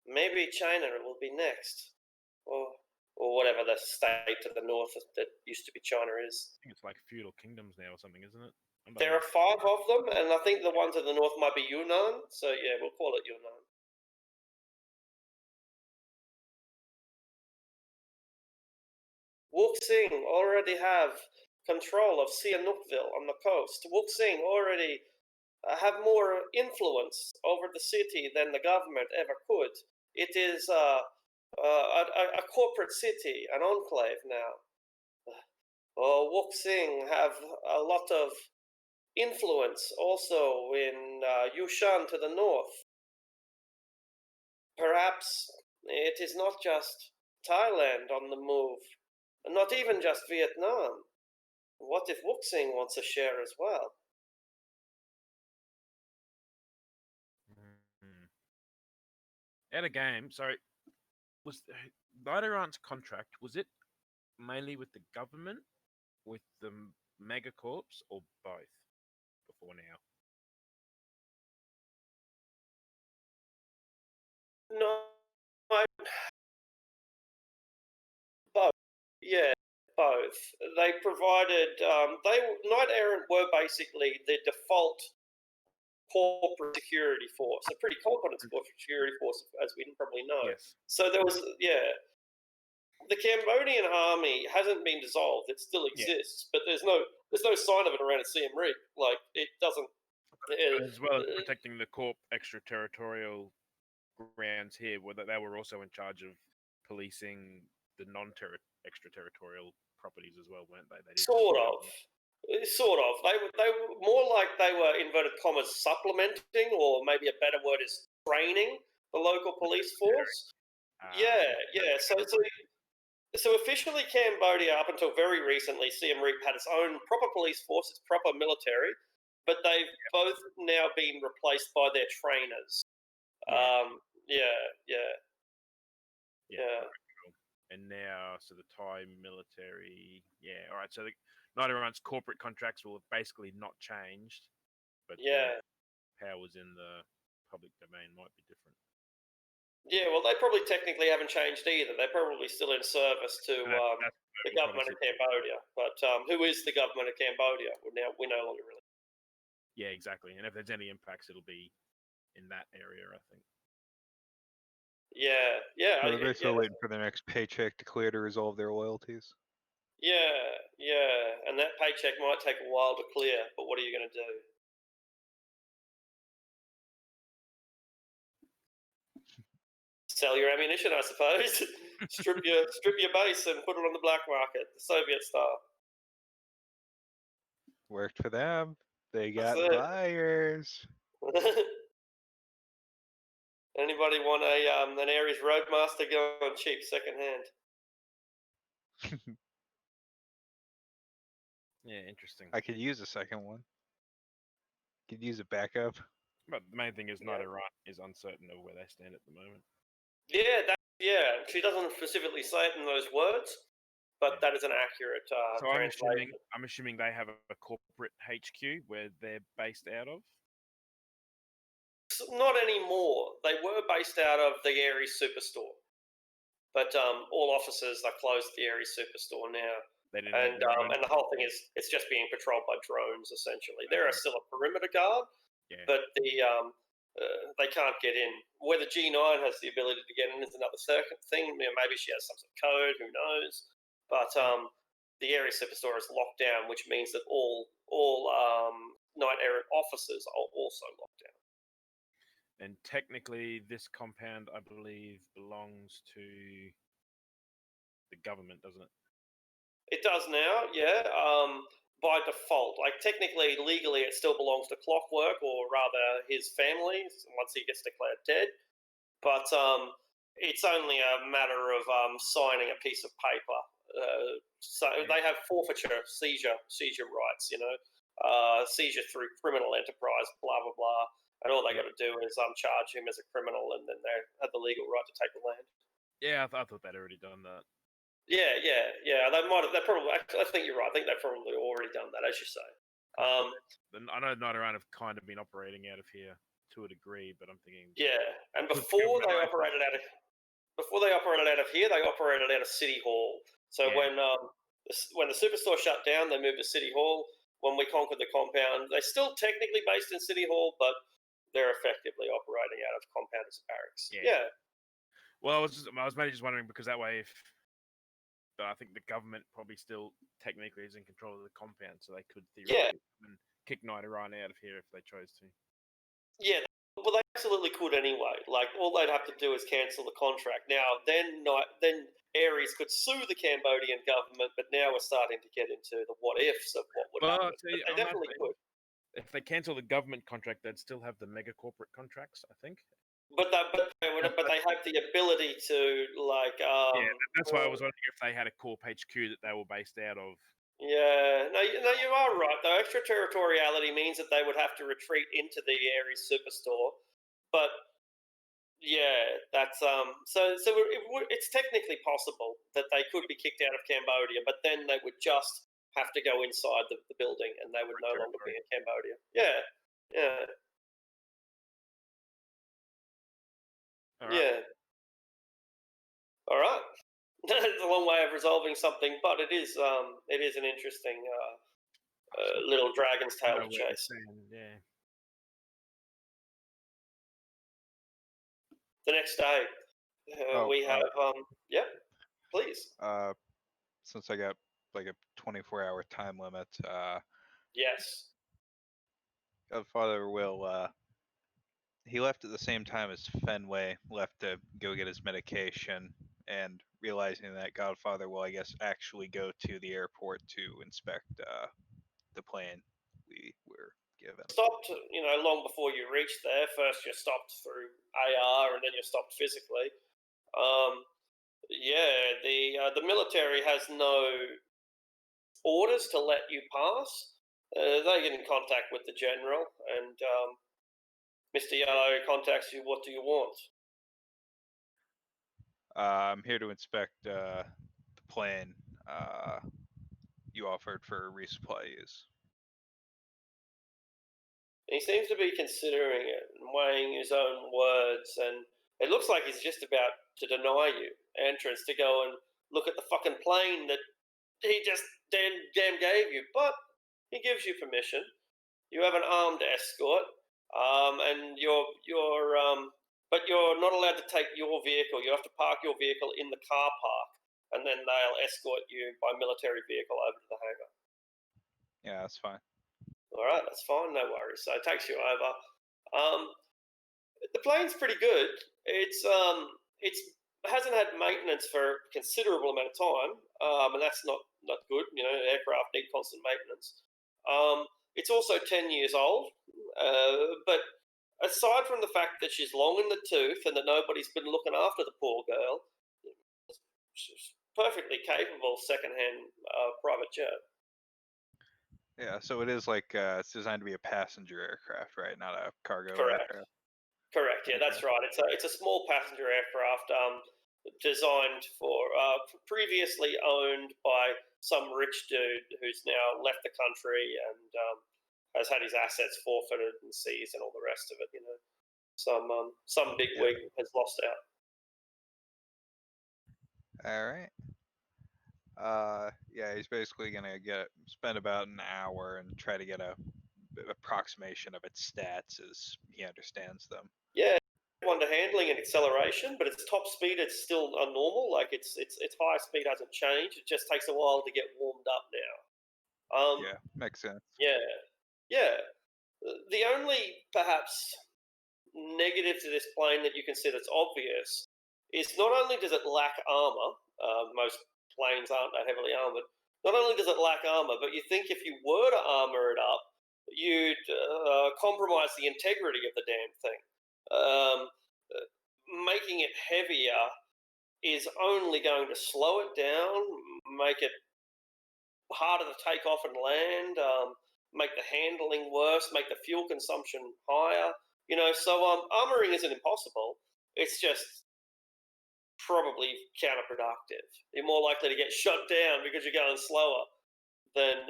Maybe China will be next, or whatever the state to the north that used to be China is. I think it's like feudal kingdoms now or something, isn't it? There are 5 of them, and I think the one to the north might be Yunnan, so yeah, we'll call it Yunnan. Wuxing already have control of Sihanoukville on the coast. Wuxing already have more influence over the city than the government ever could. It is a corporate city, an enclave now. Wuxing have a lot of influence also in Yushan to the north. Perhaps it is not just Thailand on the move, not even just Vietnam. What if Wuxing wants a share as well? Out of game. So, was Nidoran's contract, was it mainly with the government, with the Megacorps, or both before now? No, I, both. Yeah, both. They provided. Knight Errant were basically the default corporate security force, a pretty competent corporate security force, as we probably know. Yes. So there was, the Cambodian army hasn't been dissolved; it still exists, but there's no sign of it around Siem Reap. Like it doesn't. As well as protecting the Corp extraterritorial grounds here, where they were also in charge of policing the extraterritorial properties as well, weren't they? They did Sort of. They were more like they were inverted commas supplementing, or maybe a better word is training the local police force. Yeah. So officially, Cambodia, up until very recently, Siem Reap had its own proper police force, its proper military, but they've both now been replaced by their trainers. Yeah. And now, so the Thai military, all right. So the Nidoran's corporate contracts will have basically not changed, but the powers in the public domain might be different. Yeah, well, they probably technically haven't changed either. They're probably still in service to the government of Cambodia. But who is the government of Cambodia? We no longer really. Yeah, exactly. And if there's any impacts, it'll be in that area, I think. Yeah. So they're still waiting for their next paycheck to clear to resolve their loyalties. Yeah. And that paycheck might take a while to clear, but what are you going to do? Sell your ammunition, I suppose. strip your base and put it on the black market, the Soviet style. Worked for them. They got buyers. Anybody want an Ares Roadmaster going cheap secondhand? Yeah, interesting. I could use a second one. Could use a backup. But the main thing is Nidoran is uncertain of where they stand at the moment. Yeah. She doesn't specifically say it in those words, but that is an accurate translation. I'm assuming they have a corporate HQ where they're based out of? Not anymore. They were based out of the Ares Superstore. But all offices are closed at the Ares Superstore now. And the whole thing is it's just being patrolled by drones, essentially. There are still a perimeter guard, but they can't get in. Whether G9 has the ability to get in is another thing. Maybe she has some sort of code, who knows? But the Ares Superstore is locked down, which means that all Knight Errant officers are also locked down. And technically, this compound, I believe, belongs to the government, doesn't it? It does now, yeah. By default, like technically, legally, it still belongs to Clockwork, or rather, his family once he gets declared dead. But it's only a matter of signing a piece of paper. So they have forfeiture, seizure rights. Seizure through criminal enterprise, blah blah blah. And all they got to do is charge him as a criminal, and then they have the legal right to take the land. Yeah, I thought they'd already done that. Yeah. They might have. They probably. I think you're right. I think they've probably already done that, as you say. I know Nidoran have kind of been operating out of here to a degree, but I'm thinking. Yeah, and before they operated out of here, they operated out of City Hall. So when the Superstore shut down, they moved to City Hall. When we conquered the compound, they're still technically based in City Hall, but they're effectively operating out of compound as a barracks. Yeah. Well, I was mainly just wondering because that way, I think the government probably still technically is in control of the compound, so they could theoretically kick Nidoran out of here if they chose to. Yeah, well, they absolutely could anyway. Like, all they'd have to do is cancel the contract. Now, then Ares could sue the Cambodian government, but now we're starting to get into the what ifs of what would happen. They definitely could. If they cancel the government contract, they'd still have the mega corporate contracts, I think. But they have the ability to, like... that's why I was wondering if they had a Corp HQ that they were based out of. Yeah, no, you are right, though. Extraterritoriality means that they would have to retreat into the Ares Superstore. But Yeah, that's it's technically possible that they could be kicked out of Cambodia, but then they would just have to go inside the building, and they would no longer be in Cambodia. Yeah, yeah, All right. yeah. All right. It's a long way of resolving something, but it is an interesting little dragon's tail Know to where they chase. stand, yeah. The next day, we have yeah, please. Since I got like a 24-hour time limit, Yes. Godfather will he left at the same time as Fenway left to go get his medication, and realizing that Godfather will, I guess, actually go to the airport to inspect the plane we were given. Stopped, long before you reached there. First, you're stopped through AR, and then you're stopped physically. Yeah, the military has no orders to let you pass. They get in contact with the general, and Mr. Yellow contacts you. What do you want? I'm here to inspect the plane you offered for resupply use. He seems to be considering it and weighing his own words, and it looks like he's just about to deny you entrance to go and look at the fucking plane that he just damn gave you. But he gives you permission. You have an armed escort, and but you're not allowed to take your vehicle. You have to park your vehicle in the car park, and then they'll escort you by military vehicle over to the hangar. Yeah, that's fine. All right, that's fine, no worries. So it takes you over. The plane's pretty good. It hasn't had maintenance for a considerable amount of time, and that's not good. Aircraft need constant maintenance. It's also 10 years old, but aside from the fact that she's long in the tooth and that nobody's been looking after the poor girl, she's perfectly capable second-hand private jet. Yeah, so it is like it's designed to be a passenger aircraft, right? Not a cargo Correct. aircraft. Correct. Yeah, that's right. It's a small passenger aircraft designed for previously owned by some rich dude who's now left the country and has had his assets forfeited and seized and all the rest of it. Some bigwig has lost out. All right. Yeah, he's basically gonna spend about an hour and try to get a approximation of its stats as he understands them. Yeah, under handling and acceleration, but its top speed is still normal. Like its high speed hasn't changed. It just takes a while to get warmed up now. Yeah, makes sense. Yeah. The only perhaps negative to this plane that you consider it's obvious is not only does it lack armor. Most planes aren't that heavily armored. Not only does it lack armor, but you think if you were to armor it up, you'd compromise the integrity of the damn thing. Making it heavier is only going to slow it down, make it harder to take off and land, make the handling worse, make the fuel consumption higher. So armoring isn't impossible. It's just probably counterproductive. You're more likely to get shut down because you're going slower than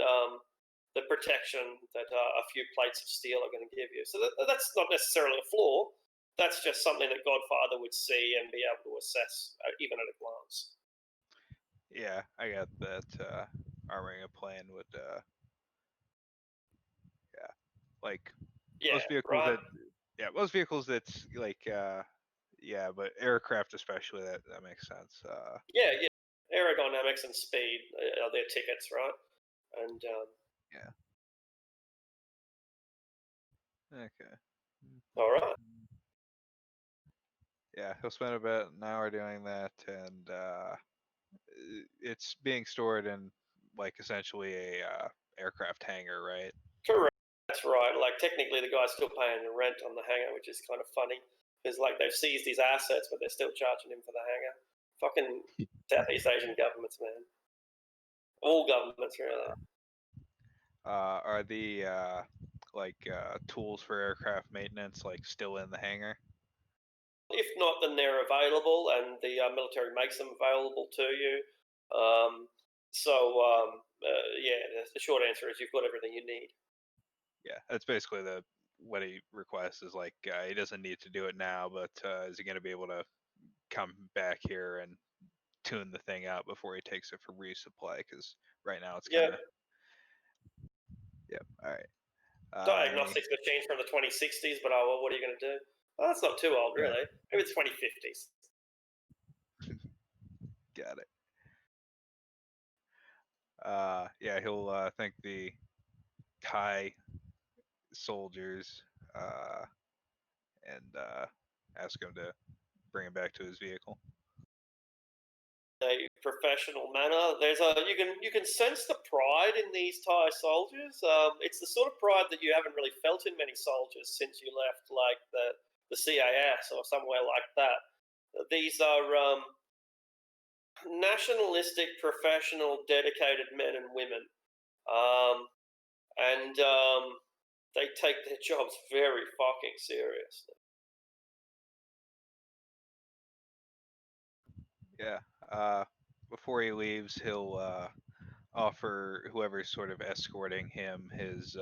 the protection that a few plates of steel are going to give you. So that's not necessarily a flaw. That's just something that Godfather would see and be able to assess even at a glance. Yeah, I got that. Armoring a plane would, most vehicles right. most vehicles that's like, but aircraft especially, that makes sense. Yeah, aerodynamics and speed are their tickets, right? And yeah. Okay. All right. Yeah, he'll spend about an hour doing that, and it's being stored in like essentially a aircraft hangar, right? Correct. That's right. Like technically, the guy's still paying the rent on the hangar, which is kind of funny because like they've seized his assets, but they're still charging him for the hangar. Fucking Southeast Asian governments, man. All governments, really. Are the tools for aircraft maintenance like still in the hangar? If not, then they're available, and the military makes them available to you. The short answer is you've got everything you need. Yeah, that's basically what he requests is like he doesn't need to do it now, but is he going to be able to come back here and tune the thing out before he takes it for resupply? Because right now it's kind of all right. Diagnostics machines from the 2060s, but what are you going to do? Well, that's not too old, really. Maybe it's 2050s. Got it. He'll thank the Thai soldiers and ask him to bring him back to his vehicle. A professional manner. You can sense the pride in these Thai soldiers. It's the sort of pride that you haven't really felt in many soldiers since you left, like the CAS or somewhere like that. These are nationalistic, professional, dedicated men and women, and they take their jobs very fucking seriously. Yeah. Before he leaves, he'll offer whoever's sort of escorting him his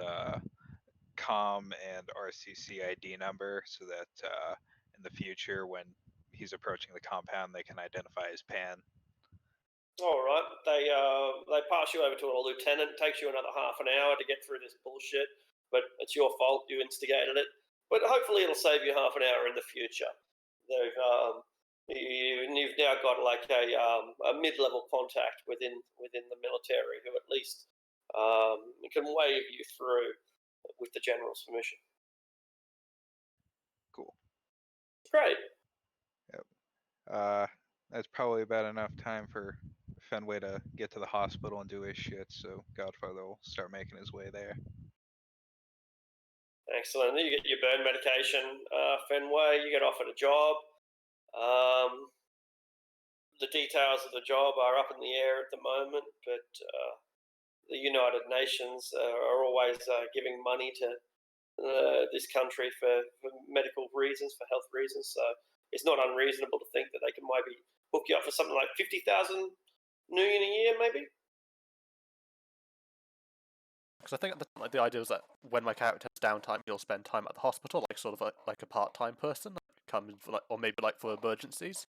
COM and RCC ID number so that in the future, when he's approaching the compound, they can identify his pan. All right, they pass you over to a lieutenant. It takes you another half an hour to get through this bullshit, but it's your fault. You instigated it. But hopefully, it'll save you half an hour in the future. You've now got like a mid-level contact within the military who at least can wave you through with the general's permission. Cool. Great. Yep. That's probably about enough time for Fenway to get to the hospital and do his shit, so Godfather will start making his way there. Excellent. Then you get your burn medication, Fenway. You get offered a job. The details of the job are up in the air at the moment, but the United Nations are always giving money to this country for medical reasons, for health reasons. So it's not unreasonable to think that they can maybe hook you up for something like 50,000 million a year, maybe. Because I think the idea was that when my character has downtime, he'll spend time at the hospital, like sort of like a part-time person, come in for or maybe for emergencies.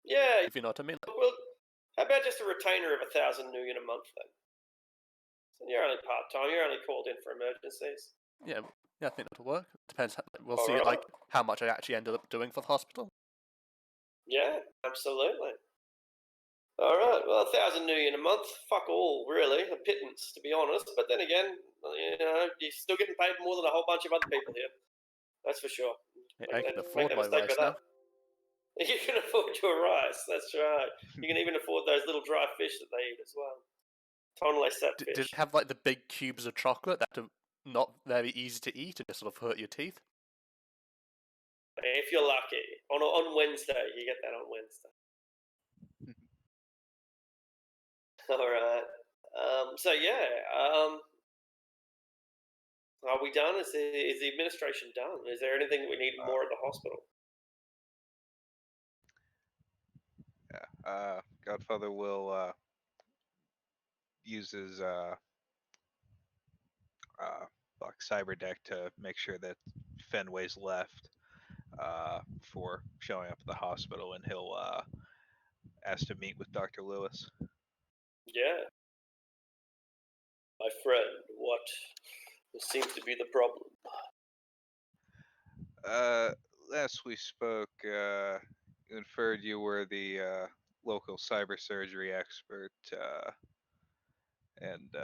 Yeah, if you know what I mean. Well, how about just a retainer of 1,000 million a month then? So you're only part-time. You're only called in for emergencies. Yeah, I think that'll work. Depends. We'll All see right. how much I actually ended up doing for the hospital. Yeah, absolutely. All right. Well, 1,000 million a month. Fuck all, really. A pittance, to be honest. But then again, you're still getting paid more than a whole bunch of other people here. That's for sure. I can afford no my mistake rice about now. that. You can afford your rice. That's right. You can even afford those little dry fish that they eat as well. Tonle sap fish. Did it have the big cubes of chocolate that are not very easy to eat and just sort of hurt your teeth? If you're lucky. On Wednesday, you get that on Wednesday. All right. Are we done? Is the administration done? Is there anything that we need more at the hospital? Yeah. Godfather will use his cyber deck to make sure that Fenway's left before showing up at the hospital, and he'll ask to meet with Dr. Lewis. Yeah. My friend, what seems to be the problem? Last we spoke, you inferred you were the local cyber surgery expert, and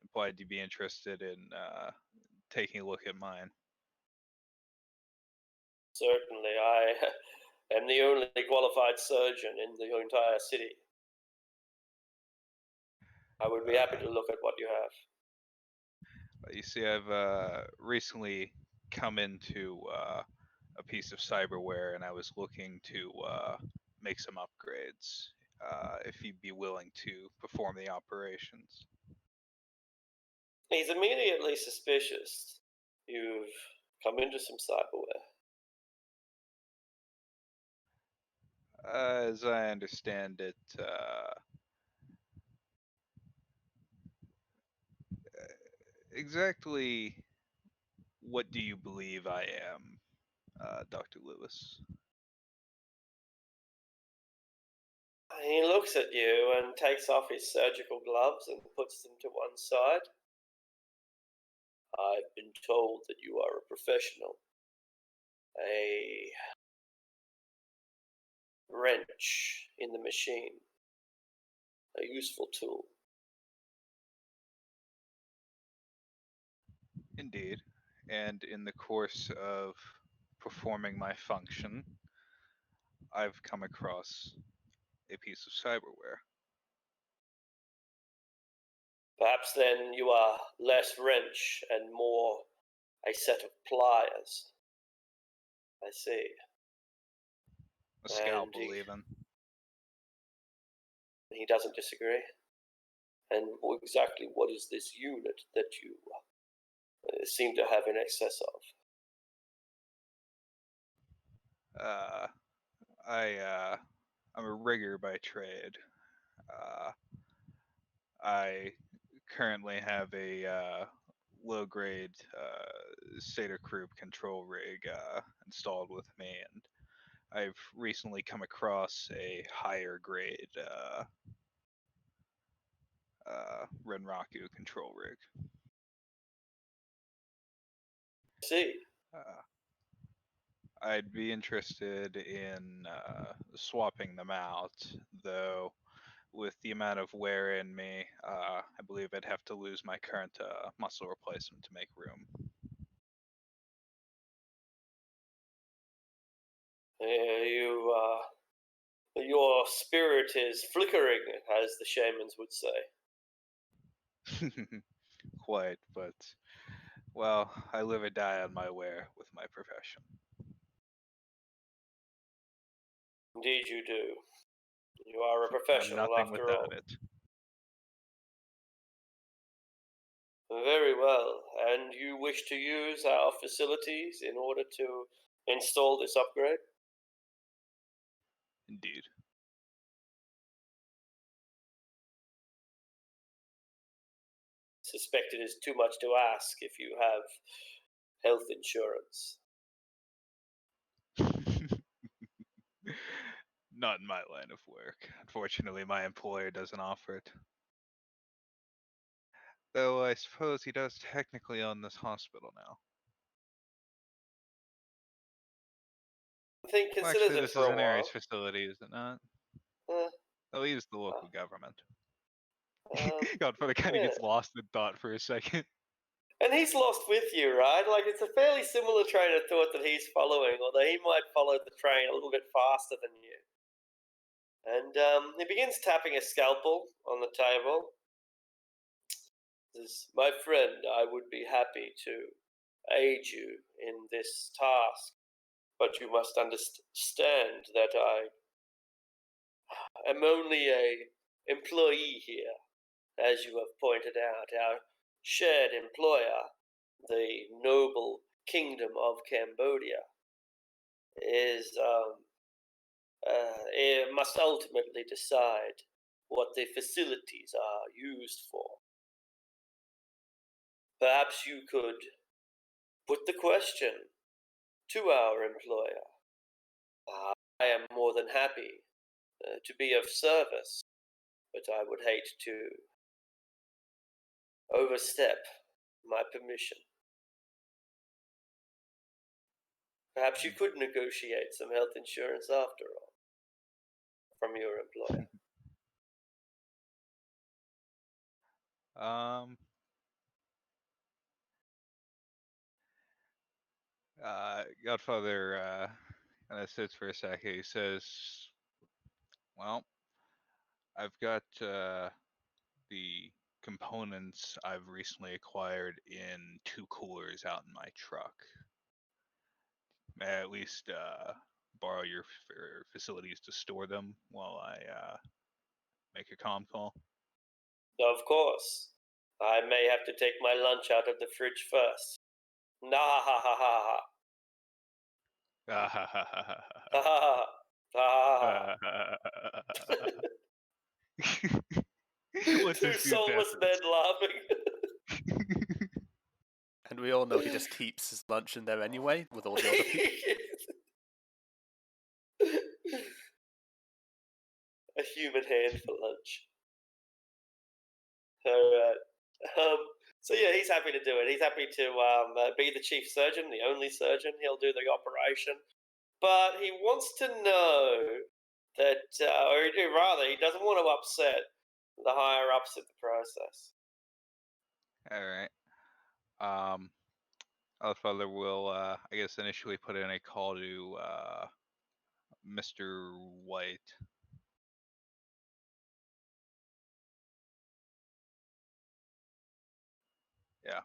implied you'd be interested in taking a look at mine. Certainly, I am the only qualified surgeon in the entire city. I would be happy to look at what you have. You see, I've recently come into a piece of cyberware, and I was looking to make some upgrades. If you'd be willing to perform the operations. He's immediately suspicious. You've come into some cyberware. As I understand it, exactly what do you believe I am, Dr. Lewis? He looks at you and takes off his surgical gloves and puts them to one side. I've been told that you are a professional. A wrench in the machine. A useful tool. Indeed. And in the course of performing my function, I've come across a piece of cyberware. Perhaps then you are less wrench and more a set of pliers. I see. A scalpel, even. He doesn't disagree. And exactly what is this unit that you seem to have in excess of? I'm a rigger by trade. I currently have a low-grade Seder Group control rig installed with me, and I've recently come across a higher grade Renraku control rig. See. I'd be interested in swapping them out, though with the amount of wear in me, I believe I'd have to lose my current muscle replacement to make room. Your spirit is flickering, as the shamans would say. Quite, but, well, I live or die on my wear with my profession. Indeed you do. You are a professional I'm nothing after without all. it. Very well. And you wish to use our facilities in order to install this upgrade? Indeed. Suspect it is too much to ask if you have health insurance. Not in my line of work. Unfortunately, my employer doesn't offer it. Though I suppose he does technically own this hospital now. I think Well, consider actually, them this for is a an while. Ares facility, is it not? Oh, he is the local government. Godfather kind of gets lost in thought for a second. And he's lost with you, right? Like, it's a fairly similar train of thought that he's following, although he might follow the train a little bit faster than you. And he begins tapping a scalpel on the table. Says, my friend, I would be happy to aid you in this task, but you must understand that I am only a employee here, as you have pointed out. Our shared employer, the noble kingdom of Cambodia, it must ultimately decide what the facilities are used for. Perhaps you could put the question to our employer. I am more than happy to be of service, but I would hate to overstep my permission. Perhaps you could negotiate some health insurance after all from your employer. Godfather kind of sits for a second. He says, well, I've got the components I've recently acquired in 2 coolers out in my truck. May I at least borrow your facilities to store them while I make a comm call? Of course. I may have to take my lunch out of the fridge first. Nah ha ha ha ha. Ha ha ha. Ah. What's Two his soulless men laughing. And we all know he just keeps his lunch in there anyway, with all the other people. A human hand for lunch. Alright. So yeah, he's happy to do it. He's happy to be the chief surgeon, the only surgeon. He'll do the operation. But he wants to know that, or rather, he doesn't want to upset the higher ups of the process. All right. Father will, I guess, initially put in a call to Mr. White. Yeah.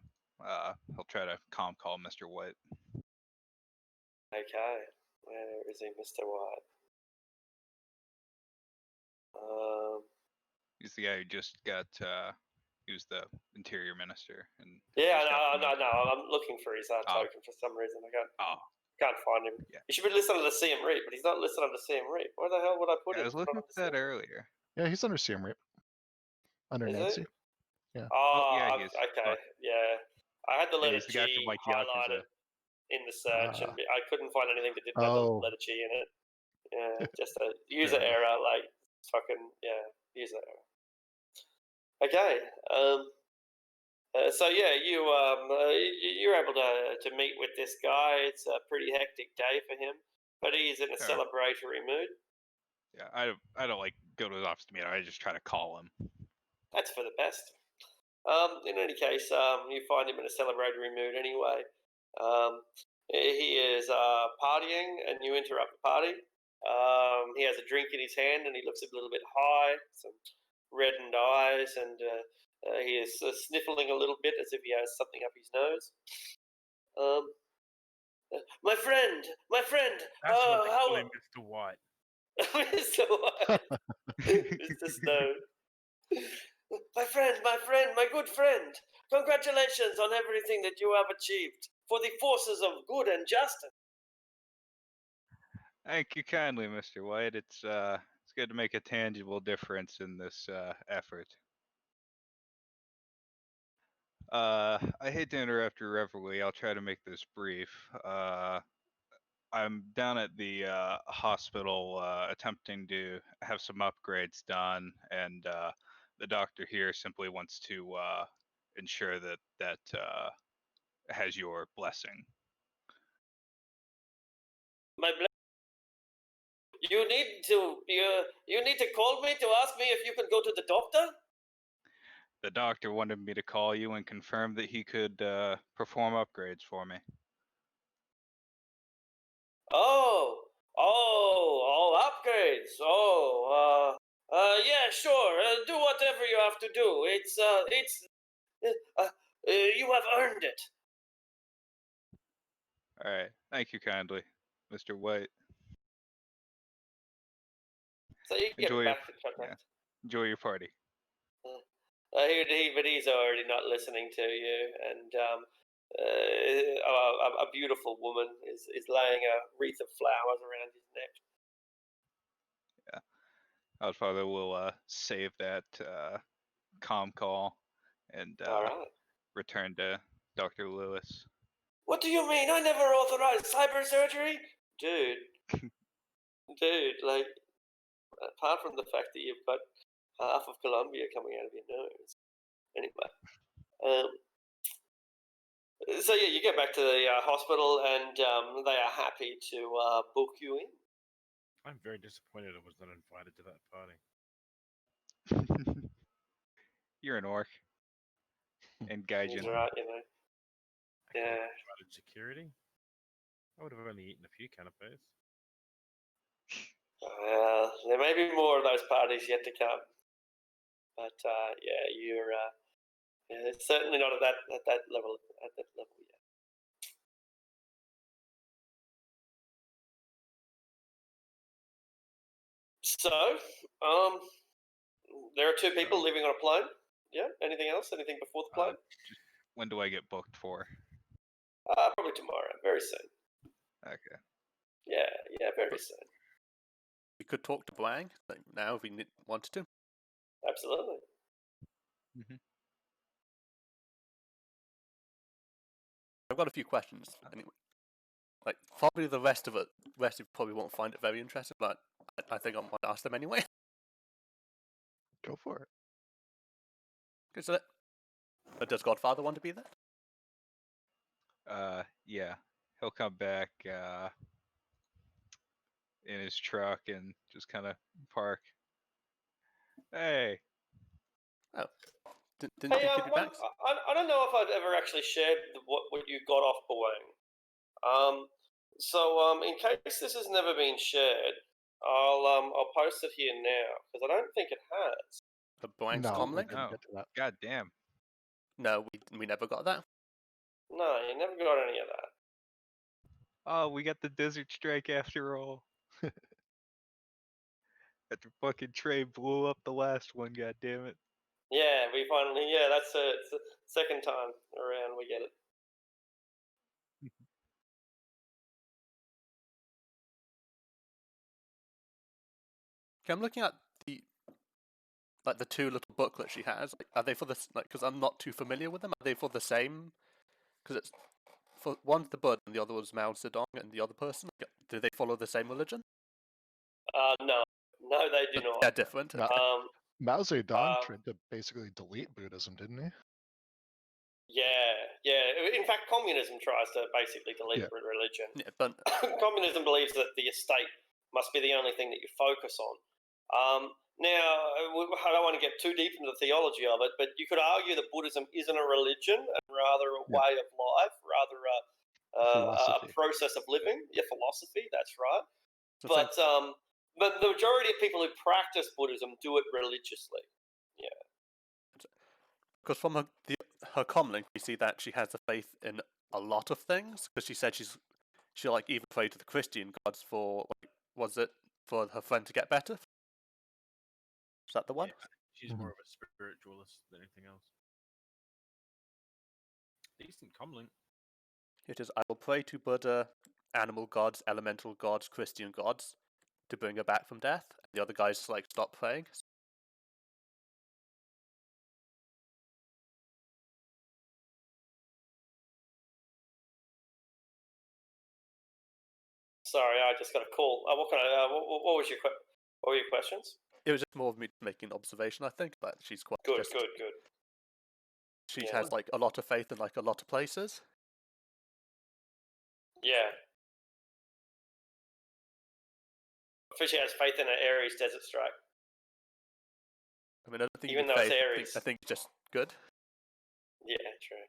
He'll try to call Mr. White. Okay, where is he, Mr. White? He's the guy who just got. He was the interior minister, and Yeah, just got no. promoted. I'm looking for his token for some reason. I can't find him. Yeah. He should be listed under CM Reap, but he's not listed under CM Reap. Where the hell would I put I him? was looking at that earlier. Yeah, he's under CM Rape. Under Is Nancy. it? Yeah. Oh, yeah, he is. okay. Fuck. Yeah. I had the letter He's the guy G from, like, highlighted Yakuza. in the search, and I couldn't find anything that didn't have Oh. the letter G in it. Yeah, just a user Fair enough. error, like fucking user error. Okay. So yeah, you're able to meet with this guy. It's a pretty hectic day for him, but he's in a Sure. celebratory mood. Yeah, I don't like go to his office to meet him. I just try to call him. That's for the best. In any case, you find him in a celebratory mood anyway. He is partying, and you interrupt the party. He has a drink in his hand, and he looks a little bit high, some reddened eyes, and he is sniffling a little bit as if he has something up his nose. My friend. That's what they call him, Mr. White. Mr. White. Mr. Stone. My friend, my good friend. Congratulations on everything that you have achieved for the forces of good and justice. Thank you kindly, Mr. White. It's good to make a tangible difference in this effort. I hate to interrupt your reverie. I'll try to make this brief. I'm down at the hospital attempting to have some upgrades done, and the doctor here simply wants to ensure that has your blessing. My you need to call me to ask me if you can go to the doctor? The doctor wanted me to call you and confirm that he could perform upgrades for me. Oh, upgrades. Yeah, sure. Do whatever you have to do. You have earned it. All right. Thank you kindly, Mr. White. So you get Enjoy back to contact. Enjoy your party. But he's already not listening to you, and a beautiful woman is laying a wreath of flowers around his neck. Yeah, Godfather will save that comm call and All right. return to Dr. Lewis. What do you mean? I never authorized cyber surgery, dude. Like, apart from the fact that you've got half of Colombia coming out of your nose. Anyway. So yeah, you get back to the hospital, and they are happy to book you in. I'm very disappointed I was not invited to that party. You're an orc. And Gaijin. That's right, you know. I could have Yeah. provided security. I would have only eaten a few canapes. Well, there may be more of those parties yet to come, but yeah, you're certainly not at that level yet. So, there are two people living on a plane. Yeah. Anything else? Anything before the plane? When do I get booked for? Probably tomorrow. Very soon. Okay. Yeah, very soon. we could talk to Bwang like, now if we wanted to. Absolutely. I've got a few questions anyway. Like probably the rest of you probably won't find it very interesting, but I think I might ask them anyway. Go for it. Okay, so does Godfather want to be there? Yeah, he'll come back in his truck and just kind of park. Hey, Didn't Hey, think he'd be back. I don't know if I've ever actually shared what you got off Bwang. So in case this has never been shared, I'll post it here now because I don't think it has. The Bwang's No, we comlink? didn't no. get to that. God damn. No, we never got that. No, you never got any of that. Oh, we got the desert strike after all. After fucking Trey blew up the last one, god damn it. Yeah, we finally. Yeah, that's it. It's the second time around we get it. Okay, I'm looking at the two little booklets she has. Like, are they for this? Like, because I'm not too familiar with them. Are they for the same? Because it's for one's the Bud and the other was Mao Zedong and the other person. Do they follow the same religion? No, they do not. They're different. No. Okay. Mao Zedong Um, tried to basically delete Buddhism, didn't he? Yeah. In fact, communism tries to basically delete Yeah. religion. Yeah, but Communism believes that the estate must be the only thing that you focus on. Now, I don't want to get too deep into the theology of it, but you could argue that Buddhism isn't a religion and rather a Yeah. way of life, rather a Philosophy. process of living. Yeah, philosophy. That's right. the But the majority of people who practice Buddhism do it religiously. because from her comlink, we see that she has a faith in a lot of things. Because she said she like even prayed to the Christian gods for was it for her friend to get better? Is that the one? Yeah, she's more of a spiritualist than anything else. Decent comlink. It is, I will pray to Buddha, animal gods, elemental gods, Christian gods, to bring her back from death. And the other guys like stop praying. Sorry, I just got a call. What was your what were your questions? It was just more of me making an observation. I think that she's quite Good. She Yeah. has like a lot of faith in like a lot of places. Yeah. Fishy has faith in an Aries desert strike. I mean, I don't think Even you though it's faith. Aries. I think it's just good. Yeah, true.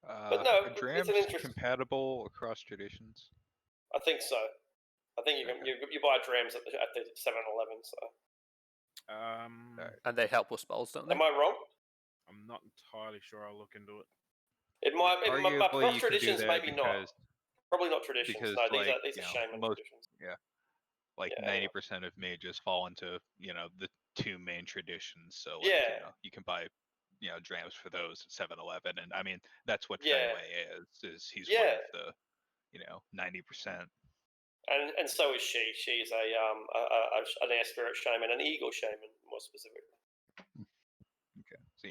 But no, are it's drams an interest. compatible across traditions? I think so. I think you can you buy drams at the 7-Eleven. So And they help with spells, don't they? am I wrong? I'm not entirely sure. I'll look into it. It might. Arguably, Across you could do traditions, that maybe not. Probably not traditions. because, No, like, these are shaman most- traditions. like Yeah, 90% of mages fall into the two main traditions. So like Yeah. you can buy drams for those at 7-Eleven, and I mean that's what Yeah. Fenway is he's Yeah. one of the 90%. And so is she. She's an air spirit shaman, an eagle shaman, more specifically. Okay, so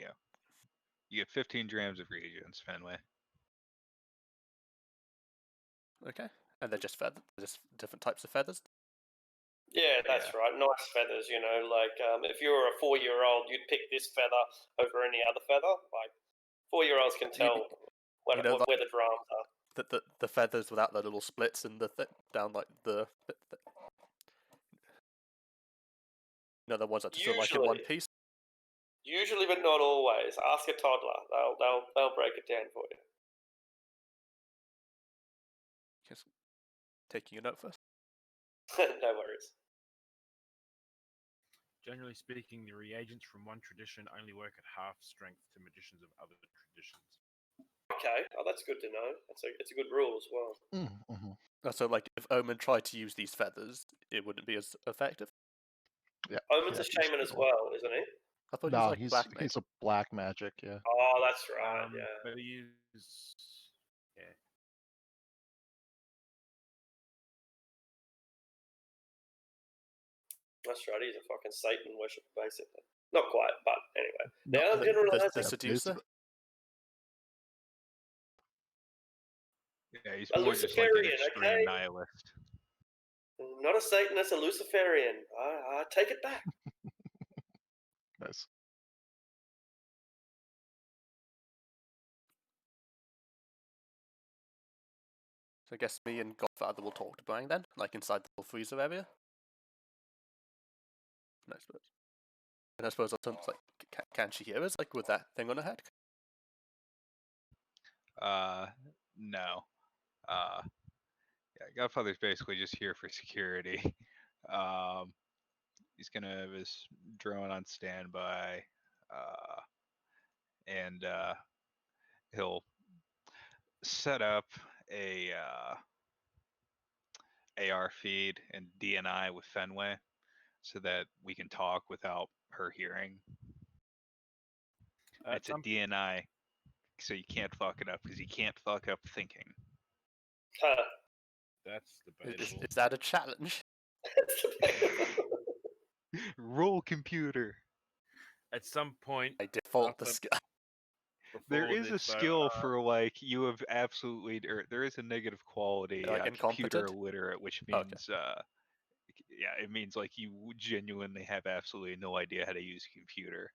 you get 15 drams of reagents, Fenway. Okay, and they're just feathers, just different types of feathers. Yeah, that's right. Nice feathers, like if you were a 4-year-old, you'd pick this feather over any other feather. Like 4-year-olds can tell where the drums are. The feathers without the little splits and down like the the ones that just are like in one piece. Usually, but not always. Ask a toddler; they'll break it down for you. Just taking a note first. No worries. Generally speaking, the reagents from one tradition only work at half strength to magicians of other traditions. Okay, that's good to know. It's a good rule as well. Mm-hmm. So, like, if Omen tried to use these feathers, it wouldn't be as effective. Yeah. Omen's a shaman as well, isn't he? I thought No, he was like black he's a black magic. Yeah. Oh, that's right. Yeah. But he is. Yeah. That's right. He's a fucking Satan worshipper, basically. Not quite, but anyway. No, Now I'm generalizing. The seducer. Yeah, he's A more just like an Luciferian, extreme okay? nihilist. Not a Satanist, a Luciferian. I take it back. Nice. So I guess me and Godfather will talk to Brian then, like inside the little freezer area. And I suppose also it's like, can she hear us, like with that thing on her head? No. Yeah, Godfather's basically just here for security. He's gonna have his drone on standby, and he'll set up a AR feed and DNI with Fenway, so that we can talk without her hearing. It's a DNI, so you can't fuck it up because you can't fuck up thinking. Huh. That's debatable. Is that a challenge? That's debatable. Roll computer. At some point, By default, the After- skill. There before is a this, though, skill for like you have absolutely, or there is a negative quality, Like computer incompetent? illiterate, which Okay. means yeah, it means like you genuinely have absolutely no idea how to use a computer.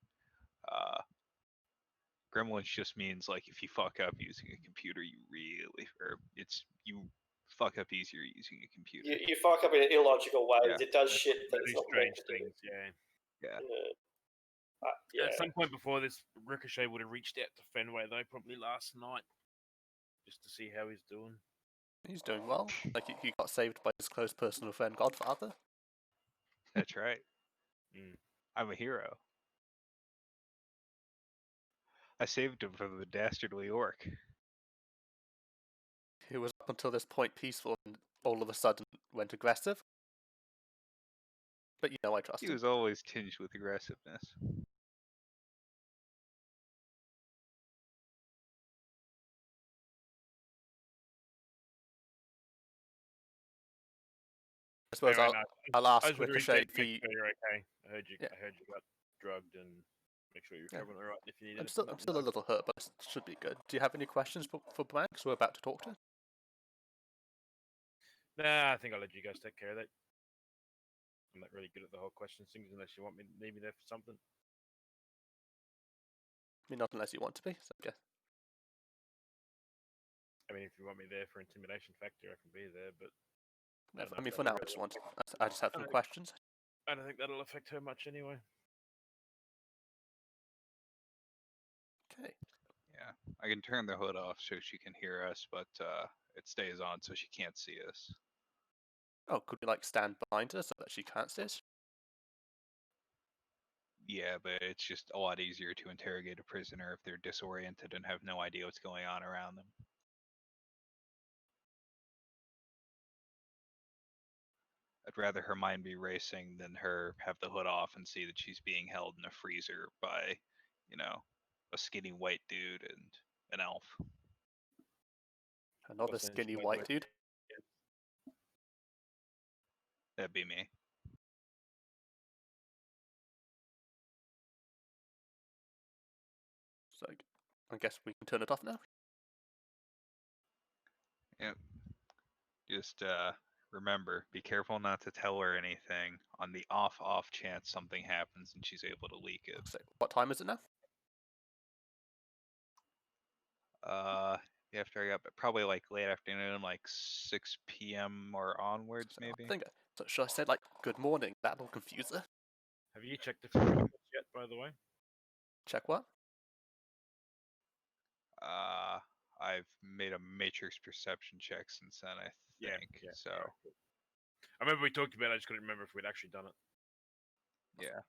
Gremlins just means like if you fuck up using a computer, you fuck up easier using a computer. You fuck up in illogical ways. Yeah. It does shit that really it's not meant strange to do. things, yeah. Yeah. Yeah. At some point before this, Ricochet would have reached out to Fenway, though, probably last night, just to see how he's doing. He's doing well. Like he got saved by his close personal friend Godfather. That's right. Mm. I'm a hero. I saved him from the dastardly orc. He was up until this point peaceful and all of a sudden went aggressive. But I trust He him. was always tinged with aggressiveness. I suppose Anyway, I'll I ask was wondering, Ricochet make if he. sure you're okay. I heard you. Yeah. I heard you got drugged, and make sure you're Yeah. recovering all right. If you need I'm anything, still a little hurt, but it should be good. Do you have any questions for Brian? Because we're about to talk to him. Nah, I think I'll let you guys take care of that. I'm not really good at the whole question things unless you want me need me there for something. I mean, not unless you want to be. So I guess. I mean, if you want me there for intimidation factor, I can be there, but Yeah, don't I know mean, if for that'll now, really- I just have some Okay. questions. I don't think that'll affect her much anyway. Okay. Yeah, I can turn the hood off so she can hear us, but it stays on so she can't see us. Oh, could we stand behind her so that she can't see us? Yeah, but it's just a lot easier to interrogate a prisoner if they're disoriented and have no idea what's going on around them. I'd rather her mind be racing than her have the hood off and see that she's being held in a freezer by, a skinny white dude and an elf. Another Well, since skinny you guys white went- dude. That'd be me. So I guess we can turn it off now. Yep. Just remember, be careful not to tell her anything on the off chance something happens and she's able to leak it. So what time is it now? After I got probably late afternoon, 6 p.m. or onwards, So maybe. I think. So should I say good morning? That'll confuse her. Have you checked the fingerprints yet, by the way? Check what? I've made a matrix perception check since then, I Yeah, think. yeah, So alright, cool. I remember we talked about it, I just couldn't remember if we'd actually done it. yeah.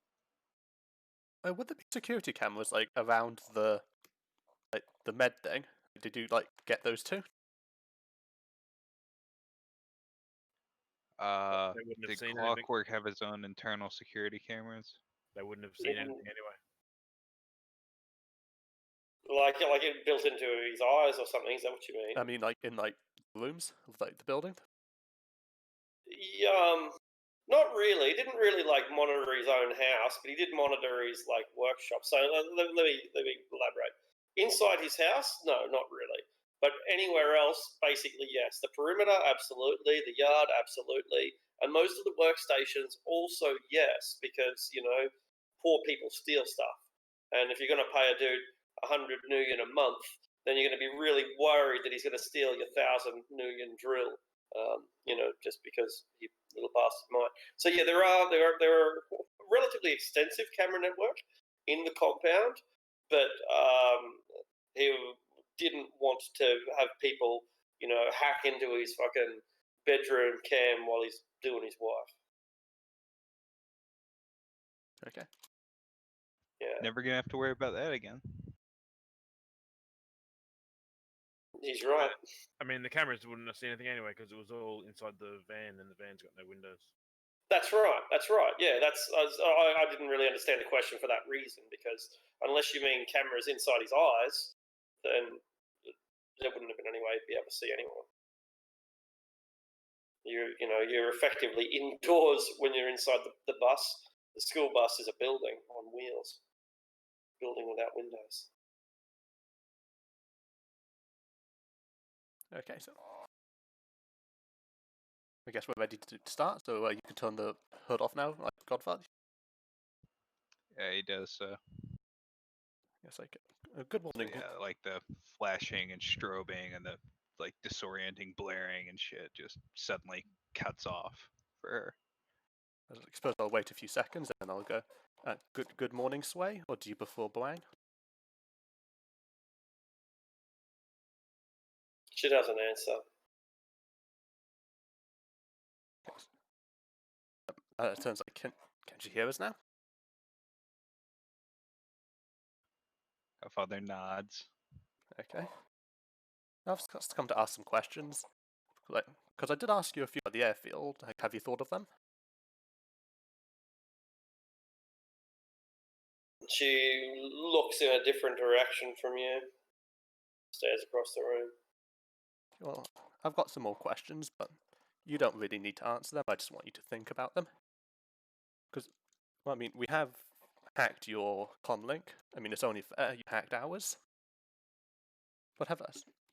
Would there be security cameras around the the med thing? Did you get those too? They wouldn't have Did seen anything. Clockwork have his own internal security cameras? They wouldn't have seen anything anyway. Like it built into his eyes or something. Is that what you mean? I mean, in rooms of the building. Not really. He didn't really like monitor his own house, but he did monitor his like workshop. So let me elaborate. Inside his house, no, not really. But anywhere else, basically yes. The perimeter, absolutely. The yard, absolutely. And most of the workstations, also yes, because poor people steal stuff. And if you're going to pay a dude 100 million a month, then you're going to be really worried that he's going to steal your 1,000 million drill. Just because you little bastard might. So yeah, there are relatively extensive camera network in the compound, but he didn't want to have people, hack into his fucking bedroom cam while he's doing his wife. Okay. Yeah, Never gonna have to worry about that again. he's right. I mean, the cameras wouldn't have seen anything anyway because it was all inside the van, and the van's got no windows. That's right. Yeah, I didn't really understand the question for that reason, because unless you mean cameras inside his eyes, then there wouldn't have been any way to be able to see anyone. You're effectively indoors when you're inside the bus. The school bus is a building on wheels, building without windows. Okay, so I guess we're ready to start. So you can turn the hood off now, like Godfather. Yeah, he does. Yes, like good morning. Yeah, like the flashing and strobing and the like disorienting blaring and shit just suddenly cuts off for her. I suppose I'll wait a few seconds and then I'll go. Good morning, Sway. Or do you prefer Bwang? She doesn't answer. It turns out, can she hear us now? Her father nods. Okay. I've just come to ask some questions, because I did ask you a few at the airfield. Like, have you thought of them? She looks in a different direction from you. Stares across the room. Well, I've got some more questions, but you don't really need to answer them. I just want you to think about them. Because, well, I mean, we have hacked your comlink. I mean, it's only fair you hacked ours. But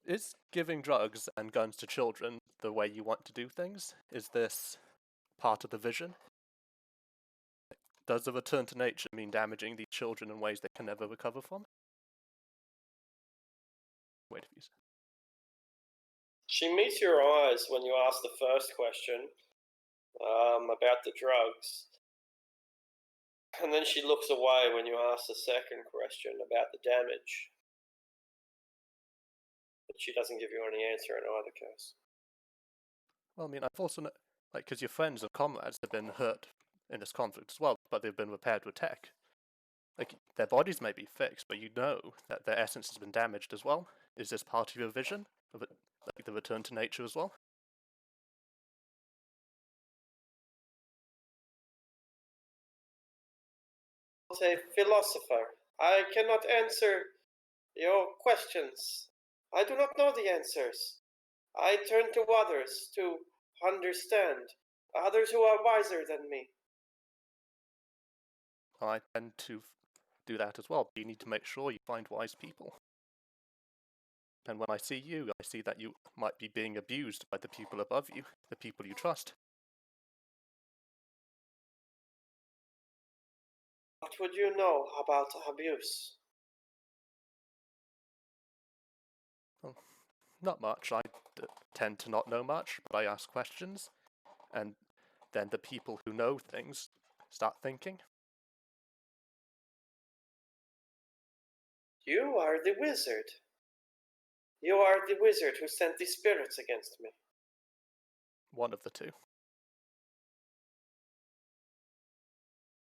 is giving drugs and guns to children the way you want to do things? Is this part of the vision? Does the return to nature mean damaging these children in ways they can never recover from? Wait a few seconds. She meets your eyes when you ask the first question about the drugs. And then she looks away when you ask the second question about the damage. But she doesn't give you any answer in either case. Well, I mean, I've also, because your friends and comrades have been hurt in this conflict as well, but they've been repaired with tech. Like, their bodies may be fixed, but you know that their essence has been damaged as well. Is this part of your vision of it, like the return to nature as well? A philosopher. I cannot answer your questions. I do not know the answers. I turn to others to understand, others who are wiser than me. I tend to do that as well, but you need to make sure you find wise people. And when I see you, I see that you might be being abused by the people above you, the people you trust. What would you know about abuse? Well, not much. I tend to not know much, but I ask questions, and then the people who know things start thinking. You are the wizard. You are the wizard who sent the spirits against me. One of the two.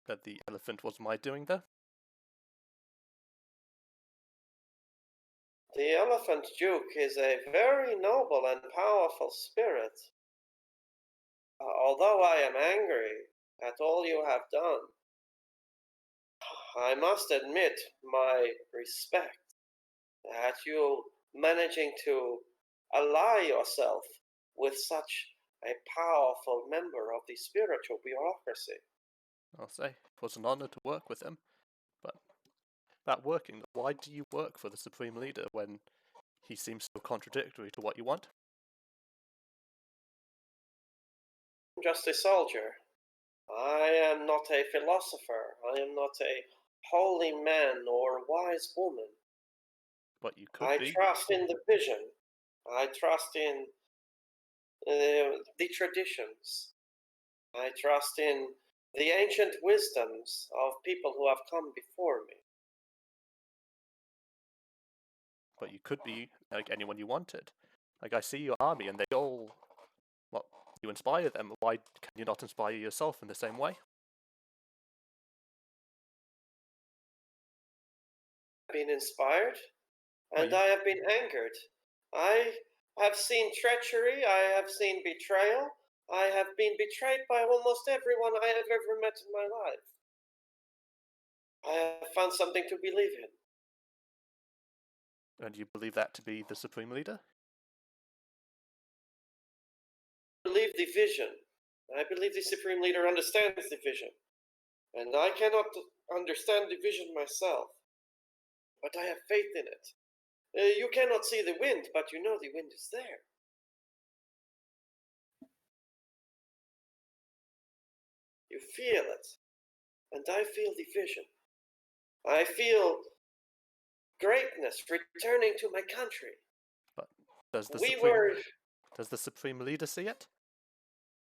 That the elephant was my doing, though? The Elephant Duke is a very noble and powerful spirit. Although I am angry at all you have done, I must admit my respect at you managing to ally yourself with such a powerful member of the spiritual bureaucracy. I'll say it was an honor to work with him, but that working, why do you work for the Supreme Leader when he seems so contradictory to what you want? I'm just a soldier. I am not a philosopher. I am not a holy man or wise woman. But you could I be. trust in the vision. I trust in the traditions. I trust in the ancient wisdoms of people who have come before me. But you could be like anyone you wanted. Like I see your army, and they all, well, you inspire them. Why can you not inspire yourself in the same way? I've been inspired, and Well, I have been angered. I have seen treachery. I have seen betrayal. I have been betrayed by almost everyone I have ever met in my life. I have found something to believe in. And you believe that to be the Supreme Leader? I believe the vision. I believe the Supreme Leader understands the vision. And I cannot understand the vision myself. But I have faith in it. You cannot see the wind, but you know the wind is there. You feel it. And I feel the vision. I feel greatness returning to my country. But does the We Supreme were, does the Supreme Leader see it?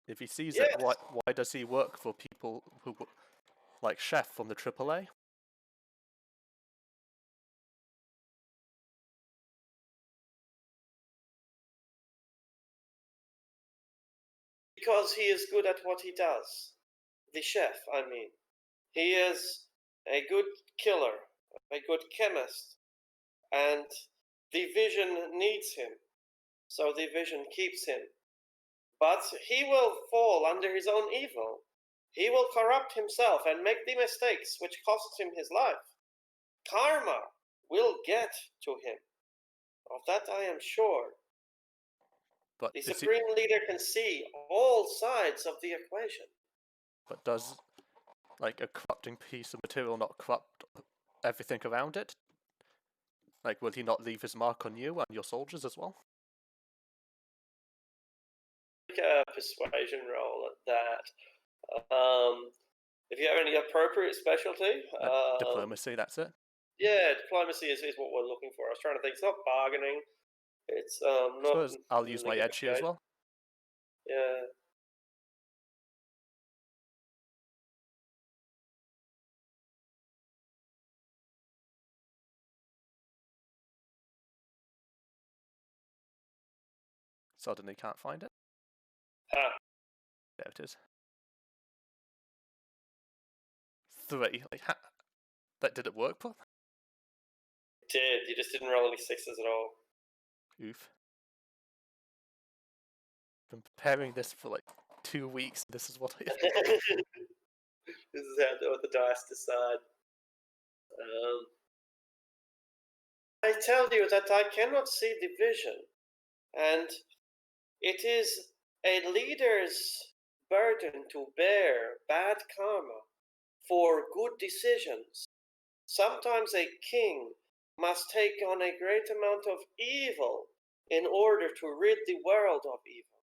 If he sees yes, it, why does he work for people who, like Chef from the AAA? because he is good at what he does. The chef, I mean. He is a good killer, a good chemist, and the vision needs him, so the vision keeps him. But he will fall under his own evil. He will corrupt himself and make the mistakes which cost him his life. Karma will get to him. Of that I am sure. But The is he, Supreme Leader can see all sides of the equation. but does like a corrupting piece of material not corrupt everything around it? Like, will he not leave his mark on you and your soldiers as well? Make a persuasion roll at that. If you have any appropriate specialty, Diplomacy, that's it. yeah, diplomacy is what we're looking for. I was trying to think. It's not bargaining. It's I not. suppose I'll use my edge here as well. Yeah. Suddenly can't find it. Ah, There it is. 3. Like, that did it work, Paul? it did. You just didn't roll any sixes at all. Oof. Been preparing this for like 2 weeks. This is what I. This is how what the dice decide. I tell you that I cannot see the vision, and it is a leader's burden to bear bad karma for good decisions. Sometimes a king must take on a great amount of evil in order to rid the world of evil.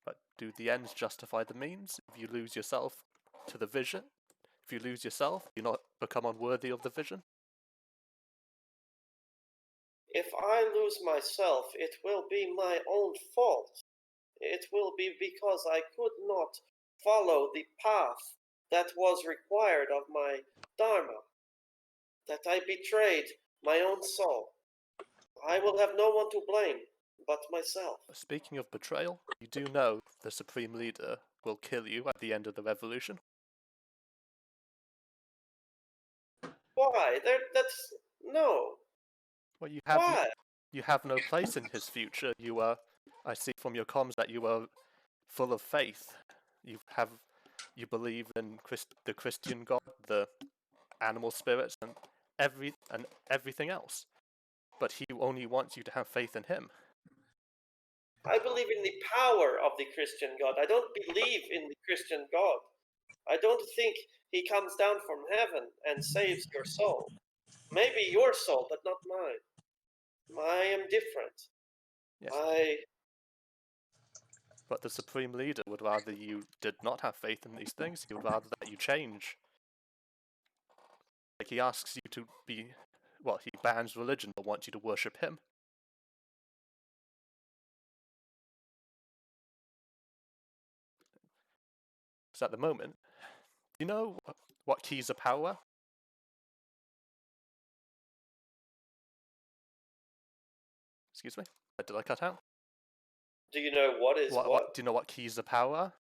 But do the ends justify the means? If you lose yourself to the vision, if you lose yourself, you not become unworthy of the vision. If I lose myself, it will be my own fault. It will be because I could not follow the path that was required of my Dharma, that I betrayed my own soul. I will have no one to blame but myself. Speaking of betrayal, you do know the Supreme Leader will kill you at the end of the revolution. Why? That's no. Well, you have Why? you have no place in his future. You are. I see from your comms that you are full of faith. You believe in the Christian God, the animal spirits, and everything else. But he only wants you to have faith in him. I believe in the power of the Christian God. I don't believe in the Christian God. I don't think he comes down from heaven and saves your soul. Maybe your soul, but not mine. I am different. Yes. But the Supreme Leader would rather you did not have faith in these things. He would rather that you change. Like, he asks you to be... Well, he bans religion but wants you to worship him. So at the moment, do you know what keys of power? Excuse me? Did I cut out? Do you know what is what? Do you know what keys of power?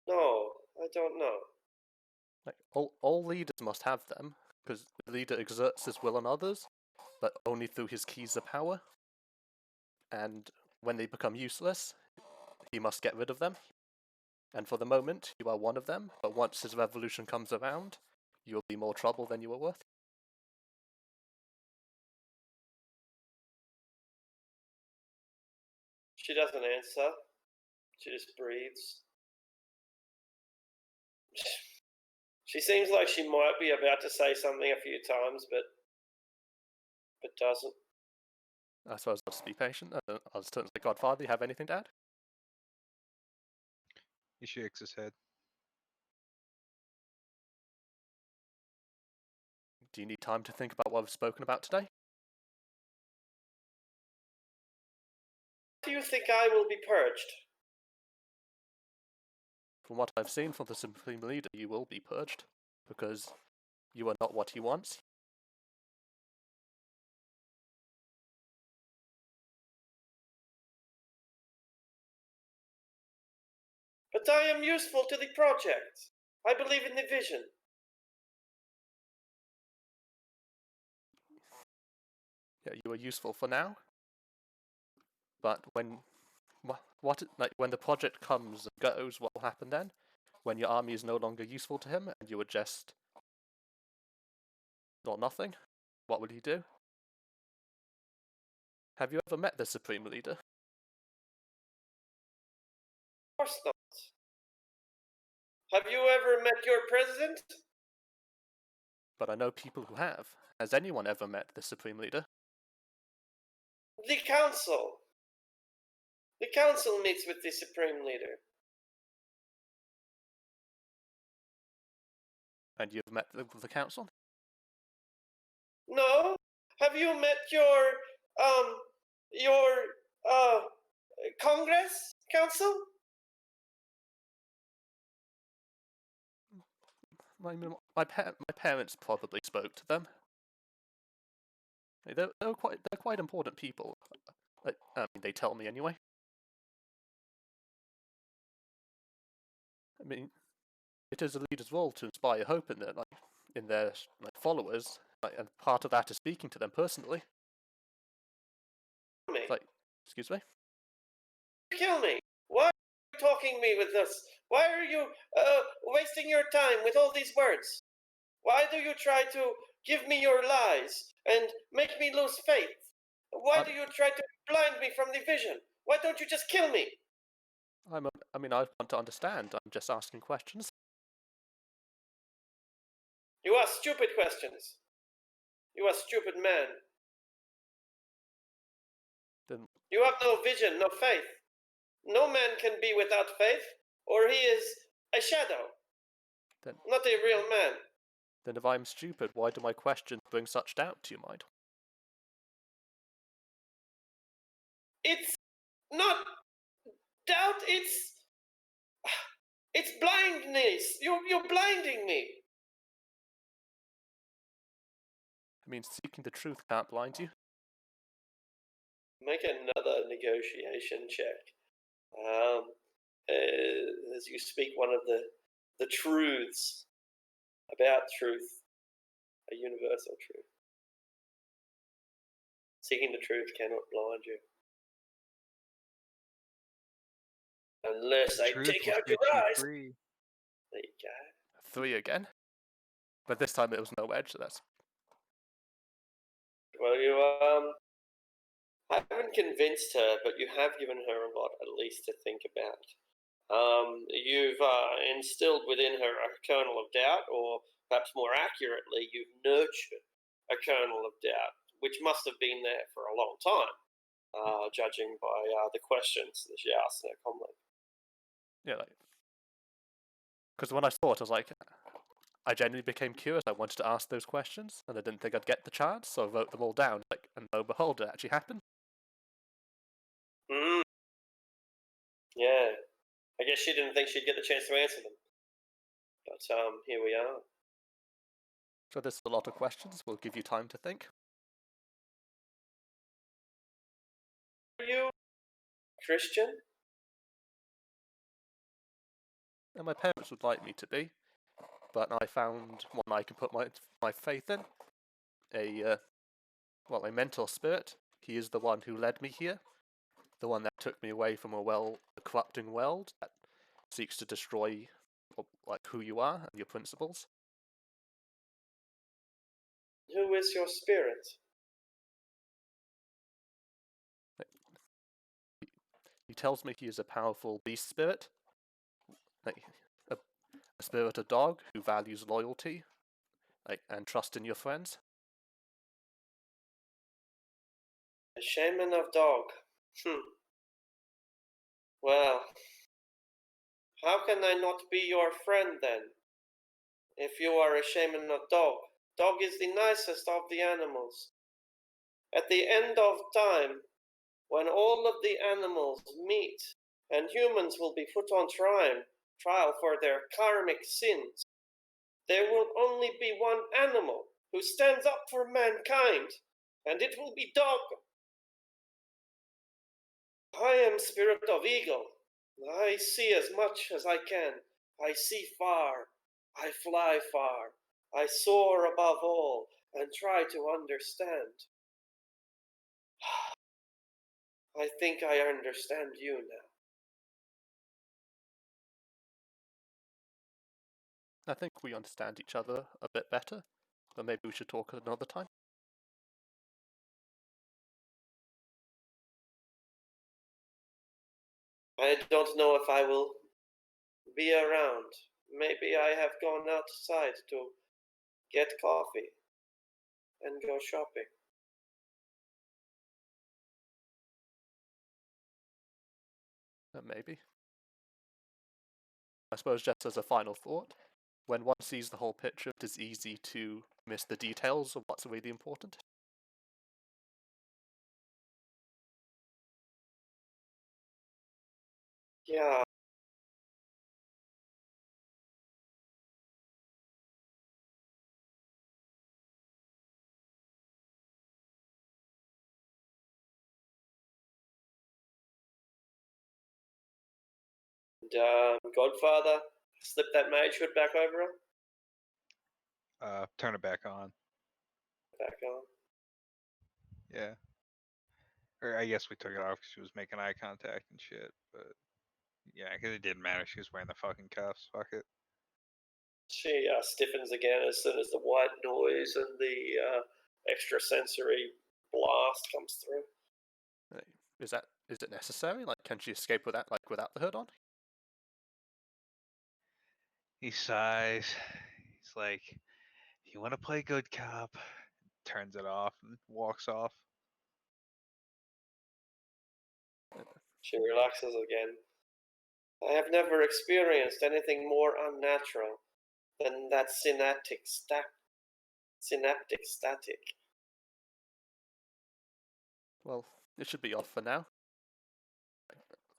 No, I don't know. Like, all leaders must have them, because the leader exerts his will on others, but only through his keys of power. And when they become useless, he must get rid of them. And for the moment, you are one of them, but once his revolution comes around, you will be more trouble than you are worth. She doesn't answer. She just breathes. She seems like she might be about to say something a few times, but doesn't. I suppose I'll just be patient. I'll just turn to the Godfather. You have anything to add? He shakes his head. Do you need time to think about what I've spoken about today? Do you think I will be purged? From what I've seen from the Supreme Leader, you will be purged, because you are not what he wants. But I am useful to the project. I believe in the vision. Yeah, you are useful for now. But when when the project comes and goes, what will happen then? When your army is no longer useful to him and you are just not nothing, what will he do? Have you ever met the Supreme Leader? Of course not. Have you ever met your president? But I know people who have. Has anyone ever met the Supreme Leader? The council. The council meets with the supreme leader. And you've met the council? No? Have you met your Congress council? My parents probably spoke to them. They're quite important people. I mean, they tell me anyway. I mean, it is a leader's role to inspire hope in their followers, and part of that is speaking to them personally. Me. Excuse me? Kill me. Why are you talking me with this? Why are you wasting your time with all these words? Why do you try to give me your lies and make me lose faith? Why do you try to blind me from the vision? Why don't you just kill me? I want to understand. I'm just asking questions. You ask stupid questions. You are a stupid man. Then You have no vision, no faith. No man can be without faith, or he is a shadow, not a real man. Then if I'm stupid, why do my questions bring such doubt to your mind? It's not doubt, it's blindness. You're blinding me. I mean, seeking the truth can't blind you. Make another negotiation check. As you speak one of the truths about truth, a universal truth. Seeking the truth cannot blind you. Unless I take out your eyes. Free. There you go. 3 again. But this time it was no edge, so that's... Well, you I haven't convinced her, but you have given her a lot, at least, to think about. You've instilled within her a kernel of doubt, or perhaps more accurately, you've nurtured a kernel of doubt, which must have been there for a long time, judging by the questions that she asked in her comlink. Yeah, like, because when I saw it, I was like, I genuinely became curious. I wanted to ask those questions, and I didn't think I'd get the chance, so I wrote them all down. Like, and lo and behold, it actually happened. Mm. Yeah, I guess she didn't think she'd get the chance to answer them, but here we are. So there's a lot of questions. We'll give you time to think. Are you Christian? And my parents would like me to be, but I found one I can put my faith in. A mentor spirit. He is the one who led me here, the one that took me away from a corrupting world that seeks to destroy, like, who you are and your principles. Who is your spirit? He tells me he is a powerful beast spirit, like a spirit of dog who values loyalty, like, and trust in your friends. A shaman of dog. Well, how can I not be your friend then? If you are a shaman of dog. Dog is the nicest of the animals. At the end of time, when all of the animals meet, and humans will be put on trial for their karmic sins, there will only be one animal who stands up for mankind, and it will be dog. I am spirit of eagle. I see as much as I can. I see far. I fly far. I soar above all and try to understand. I think I understand you now. I think we understand each other a bit better, but maybe we should talk another time. I don't know if I will be around. Maybe I have gone outside to get coffee and go shopping. Maybe. I suppose just as a final thought, when one sees the whole picture, it is easy to miss the details of what's really important. Yeah. And Godfather, slip that mage hood back over her. Turn it back on. Back on. Yeah. Or I guess we took it off because she was making eye contact and shit. But yeah, because it didn't matter. She was wearing the fucking cuffs. Fuck it. She stiffens again as soon as the white noise and the extrasensory blast comes through. Is it necessary? Like, can she escape without the hood on? He sighs. He's like, "You want to play good cop?" Turns it off and walks off. She relaxes again. I have never experienced anything more unnatural than that synaptic static. Well, it should be off for now.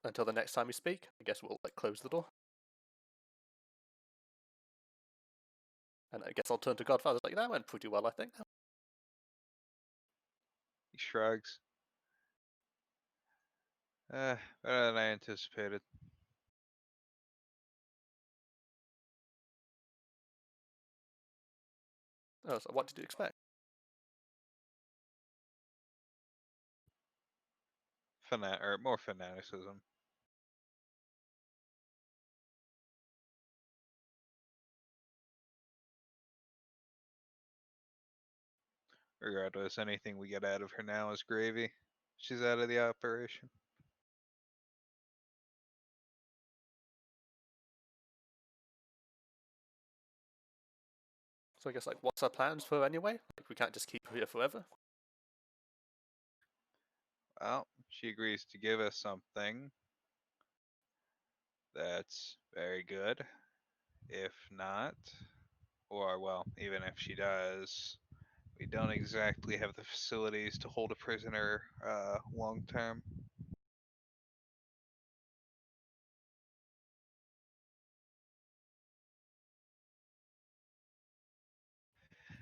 Until the next time we speak, I guess we'll close the door. And I guess I'll turn to Godfather. Like, that went pretty well, I think. He shrugs. Better than I anticipated. Oh, so what did you expect? More fanaticism. Regardless, anything we get out of her now is gravy. She's out of the operation. So I guess like, what's our plans for her anyway? Like, we can't just keep her here forever. Well, she agrees to give us something. That's very good. If not, or well, even if she does, we don't exactly have the facilities to hold a prisoner long term.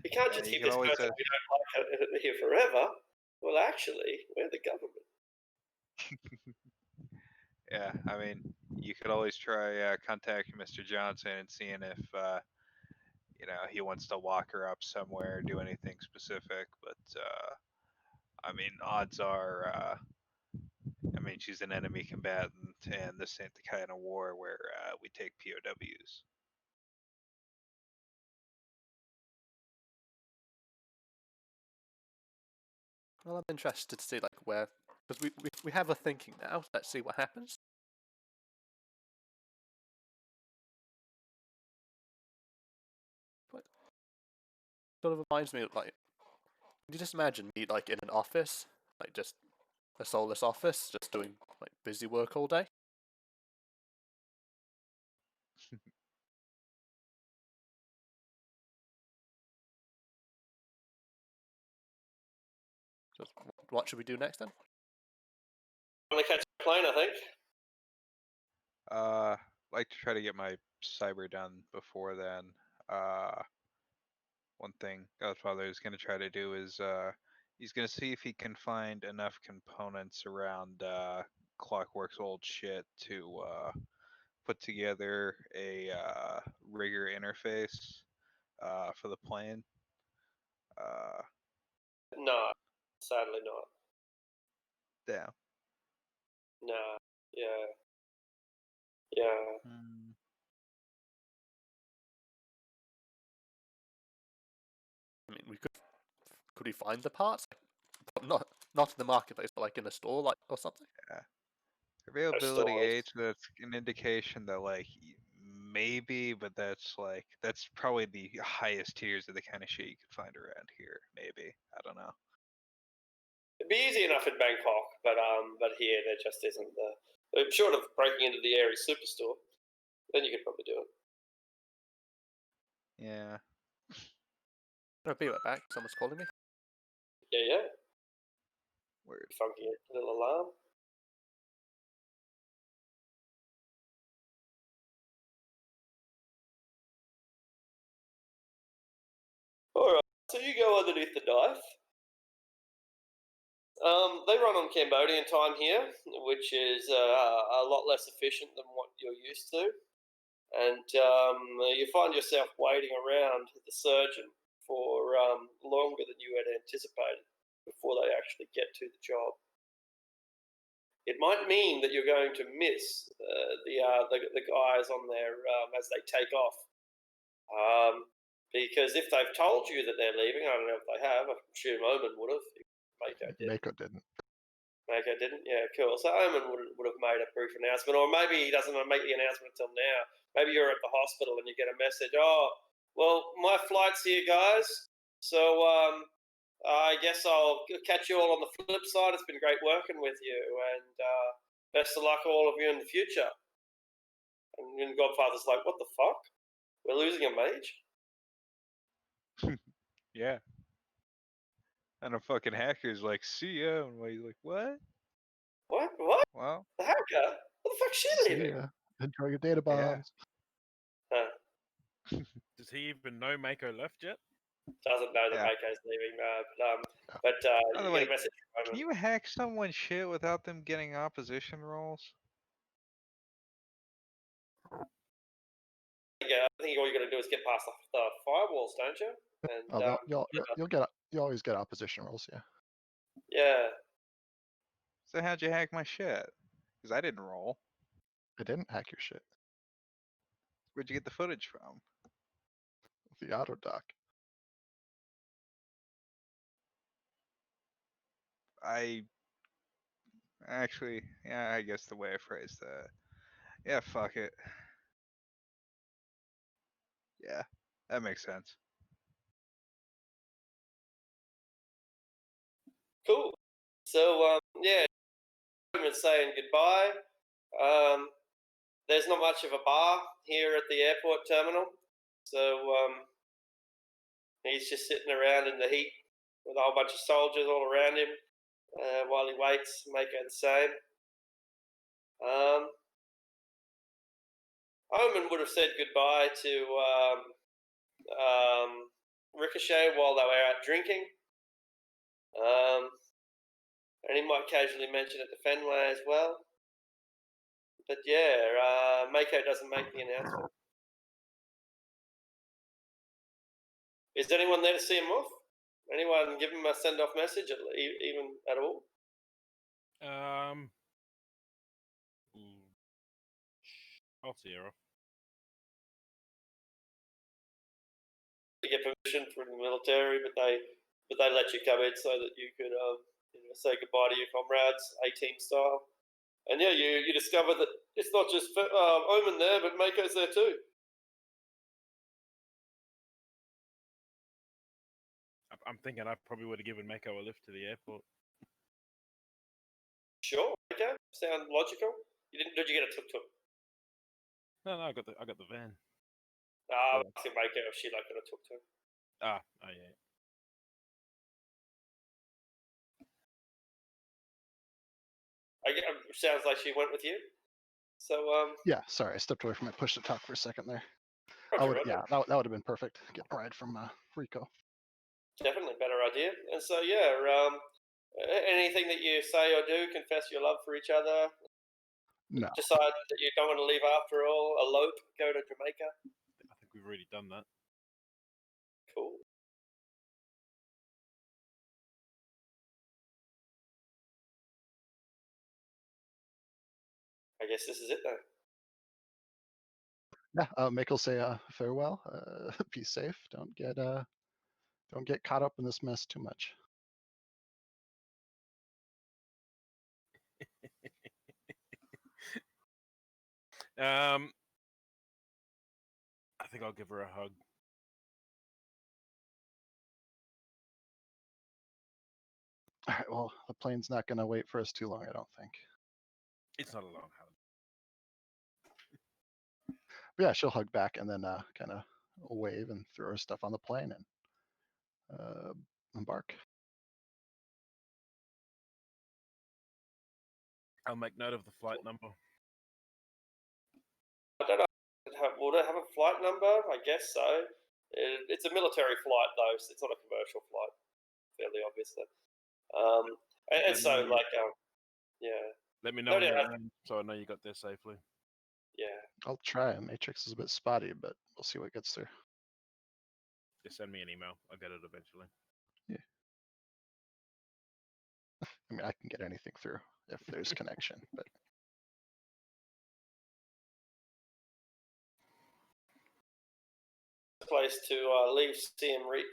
You can't Yeah, just you keep can this always person we don't like here forever. Well, actually, we're the government. yeah, I mean, you could always try contacting Mr. Johnson and seeing if he wants to lock her up somewhere, do anything specific. But I mean, odds are, I mean, she's an enemy combatant, and this ain't the kind of war where we take POWs. Well, I'm interested to see like where, because we have a thinking now. Let's see what happens. But sort of reminds me of like, can you just imagine me like in an office, like just a soulless office, just doing like busy work all day? Just what should we do next then? I'm gonna catch a plane, I think. Like to try to get my cyber done before then. One thing Godfather is going to try to do is he's going to see if he can find enough components around Clockwork's old shit to put together a rigger interface for the plane. No, sadly not. Damn. No. Yeah. Yeah. I mean, could we find the parts? But not in the marketplace, but like in a store, like or something. Availability stores. age, that's an indication that like maybe, but that's probably the highest tiers of the kind of shit you could find around here. Maybe, I don't know. It'd be easy enough in Bangkok, but here there just isn't the. Short of breaking into the Aries superstore, then you could probably do it. Yeah. I'll be right back. Someone's calling me. Yeah. Word. Funky little alarm. Alright, so you go underneath the dive. They run on Cambodian time here, which is a lot less efficient than what you're used to. And you find yourself waiting around the surgeon for longer than you had anticipated before they actually get to the job. It might mean that you're going to miss the guys on there as they take off. Because if they've told you that they're leaving, I don't know if they have. I'm sure Omen would have. Mako didn't. Mako didn't. Yeah, cool. So Omen would have made a brief announcement, or maybe he doesn't make the announcement until now. Maybe you're at the hospital and you get a message. Oh, well, my flight's here, guys. So I guess I'll catch you all on the flip side. It's been great working with you, and best of luck, all of you, in the future. And Godfather's like, what the fuck? We're losing a mage? Yeah. And a fucking hacker's like, see ya. And he's like, what? What? Well, The hacker? What the fuck's she See leaving? ya. Enjoy your data bombs. Huh. Does he even know Mako left yet? Doesn't know that Yeah. Mako's leaving, but By the you way, get a message from can him. you hack someone's shit without them getting opposition rolls? Yeah, I think all you got to do is get past the firewalls, don't you? And Although you always get opposition rolls, yeah. yeah, So how'd you hack my shit? Because I didn't roll. I didn't hack your shit. Where'd you get the footage from? The auto dock. I Actually, yeah, I guess the way I phrased that. Yeah, fuck it. Yeah, that makes sense. Cool. So yeah, I'm saying goodbye. There's not much of a bar here at the airport terminal, so he's just sitting around in the heat with a whole bunch of soldiers all around him while he waits. Mako the same. Omen would have said goodbye to Ricochet while they were out drinking. And he might casually mention it to Fenway as well. But yeah, Mako doesn't make the announcement. Is anyone there to see him off? Anyone give him a send-off message, even at all? I'll see her off. To get permission from the military, but they let you come in so that you could say goodbye to your comrades, A-team style. And yeah, you discover that it's not just Omen there, but Mako's there too. I'm thinking I probably would have given Mako a lift to the airport. Sure, okay, sound logical. Did you get a tuk-tuk? No, I got the van. I think Mako if she like got a tuk-tuk. Oh yeah. Sounds like she went with you. So Yeah, sorry, I stepped away from my push to talk for a second there. Roger, Yeah, that would have been perfect. Get a ride from Rico. definitely better idea. And so yeah, anything that you say or do, confess your love for each other. No. Decide that you don't want to leave after all. Elope, go to Jamaica. I think we've already done that. Cool. I guess this is it then. Yeah, Mick will say farewell. Be safe. Don't get caught up in this mess too much. I think I'll give her a hug. All right. Well, the plane's not going to wait for us too long, I don't think. It's not a long hug. But yeah, she'll hug back and then kind of wave and throw her stuff on the plane and embark. I'll make note of the flight number. I don't know. Will it have a flight number? I guess so. It's a military flight though, so it's not a commercial flight. Fairly obviously. And so yeah. Let me know when you land, so I know you got there safely. Yeah. I'll try. Matrix is a bit spotty, but we'll see what gets there. Just send me an email. I'll get it eventually. Yeah. I mean, I can get anything through if there's connection, but. Place to leave Siem Reap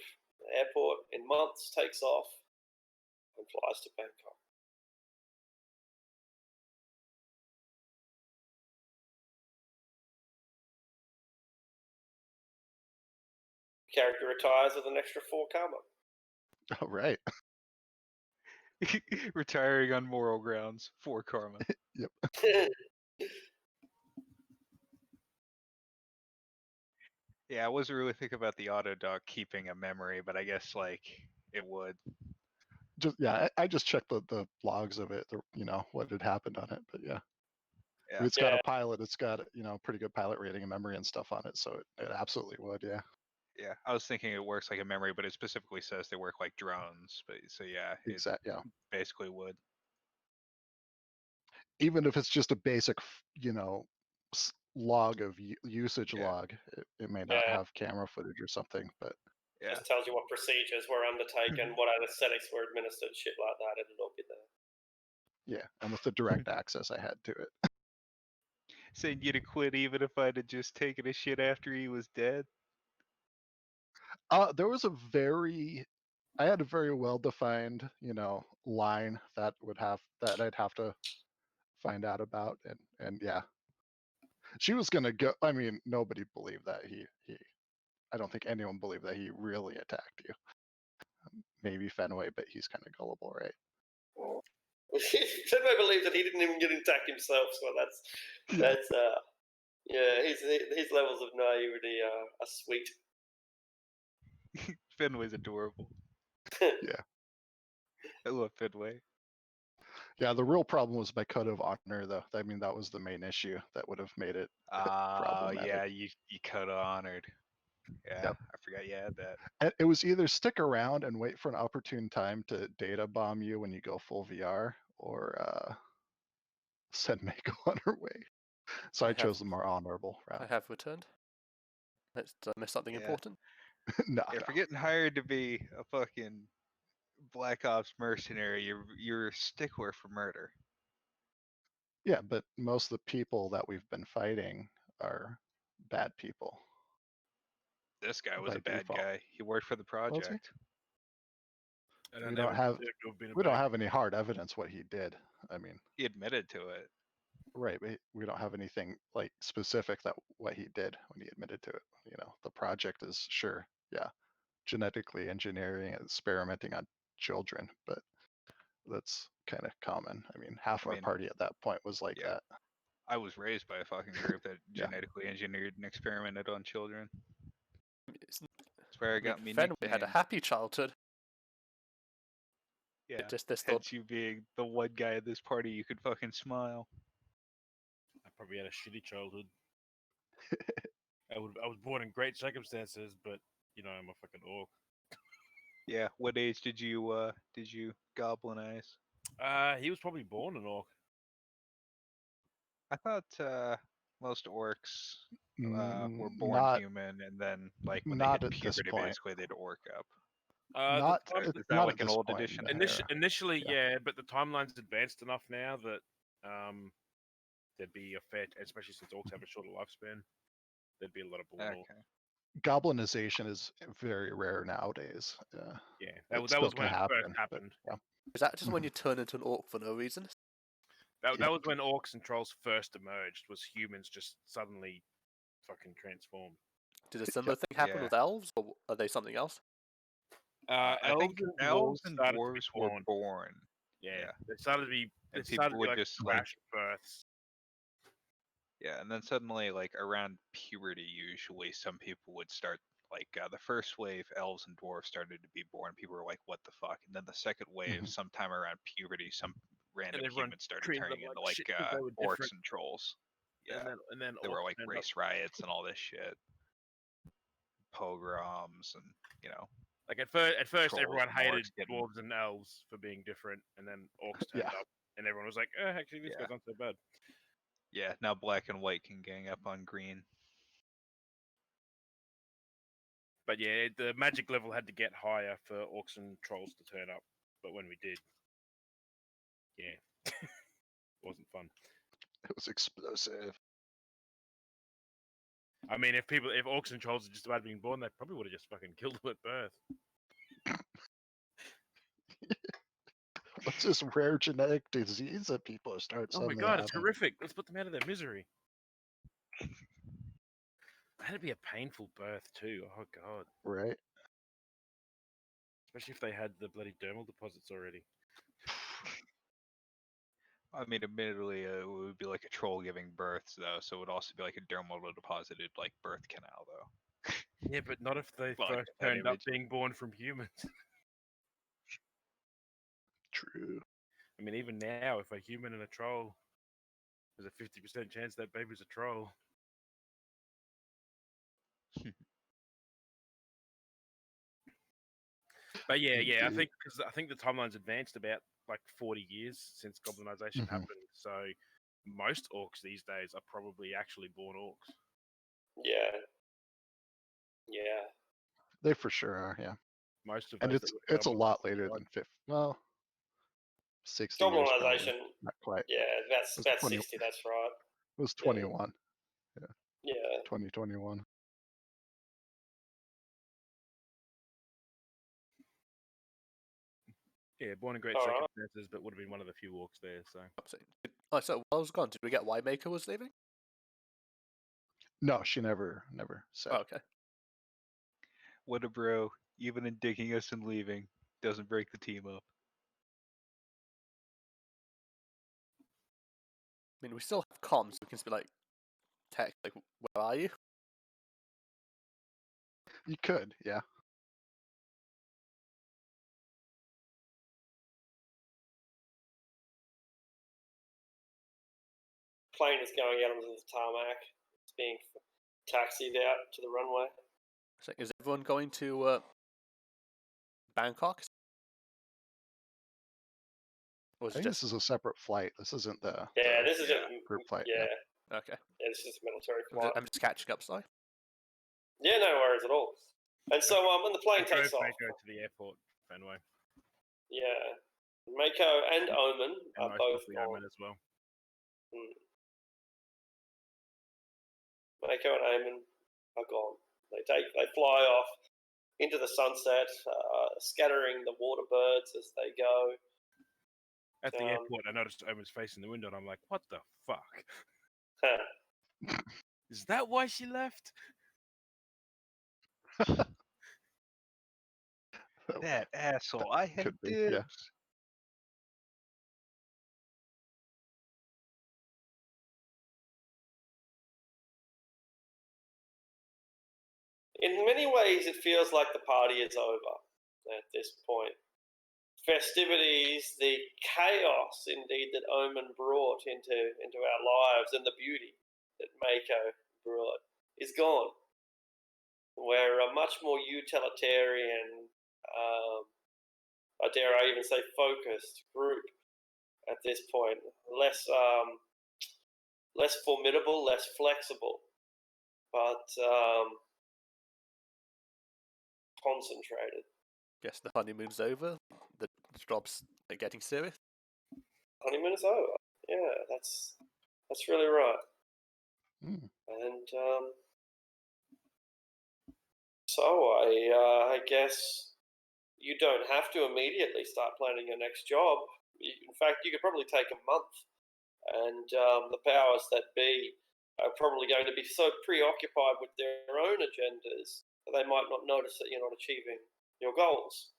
Airport in months, takes off, and flies to Bangkok. Character retires with an extra 4 karma. Oh, right. Retiring on moral grounds, 4 karma. Yep. Yeah, I wasn't really thinking about the auto dock keeping a memory, but I guess like it would. Just I just checked the logs of it, what had happened on it, but yeah. If it's got a pilot, it's got pretty good pilot rating and memory and stuff on it, so it absolutely would, yeah. Yeah, I was thinking it works like a memory, but it specifically says they work like drones. But so yeah, Exactly. Yeah. basically would. Even if it's just a basic, log of usage log, it may not have camera footage or something, but yeah, just tells you what procedures were undertaken, what anesthetics were administered, shit like that. It'll all be there. yeah, and with the direct access I had to it. Saying you'd have quit even if I'd have just taken a shit after he was dead. There was a very I had a very well-defined, line that I'd have to find out about, and yeah, she was gonna go. I mean, nobody believed that he. I don't think anyone believed that he really attacked you. Maybe Fenway, but he's kind of gullible, right? Fenway believes that he didn't even get attacked himself, so that's yeah, his levels of naivety are sweet. Fenway's adorable. Yeah. I love Fenway. Yeah, the real problem was my code of honor, though. I mean, that was the main issue that would have made it problematic. Yeah, you code of honored. Yeah, Yep. I forgot you had that. And it was either stick around and wait for an opportune time to data bomb you when you go full VR, or send Mako on her way. So I chose the more honorable I route. have returned. Did I miss something Yeah. important? No, If you're getting hired to be a fucking Black Ops mercenary, you're a stickler for murder. yeah, but most of the people that we've been fighting are bad people. This guy was By a bad default. guy. He worked for the project. We don't have any hard evidence what he did. I mean, He admitted to it. right, but we don't have anything like specific that what he did when he admitted to it. The project is sure, yeah, genetically engineering, experimenting on children, but that's kind of common. I mean, half our party at that point was like yeah. that. I was raised by a fucking group that Yeah. genetically engineered and experimented on children. It's, That's where I got me Fenway nicknamed. had a happy childhood. Yeah, Just this thought. hence you being the one guy at this party you could fucking smile. I probably had a shitty childhood. I was born in great circumstances, but I'm a fucking orc. Yeah, what age did you goblinize? He was probably born an orc. I thought most orcs were born Not human, and then like when not they at hit this puberty, point. basically they'd orc up. Not Is that not like at an this old point edition? in the era. Initially, Yeah. yeah, but the timeline's advanced enough now that there'd be a fair, especially since orcs have a shorter lifespan, there'd be a lot of born orcs. Okay. Goblinization is very rare nowadays. Yeah, It that was still when it can first happen, but happened. yeah. Is that just when you turn into an orc for no reason? That was when orcs and trolls first emerged. Was humans just suddenly fucking transformed? Did a similar thing happen Yeah. with elves, or are they something else? I think elves and started to be dwarves were born. born. Yeah, they started to be. And They people started to be would like just, crash births. Yeah, and then suddenly, like around puberty, usually some people would start the first wave, elves and dwarves started to be born. People were like, "What the fuck?" And then the second wave, Mhm. sometime around puberty, some random everyone humans started treated turning them into like shit 'cause they were orcs different. and trolls. Yeah, And then there were orcs like turned up. race riots and all this shit, pogroms, and Like at first trolls everyone and orcs hated getting- dwarves and elves for being different, and then orcs turned Yeah. up, and everyone was like, actually, these Yeah. guys aren't so bad. Yeah, now black and white can gang up on green. But yeah, the magic level had to get higher for orcs and trolls to turn up. But when we did, yeah, wasn't fun. It was explosive. I mean, if orcs and trolls had just about been born, they probably would have just fucking killed them at birth. What's this rare genetic disease that people start Oh my suddenly god, it's having? horrific. Let's put them out of their misery. That'd be a painful birth too. Oh god. Right? Especially if they had the bloody dermal deposits already. I mean, admittedly, it would be like a troll giving birth, though, so it would also be like a dermal deposited birth canal, though. Yeah, but not if they Fuck first that turned up image. being born from humans. True. I mean, even now, if a human and a troll, there's a 50% chance that baby's a troll. But yeah, I think the timeline's advanced about like 40 years since goblinization Mhm. happened. So most orcs these days are probably actually born orcs. Yeah. Yeah. They for sure are, yeah. Most of And those it's a lot later than 60 years probably. Goblinization. Not quite. Yeah, that's was about 20 60. That's right. It was 21. Yeah. 2021. Yeah, born in great All right. circumstances, but would have been one of the few walks there. So Oh, so while I was gone, did we get why Maker was leaving? No, she never said. Oh, okay. What a bro. Even in digging us and leaving, doesn't break the team up. I mean, we still have comms. We can just be like, text, like, where are you? You could, yeah. Plane is going out onto the tarmac. It's being taxied out to the runway. So is everyone going to Bangkok? Or I is it think just this is a separate flight. This isn't the Yeah, this is yeah, a group flight. Yeah, okay? this is a military flight. I'm just catching up, sorry. Yeah, no worries at all. And so when the plane I drove takes off, Mako to the airport, Fenway, yeah, Mako and Omen and are most both likely gone. Omen as well. Mako and Omen are gone. They fly off into the sunset, scattering the water birds as they go. At the airport, I noticed Omen's face in the window, and I'm like, "What the fuck? Is that why she left?" That asshole. I had Could be, dibs. yeah. In many ways, it feels like the party is over at this point. Festivities, the chaos indeed that Omen brought into our lives, and the beauty that Mako brought is gone. We're a much more utilitarian, dare I even say, focused group at this point. Less formidable, less flexible, but concentrated. Guess the honeymoon's over. The job's getting serious. Honeymoon is over. Yeah, that's really right. Mm. And so I guess you don't have to immediately start planning your next job. In fact, you could probably take a month, and the powers that be are probably going to be so preoccupied with their own agendas that they might not notice that you're not achieving your goals.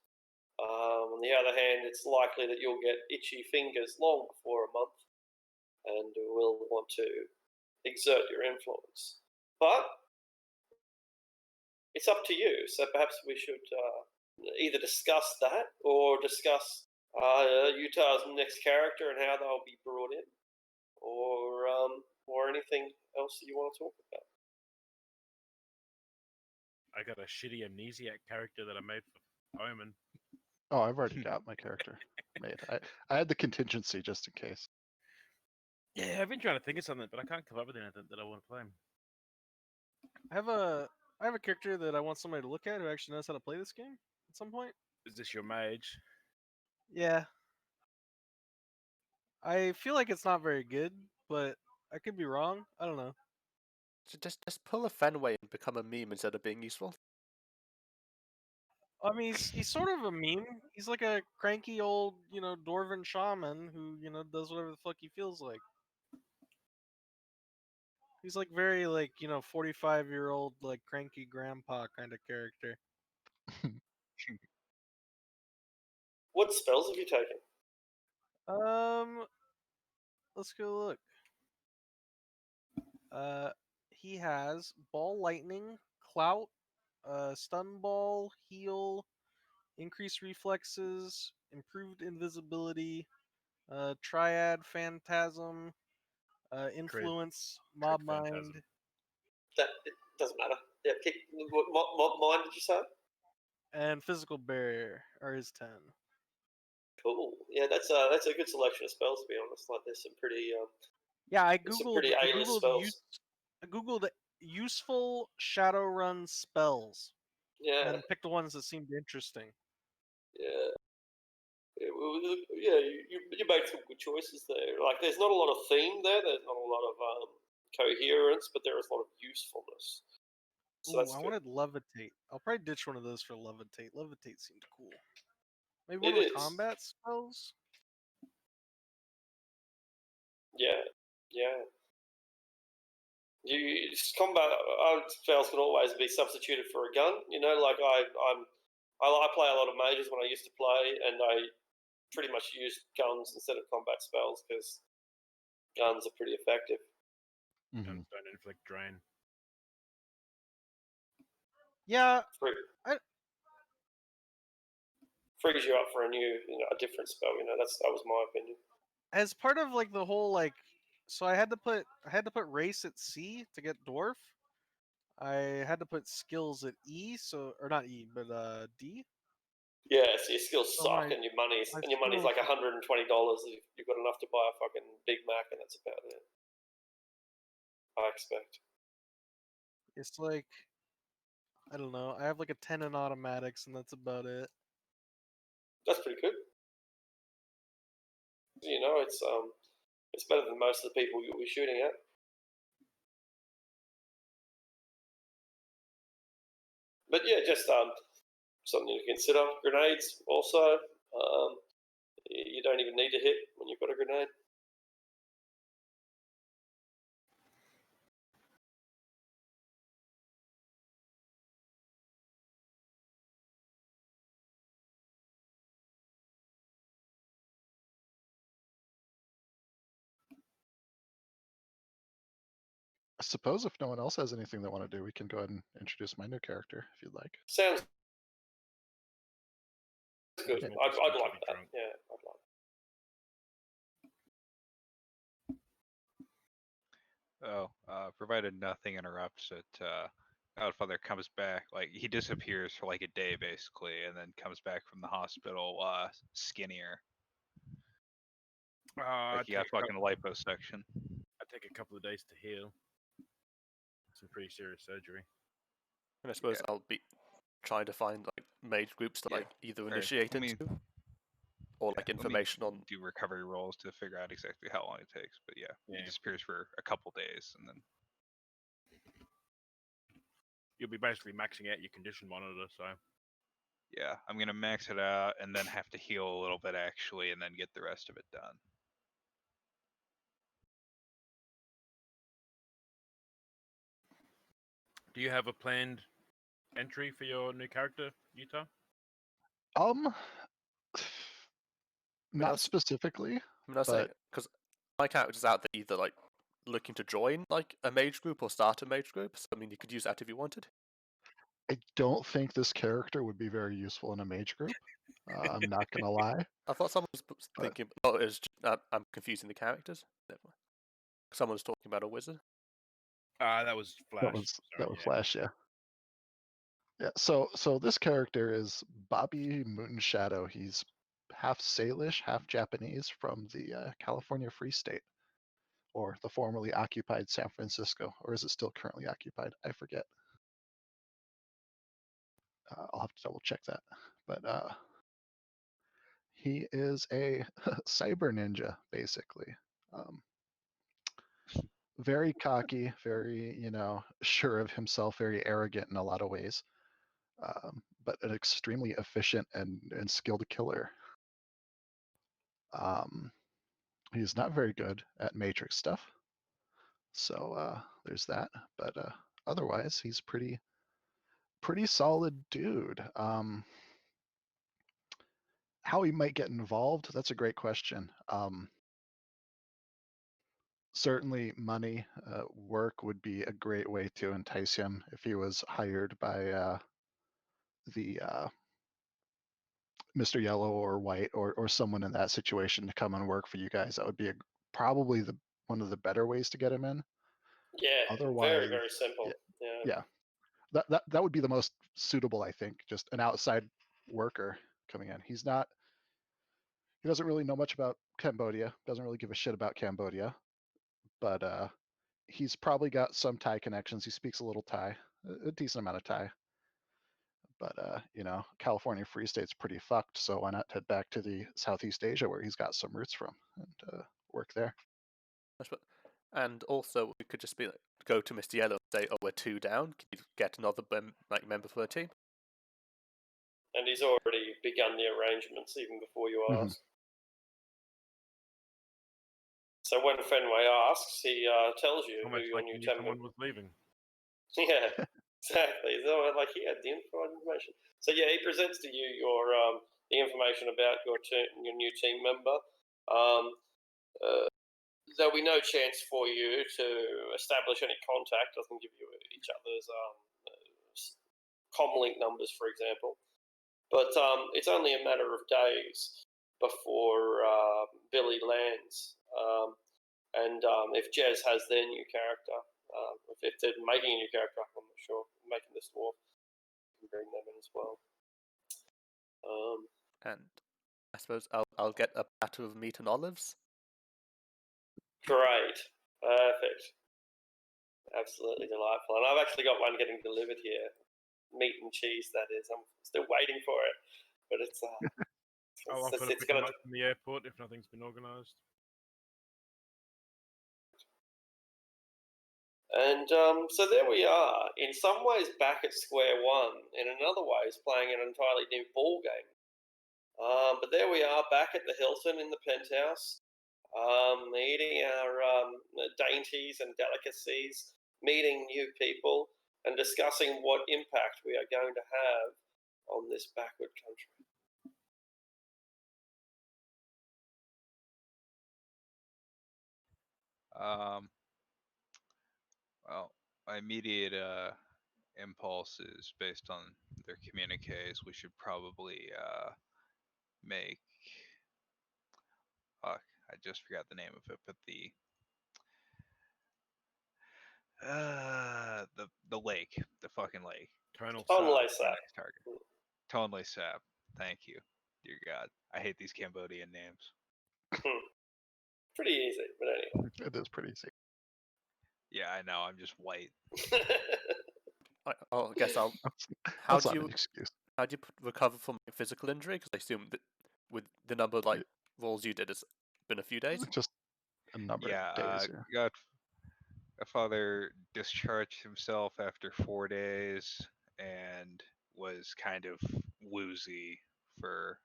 On the other hand, it's likely that you'll get itchy fingers long before a month and will want to exert your influence. But it's up to you. So perhaps we should either discuss that or discuss Utah's next character and how they'll be brought in, or anything else that you want to talk about. I got a shitty amnesiac character that I made for Omen. Oh, I've already got my character made. I had the contingency just in case. Yeah, I've been trying to think of something, but I can't come up with anything that I want to play. I have a character that I want somebody to look at who actually knows how to play this game at some point. Is this your mage? Yeah. I feel like it's not very good, but I could be wrong. I don't know. So just pull a Fenway and become a meme instead of being useful. I mean, he's sort of a meme. He's like a cranky old, dwarven shaman who, does whatever the fuck he feels like. He's like very 45-year-old like cranky grandpa kind of character. What spells have you taken? Let's go look. He has ball lightning, clout, stun ball, heal, increased reflexes, improved invisibility, triad phantasm, influence, mob mind, Phantasm. That it doesn't matter. Yeah, what mine did you say? and physical barrier are his 10. Cool. Yeah, that's a good selection of spells. To be honest, like there's some pretty Yeah, I there's some googled. pretty A-list spells. I googled useful Shadowrun spells Yeah, and picked the ones that seemed interesting. yeah. You made some good choices there. Like, there's not a lot of theme there. There's not a lot of coherence, but there is a lot of usefulness. So Ooh, that's I good. wanted levitate. I'll probably ditch one of those for levitate. Levitate seemed cool. Maybe one It of the is. combat spells. Yeah, yeah. Combat spells can always be substituted for a gun. You know, like I play a lot of mages when I used to play, and I pretty much used guns instead of combat spells because guns are pretty effective. Mhm. Guns don't inflict drain. Yeah, Frees you up for a different spell. You know, that was my opinion. as part of like the whole like, so I had to put race at C to get dwarf. I had to put skills at E, so or not E, but D. Yeah, so your skills So suck, my- and your money's my like skills- $120. You've got enough to buy a fucking Big Mac, and that's about it. I expect. It's like, I don't know. I have like a 10 in automatics, and that's about it. That's pretty good. You know, it's better than most of the people you'll be shooting at. But yeah, just something to consider. Grenades also. You don't even need to hit when you've got a grenade. I suppose if no one else has anything they want to do, we can go ahead and introduce my new character if you'd like. Sounds good. Yeah. I'd like that. Drunk. Yeah, I'd like. Provided nothing interrupts it, Godfather comes back, like he disappears for like a day basically, and then comes back from the hospital skinnier. Like he got fucking liposuction. I take a couple of days to heal. Some pretty serious surgery. And I suppose I'll be trying to find like mage groups to Yeah. like either Alright, initiate let me- into or like let me information on. do recovery rolls to figure out exactly how long it takes. But yeah, Yeah. he disappears for a couple days, and then You'll be basically maxing out your condition monitor, so yeah, I'm gonna max it out and then have to heal a little bit actually, and then get the rest of it done. do you have a planned entry for your new character, Utah? Not that's- specifically. I mean, I say because my character's out there either like looking to join like a mage group or start a mage group. So I mean, you could use that if you wanted. I don't think this character would be very useful in a mage group. I'm not gonna lie. I thought someone was But- thinking. Oh, it was I'm confusing the characters. Never mind. Someone was talking about a wizard. That was Flash. That was Sorry, yeah. Flash, yeah. Yeah. So this character is Bobby Moonshadow. He's half Salish, half Japanese from the California Free State, or the formerly occupied San Francisco, or is it still currently occupied? I forget. I'll have to double check that. But he is a cyber ninja, basically. Very cocky, very, sure of himself, very arrogant in a lot of ways, but an extremely efficient and skilled killer. He's not very good at Matrix stuff, so there's that. But otherwise, he's pretty solid dude. How he might get involved, that's a great question. Certainly money, work would be a great way to entice him if he was hired by the Mr. Yellow or White or someone in that situation to come and work for you guys. That would be probably one of the better ways to get him in. Yeah, Otherwise, very, very simple. yeah, that would be the most suitable, I think. Just an outside worker coming in. He doesn't really know much about Cambodia. Doesn't really give a shit about Cambodia, but he's probably got some Thai connections. He speaks a little Thai, a decent amount of Thai. But California Free State's pretty fucked. So why not head back to the Southeast Asia where he's got some roots from and work there? And also, we could just be like, go to Mr. Yellow and say, "Oh, we're 2 down. Can you get another member for the team?" And he's already begun the arrangements even before you Mhm. ask. So when Fenway asks, he tells you How who much your like new you knew team someone member. was leaving. Yeah, exactly. So like he had the information. So yeah, he presents to you your the information about your new team member. There'll be no chance for you to establish any contact. I can give you each other's comlink numbers, for example. But it's only a matter of days before Billy lands. And if Jez has their new character, if they're making a new character, I'm not sure, making this dwarf, you can bring them in as well. And I suppose I'll get a platter of meat and olives. Great. Perfect. Absolutely delightful. And I've actually got one getting delivered here. Meat and cheese, that is. I'm still waiting for it. But it's I'll offer to it's pick them gonna up from the airport if nothing's been organised. And so there we are, in some ways back at square one, in another ways playing an entirely new ball game. But there we are back at the Hilton in the penthouse, eating our dainties and delicacies, meeting new people, and discussing what impact we are going to have on this backward country. Well, my immediate impulse is based on their communiques. We should probably make. Fuck, I just forgot the name of it, but the lake, the fucking lake. Tonal Tonle Sap. Sap. Next target. Tonle Sap. Thank you. Dear God, I hate these Cambodian names. Pretty easy, but anyway. It is pretty easy. Yeah, I know. I'm just white. I guess I'll. That's not an excuse. How do you recover from physical injury? Because I assume that with the number of rolls you did, it's been a few days. Just a number Yeah, of days. Yeah. Godfather discharged himself after 4 days and was kind of woozy for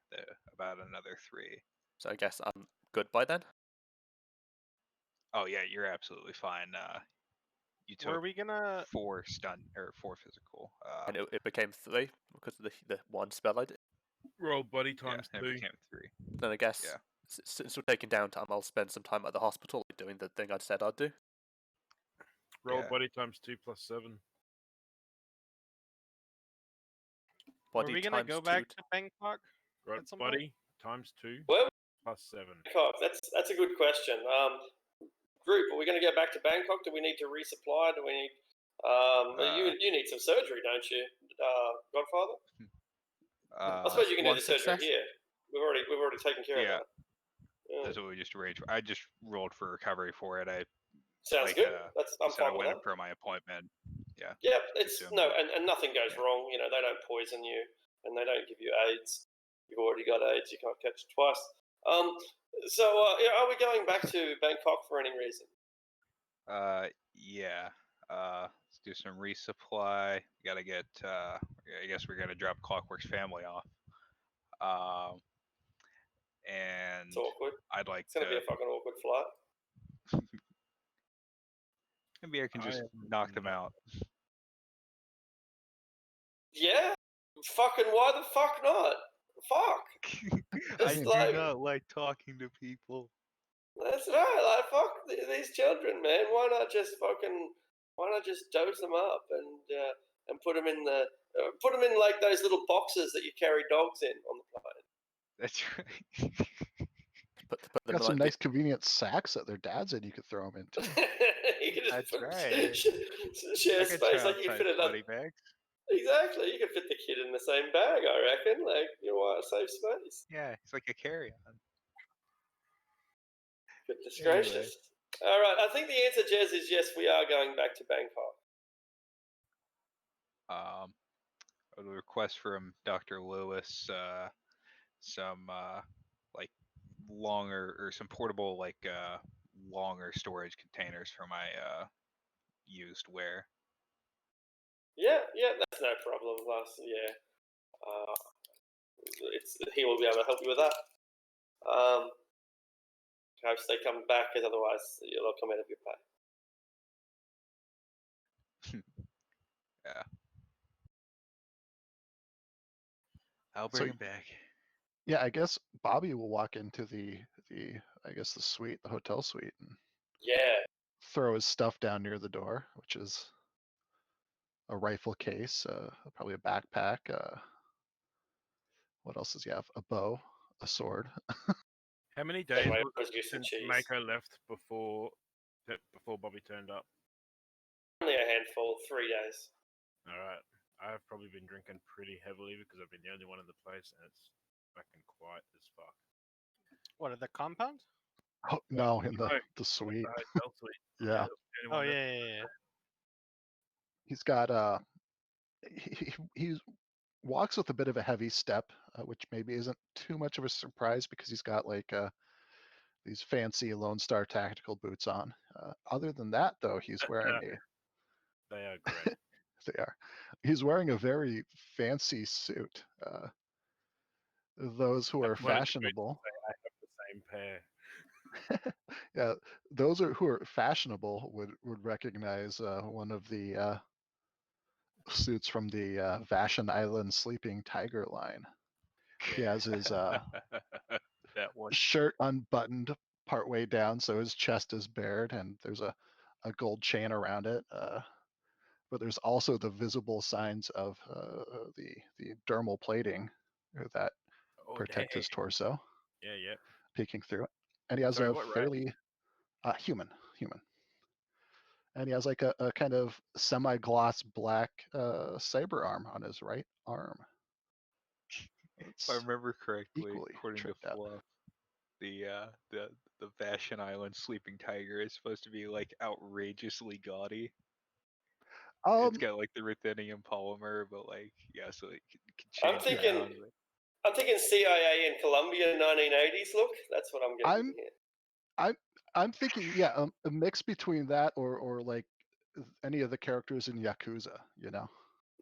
about another 3. So I guess I'm good by then. Oh yeah, you're absolutely fine. You Were took we gonna? 4 stun or 4 physical. And it became 3 because of the one spell I did. Roll body Yeah, times it 2. became 3. Then I guess Yeah. since we're taking downtime, I'll spend some time at the hospital doing the thing I said I'd do. Roll Yeah. body times 2 plus 7. Body Were we gonna times go 2 back to Bangkok? Right, At some point? body times 2 Well, plus 7. Bangkok, that's a good question. Group, are we going to go back to Bangkok? Do we need to resupply? Do we need? You need some surgery, don't you, Godfather? I suppose you can do one the surgery success? here. We've already taken care of Yeah. that. Yeah. That's what we just arranged. I just rolled for recovery for it. I Sounds like, good. I'm said I fine with went that. in for my appointment. Yeah. Yeah, it's assume no, that- and nothing goes yeah. wrong. You know, they don't poison you, and they don't give you AIDS. You've already got AIDS. You can't catch it twice. So are we going back to Bangkok for any reason? Yeah. Let's do some resupply. We gotta get. I guess we're gonna drop Clockwork's family off. And It's awkward. I'd like It's going to be a fucking awkward flight. maybe I can I just am knock them not- out. Yeah, fucking why the fuck not? Fuck. I It's do like- not like talking to people. That's right. Like fuck these children, man. Why not just dose them up and put them in like those little boxes that you carry dogs in on the plane. That's right. Put them Got some like nice convenient sacks that their dad's in. You could throw them into. You can just That's put, right. share Like a space. Like you can child-sized fit another. body bag. Exactly. You can fit the kid in the same bag. I reckon. Like you want to save space. Yeah, it's like a carry-on. Goodness Anyway. gracious. All right. I think the answer, Jez, is yes. We are going back to Bangkok. I would request from Dr. Lewis some like longer or some portable like longer storage containers for my used wear. Yeah, that's no problem. he will be able to help you with that. Hope they come back, because otherwise you'll all come out of your pay. Yeah. I'll So bring him back. yeah, I guess Bobby will walk into the I guess the suite, the hotel suite, and Yeah. throw his stuff down near the door, which is a rifle case, probably a backpack. What else does he have? A bow, a sword. How many Same days way was it was it juice and since cheese. Mako left before Bobby turned up? Only a handful, 3 days. All right. I've probably been drinking pretty heavily because I've been the only one in the place, and it's fucking quiet as fuck. What, at the compound? Oh no, in No, the suite. The hotel suite. Yeah, the only Oh one yeah, yeah, yeah. he's got he walks with a bit of a heavy step, which maybe isn't too much of a surprise because he's got like these fancy Lone Star tactical boots on. Other than that, though, he's wearing a They are great. they are. He's wearing a very fancy suit. Those who I are pointed to boots fashionable, and say, I have the same pair. yeah, those who are fashionable would recognize one of the suits from the Vashon Island Sleeping Tiger line. He has his that one. shirt unbuttoned partway down, so his chest is bared, and there's a gold chain around it. But there's also the visible signs of the dermal plating that Oh, protect hey. his torso, Yeah, yeah. peeking through it. And he has Sorry, a what race? fairly human, and he has like a kind of semi-gloss black saber arm on his right arm. If I It's remember correctly, equally according to tricked out. Fluff, the Vashon Island Sleeping Tiger is supposed to be like outrageously gaudy. It's got like the ruthenium polymer, but like yeah, so it can I'm change thinking, around. I'm thinking CIA in Colombia 1980s look. That's what I'm getting here. I'm thinking, yeah, a mix between that or like any of the characters in Yakuza, the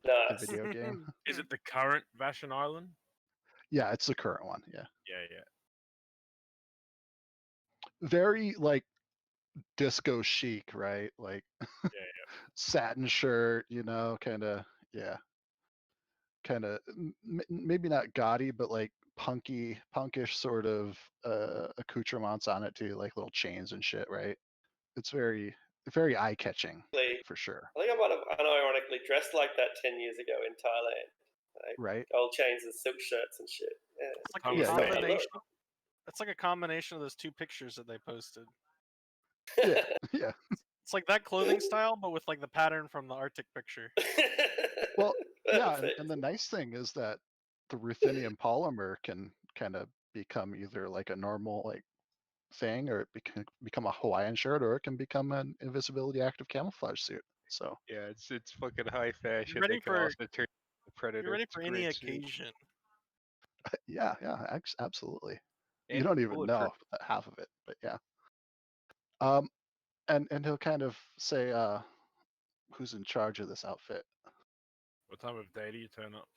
Nice. video game. Is it the current Vashon Island? Yeah, it's the current one. Yeah, Yeah, yeah. very like disco chic, right? Like Yeah, yeah. satin shirt, kind of, yeah, kind of maybe not gaudy, but like punkish sort of accoutrements on it too, like little chains and shit, right? It's very eye catching for sure, I think I might have unironically dressed like that 10 years ago in Thailand. Like, right? gold chains and silk shirts and shit. Yeah. It's like Time a was Yeah, great. combination. It's like a combination of those two pictures that they posted. Yeah, yeah. It's like that clothing style, but with like the pattern from the Arctic picture. Well, yeah, Perfect. and the nice thing is that the ruthenium polymer can kind of become either like a normal like thing, or it can become a Hawaiian shirt, or it can become an invisibility active camouflage suit. So Yeah, it's fucking high fashion. ready They can for- also turn the Predator. You're ready It's a for any great suit. occasion. yeah, absolutely. You And don't even bulletproof. know half of it, but yeah. And he'll kind of say, who's in charge of this outfit? What time of day do you turn up?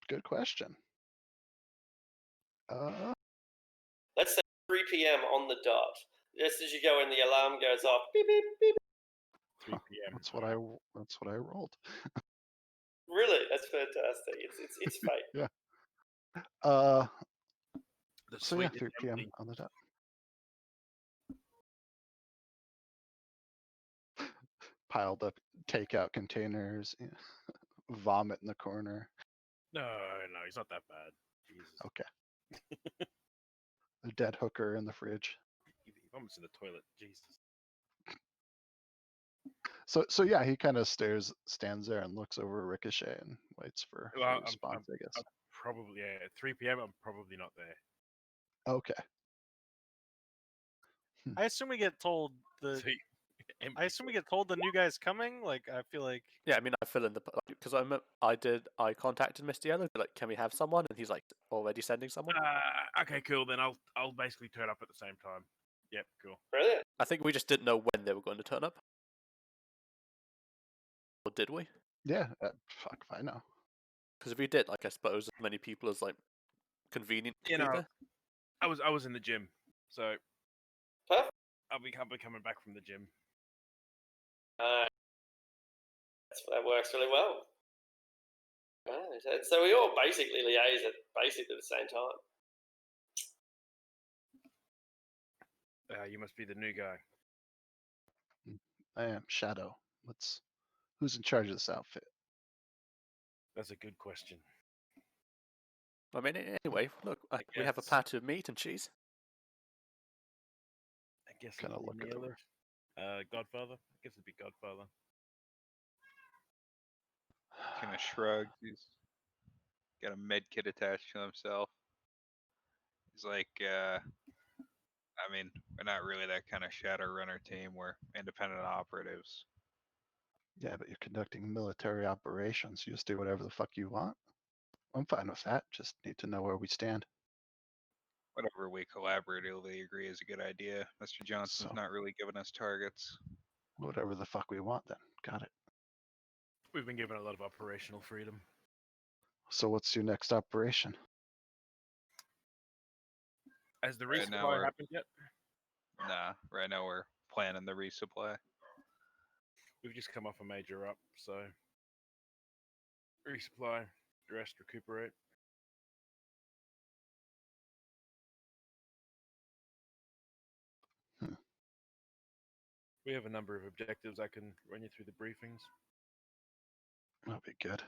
Good question. Let's say 3 p.m. on the dot. Just as you go in, the alarm goes off. Beep, beep, beep. 3 p.m. That's what I rolled. Really? That's fantastic. It's fate. Yeah. The So yeah, suite is 3 p.m. empty. on the dot. Piled up takeout containers, vomit in the corner. No, he's not that bad. Jesus. Okay. A dead hooker in the fridge. He vomits in the toilet. Jesus. So yeah, he kind of stands there and looks over Ricochet and waits for Well, a response, I guess. Probably, yeah. At 3 p.m., I'm probably not there. Okay. I assume we get told See, I assume we get told the new guy's coming. Like I feel like Yeah, I mean, I fill in the because I contacted Mr. Yellow. Like, can we have someone? And he's like already sending someone. Okay, cool. Then I'll basically turn up at the same time. Yep, cool. Brilliant. I think we just didn't know when they were going to turn up. Or did we? Yeah. Fuck if I know. Because if we did, like, I suppose as many people as like convenient to You be know, there. I was in the gym, so Perfect. I'll be coming back from the gym. That works really well. Right. So we all basically liaise at basically the same time. You must be the new guy. I am Shadow. Who's in charge of this outfit? That's a good question. I mean, anyway, look, we have a guess- platter of meat and cheese. I guess Kinda it'd be look at them. Neela. Godfather. I guess it'd be Godfather. Kind of shrugs. He's got a med kit attached to himself. He's like, I mean, we're not really that kind of Shadowrunner team. We're independent operatives. Yeah, but you're conducting military operations. You just do whatever the fuck you want. I'm fine with that. Just need to know where we stand. Whatever we collaboratively agree is a good idea. Mr. Johnson's So- not really giving us targets. Whatever the fuck we want, then. Got it. We've been given a lot of operational freedom. So what's your next operation? Has the Right now resupply we're- happened yet? Nah, right now we're planning the resupply. We've just come off a major up, so resupply, rest, recuperate. Hmm. We have a number of objectives. I can run you through the briefings. That'll be good.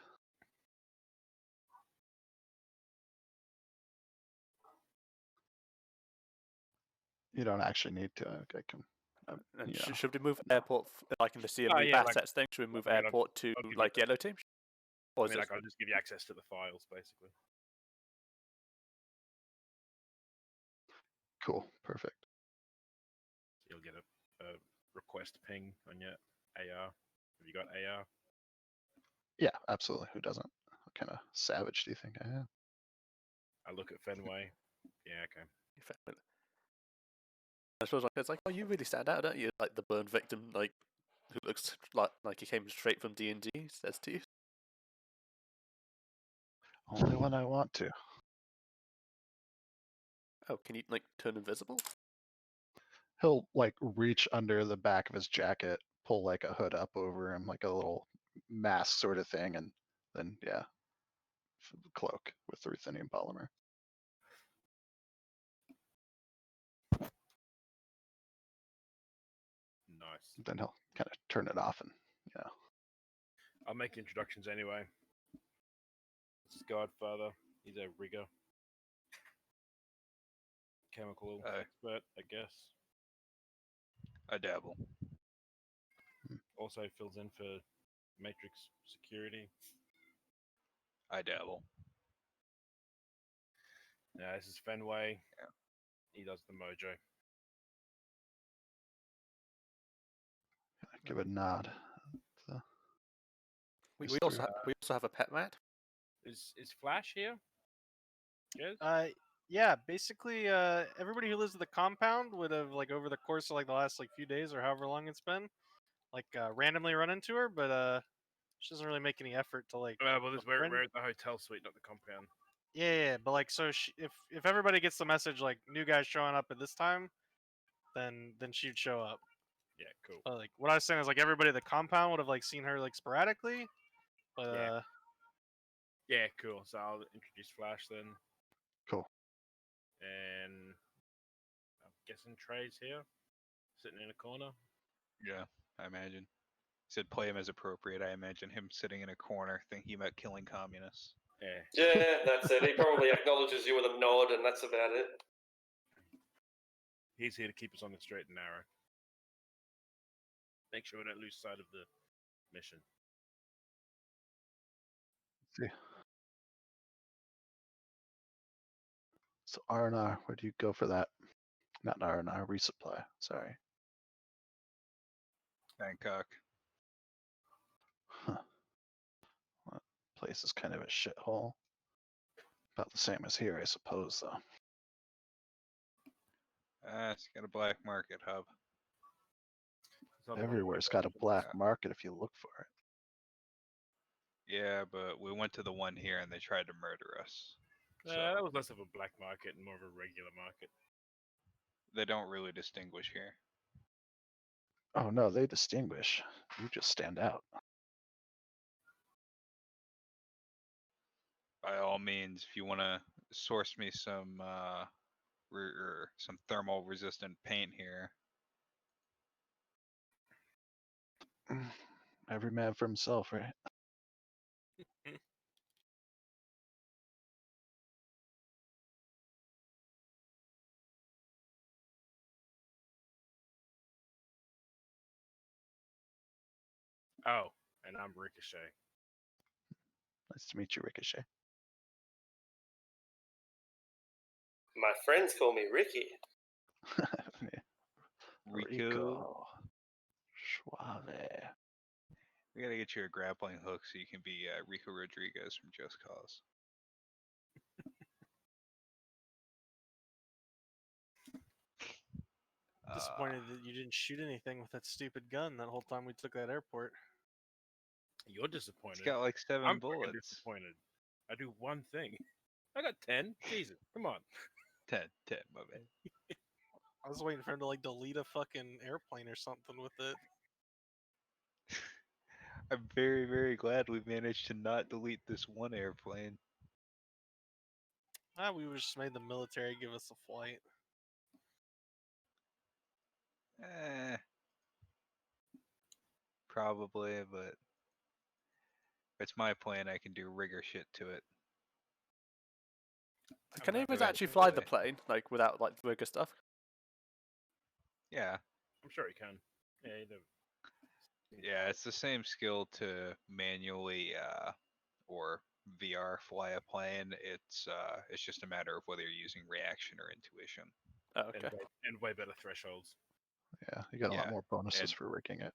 You don't actually need to. I can. And Yeah. should we move airport, like in the Siamese yeah, like- assets thing? Should we move I mean, airport to I'll give you like that. yellow team? Or I is mean, it? like, I'll just give you access to the files, basically. Cool. Perfect. You'll get a request ping on your AR. Have you got AR? Yeah, absolutely. Who doesn't? What kind of savage do you think I am? I look at Fenway. Yeah, okay. I suppose it's like, oh, you really stand out, don't you? Like the burn victim, like who looks like he came straight from D&D, says to you. Only when I want to. Oh, can you like turn invisible? He'll like reach under the back of his jacket, pull like a hood up over him, like a little mask sort of thing, and then cloak with ruthenium polymer. Nice. Then he'll kind of turn it off and I'll make introductions anyway. This is Godfather. He's a rigger. Chemical expert, I guess. I dabble. Also fills in for Matrix security. I dabble. Yeah, this is Fenway. Yeah. He does the mojo. give a nod. We Mr. also have a pet rat. Is Flash here? Yes. Yeah, basically, everybody who lives in the compound would have like over the course of like the last like few days or however long it's been, like randomly run into her, but she doesn't really make any effort to like. Well, we're friend- at the hotel suite, not the compound. Yeah, but like so, if everybody gets the message like new guys showing up at this time, then she'd show up. Yeah, cool. But like what I was saying is like everybody at the compound would have like seen her like sporadically, but Yeah. Yeah, cool. So I'll introduce Flash then. Cool. And I'm guessing Trey's here, sitting in a corner. Yeah, I imagine. He said play him as appropriate. I imagine him sitting in a corner thinking about killing communists. Yeah. Yeah, that's it. He probably acknowledges you with a nod, and that's about it. He's here to keep us on the straight and narrow. Make sure we don't lose sight of the mission. See. So R&R, where do you go for that? Not R&R, resupply. Sorry. Bangkok. Huh. That place is kind of a shithole. About the same as here, I suppose, though. It's got a black market hub. There's not a lot of Everywhere's work got a done. black market if you look for it. Yeah, but we went to the one here and they tried to murder us. So That was less of a black market and more of a regular market. they don't really distinguish here. Oh no, they distinguish. You just stand out. By all means, if you want to source me some some thermal resistant paint here. Every man for himself, right? Oh, and I'm Ricochet. Nice to meet you, Ricochet. My friends call me Ricky. Rico, Suave. we gotta get you a grappling hook so you can be Rico Rodriguez from Just Cause. Disappointed that you didn't shoot anything with that stupid gun that whole time we took that airport. You're It's disappointed. got like 7 I'm fucking bullets. disappointed. I do one thing. I got 10. Jesus, come on. 10, my bad. I was waiting for him to like delete a fucking airplane or something with it. I'm very, very glad we managed to not delete this one airplane. We just made the military give us a flight. Eh, probably, but if it's my plane, I can do rigger shit to it. Can not anyone doing actually it fly the really. plane, like without like the rigger stuff? Yeah, I'm sure he can. Yeah, he did. yeah, it's the same skill to manually or VR fly a plane. It's just a matter of whether you're using reaction or intuition. Oh, okay. And way better thresholds. Yeah, you got a lot Yeah, more bonuses and- for rigging it.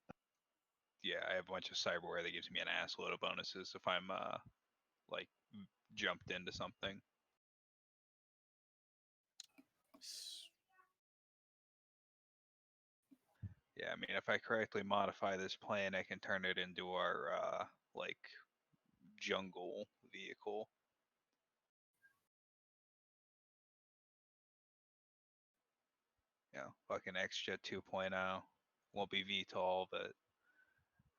Yeah, I have a bunch of cyberware that gives me an ass load of bonuses if I'm like jumped into something. Yeah, I mean, if I correctly modify this plane, I can turn it into our like jungle vehicle. You know, fucking XJet 2.0. Won't be VTOL, but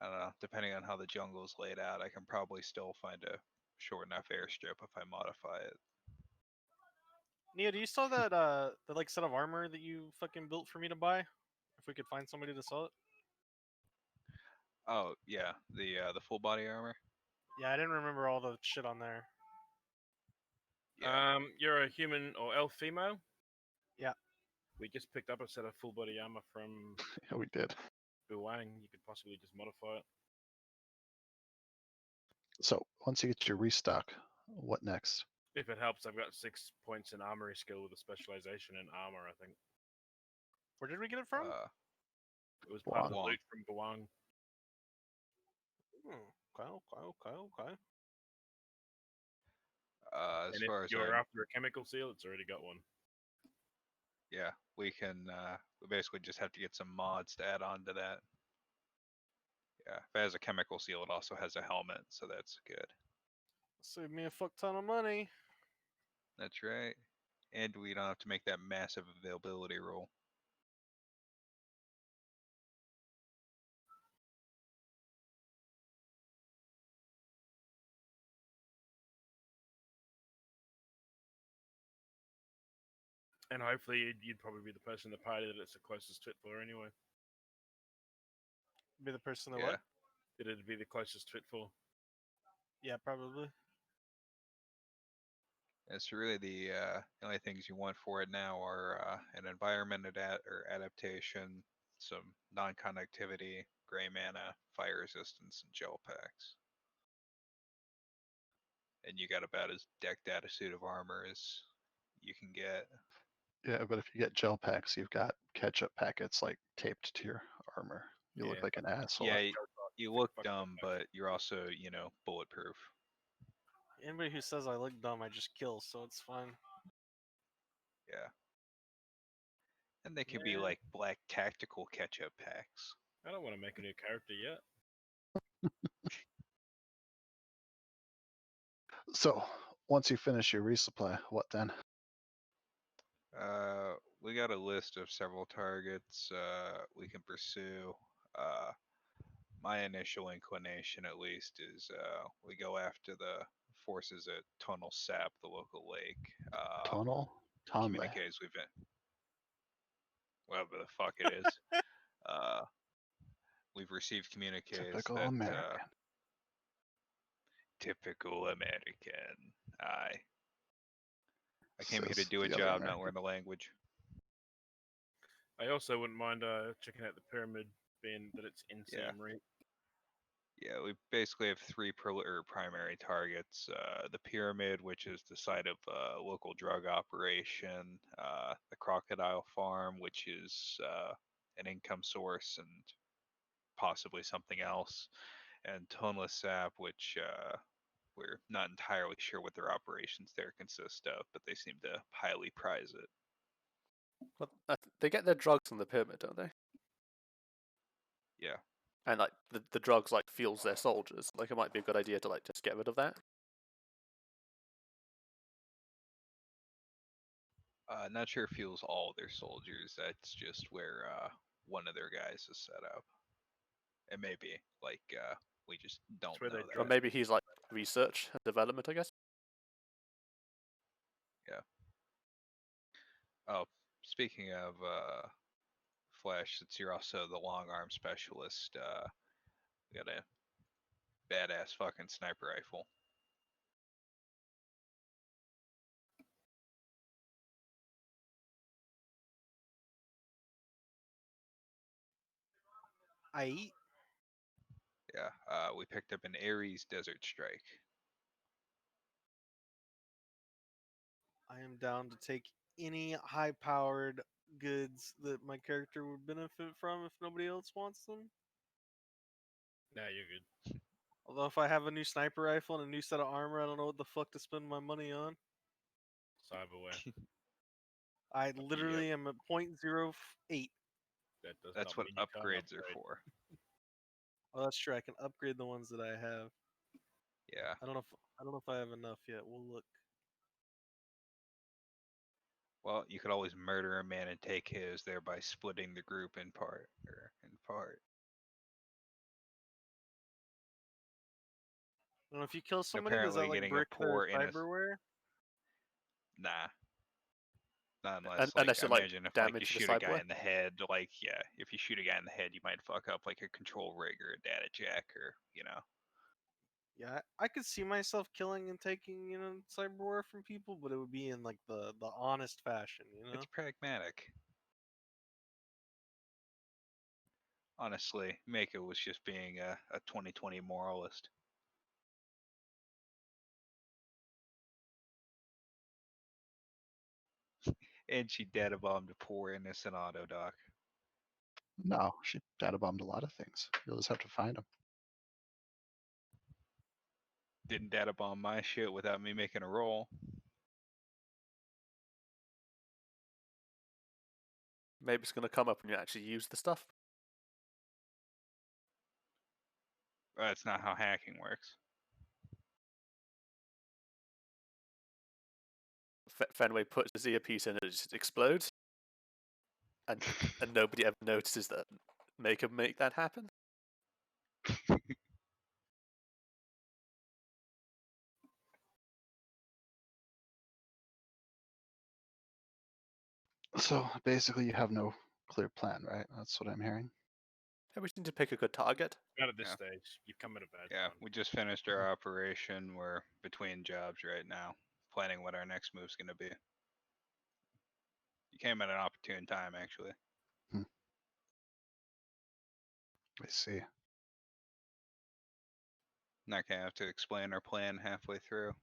I don't know. Depending on how the jungle's laid out, I can probably still find a short enough airstrip if I modify it. Nia, do you still have that like set of armor that you fucking built for me to buy? If we could find somebody to sell it. Oh yeah, the full body armor. Yeah, I didn't remember all the shit on there. Yeah. You're a human or elf female? Yeah. We just picked up a set of full body armor from Yeah, we did. Buwang. You could possibly just modify it. So once you get your restock, what next? If it helps, I've got 6 points in armory skill with a specialization in armor, I think. Where did we get it from? It was part of the Buwang. loot from Buwang. Okay. As And if far as you're after a chemical seal, it's already got one. yeah, we can. We basically just have to get some mods to add on to that. Yeah, if it has a chemical seal, it also has a helmet, so that's good. Save me a fuck ton of money. That's right. And we don't have to make that massive availability roll. And hopefully you'd probably be the person in the party that it's the closest fit for anyway. Be the person that Yeah. what? It'd be the closest fit for. Yeah, probably. It's really the only things you want for it now are an environment adaptation, some non-conductivity, gray mana, fire resistance, and gel packs. And you got about as decked out a suit of armor as you can get. Yeah, but if you get gel packs, you've got ketchup packets like taped to your armor. You look Yeah, like an asshole. Yeah, you look Fuck dumb, that. but you're also, bulletproof. Anybody who says I look dumb, I just kill, so it's fine. Yeah. And they could be Yeah. like black tactical ketchup packs. I don't want to make a new character yet. So once you finish your resupply, what then? We got a list of several targets we can pursue. My initial inclination, at least, is we go after the forces at Tunnel Sap, the local lake. Tunnel? Tonle. Communiques we've been, whatever the fuck it is. We've received communiques Typical that American. typical American. I came here to Says do a the other job, not American. learn the language. I also wouldn't mind checking out the pyramid, being that it's in Yeah. Siem Reap. Yeah, we basically have three primary targets. The pyramid, which is the site of a local drug operation. The crocodile farm, which is an income source and possibly something else. And Toneless Sap, which we're not entirely sure what their operations there consist of, but they seem to highly prize it. Well, they get their drugs from the pyramid, don't they? Yeah. And like the drugs like fuels their soldiers. Like it might be a good idea to like just get rid of that. Not sure if fuels all their soldiers. That's just where one of their guys is set up. It may be like we just don't where know they that. Or maybe he's like research and development, I guess. Yeah. Oh, speaking of Flash, since you're also the long arm specialist, we got a badass fucking sniper rifle. I eat. Yeah. We picked up an Ares Desert Strike. I am down to take any high-powered goods that my character would benefit from if nobody else wants them. Nah, you're good. Although if I have a new sniper rifle and a new set of armor, I don't know what the fuck to spend my money on. Cyberware. I literally am at 0.08. That does That's not what mean you can't upgrades are upgrade. for. Oh, that's true. I can upgrade the ones that I have. Yeah. I don't know if I have enough yet. We'll look. Well, you could always murder a man and take his, thereby splitting the group in part. I don't know if you kill somebody, does Apparently that like getting a brick their poor innocent. cyberware? Nah. Not unless, like, unless I it, like, imagine if like you damage the shoot a guy cyberware. in the head, like, yeah, if you shoot a guy in the head, you might fuck up like a control rig or a data jack or, you know. Yeah, I could see myself killing and taking, cyberware from people, but it would be in like the honest fashion, It's pragmatic. Honestly, Mako was just being a 2020 moralist. And she data bombed a poor innocent Autodoc. No, she data bombed a lot of things. You'll just have to find them. Didn't data bomb my shit without me making a roll. Maybe it's gonna come up when you actually use the stuff. That's not how hacking works. Fenway puts his earpiece in and it just explodes. And nobody ever notices that make that happen. So basically, you have no clear plan, right? That's what I'm hearing. Yeah, we just need to pick a good target. Not at this Yeah. stage. You've come at a bad Yeah, time. we just finished our operation. We're between jobs right now, planning what our next move's gonna be. You came at an opportune time, actually. I see. Not gonna have to explain our plan halfway through.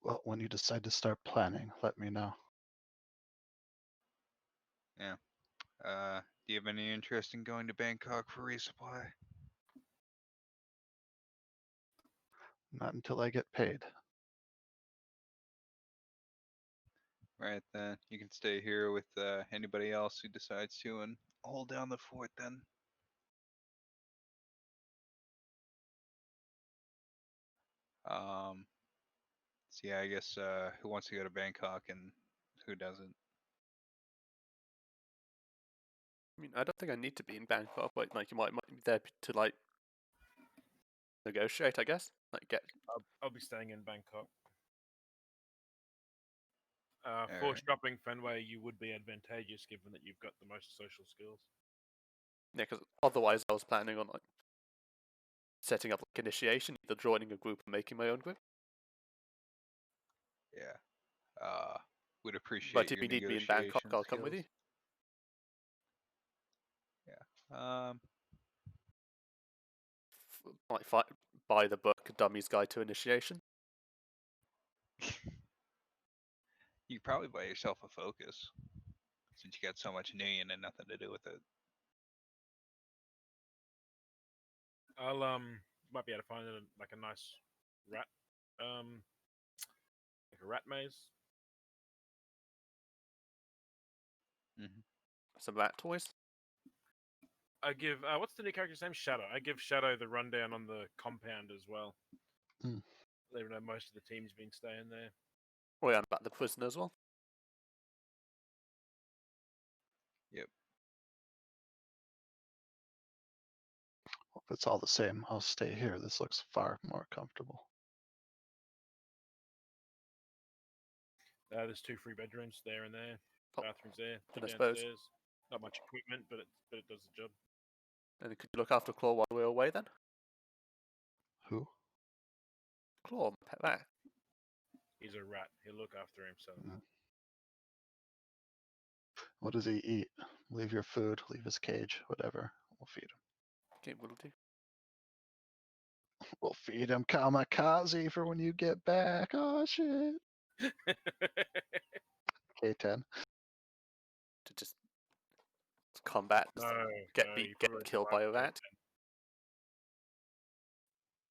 Well, when you decide to start planning, let me know. Yeah. Do you have any interest in going to Bangkok for resupply? Not until I get paid. Right then, you can stay here with anybody else who decides to and hold down the fort then. So yeah, I guess who wants to go to Bangkok and who doesn't? I mean, I don't think I need to be in Bangkok, but like you might be there to like negotiate, I guess. Like get I'll be staying in Bangkok. For Alright. shopping Fenway, you would be advantageous given that you've got the most social skills. yeah, because otherwise I was planning on like setting up like initiation, either joining a group or making my own group. Yeah. Would appreciate But if your you need me in Bangkok, negotiation I'll come with you. skills. Yeah. Like buy the book Dummy's Guide to Initiation. You could probably buy yourself a Focus, since you got so much Nuyen and nothing to do with it. I'll might be able to find like a nice rat, like a rat maze. Some rat toys. I give what's the new character's name? Shadow. I give Shadow the rundown on the compound as well. Hmm. Let him know most of the team's been staying there. Oh yeah, and about the prisoner as well. Yep. If it's all the same, I'll stay here. This looks far more comfortable. There's 2 free bedrooms there and there. Oh, Bathrooms there. then 2 I suppose. downstairs. Not much equipment, but it does the job. And could you look after Claw while we're away then? Who? Claw, my pet rat. He's a rat. He'll look after himself. Mm. What does he eat? Leave your food, leave his cage, whatever. We'll feed him. Okay, will do. We'll feed him kamikaze for when you get back. Oh shit. K10. To just combat, just No, get no, beat, you get probably killed won't by a do it rat.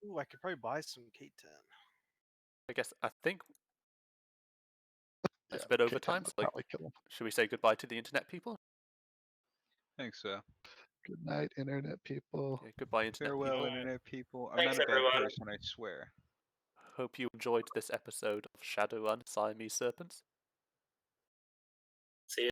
Ooh, I could probably buy some K10. I think Yeah, it's a bit over K10 time. would So like, probably kill him. should we say goodbye to the internet people? Thanks, so. Good night, internet people. Okay, goodbye, internet Farewell, people. internet people. I'm Thanks, not a bad everyone. person, I swear. Hope you enjoyed this episode of Shadowrun Siamese Serpents. See you.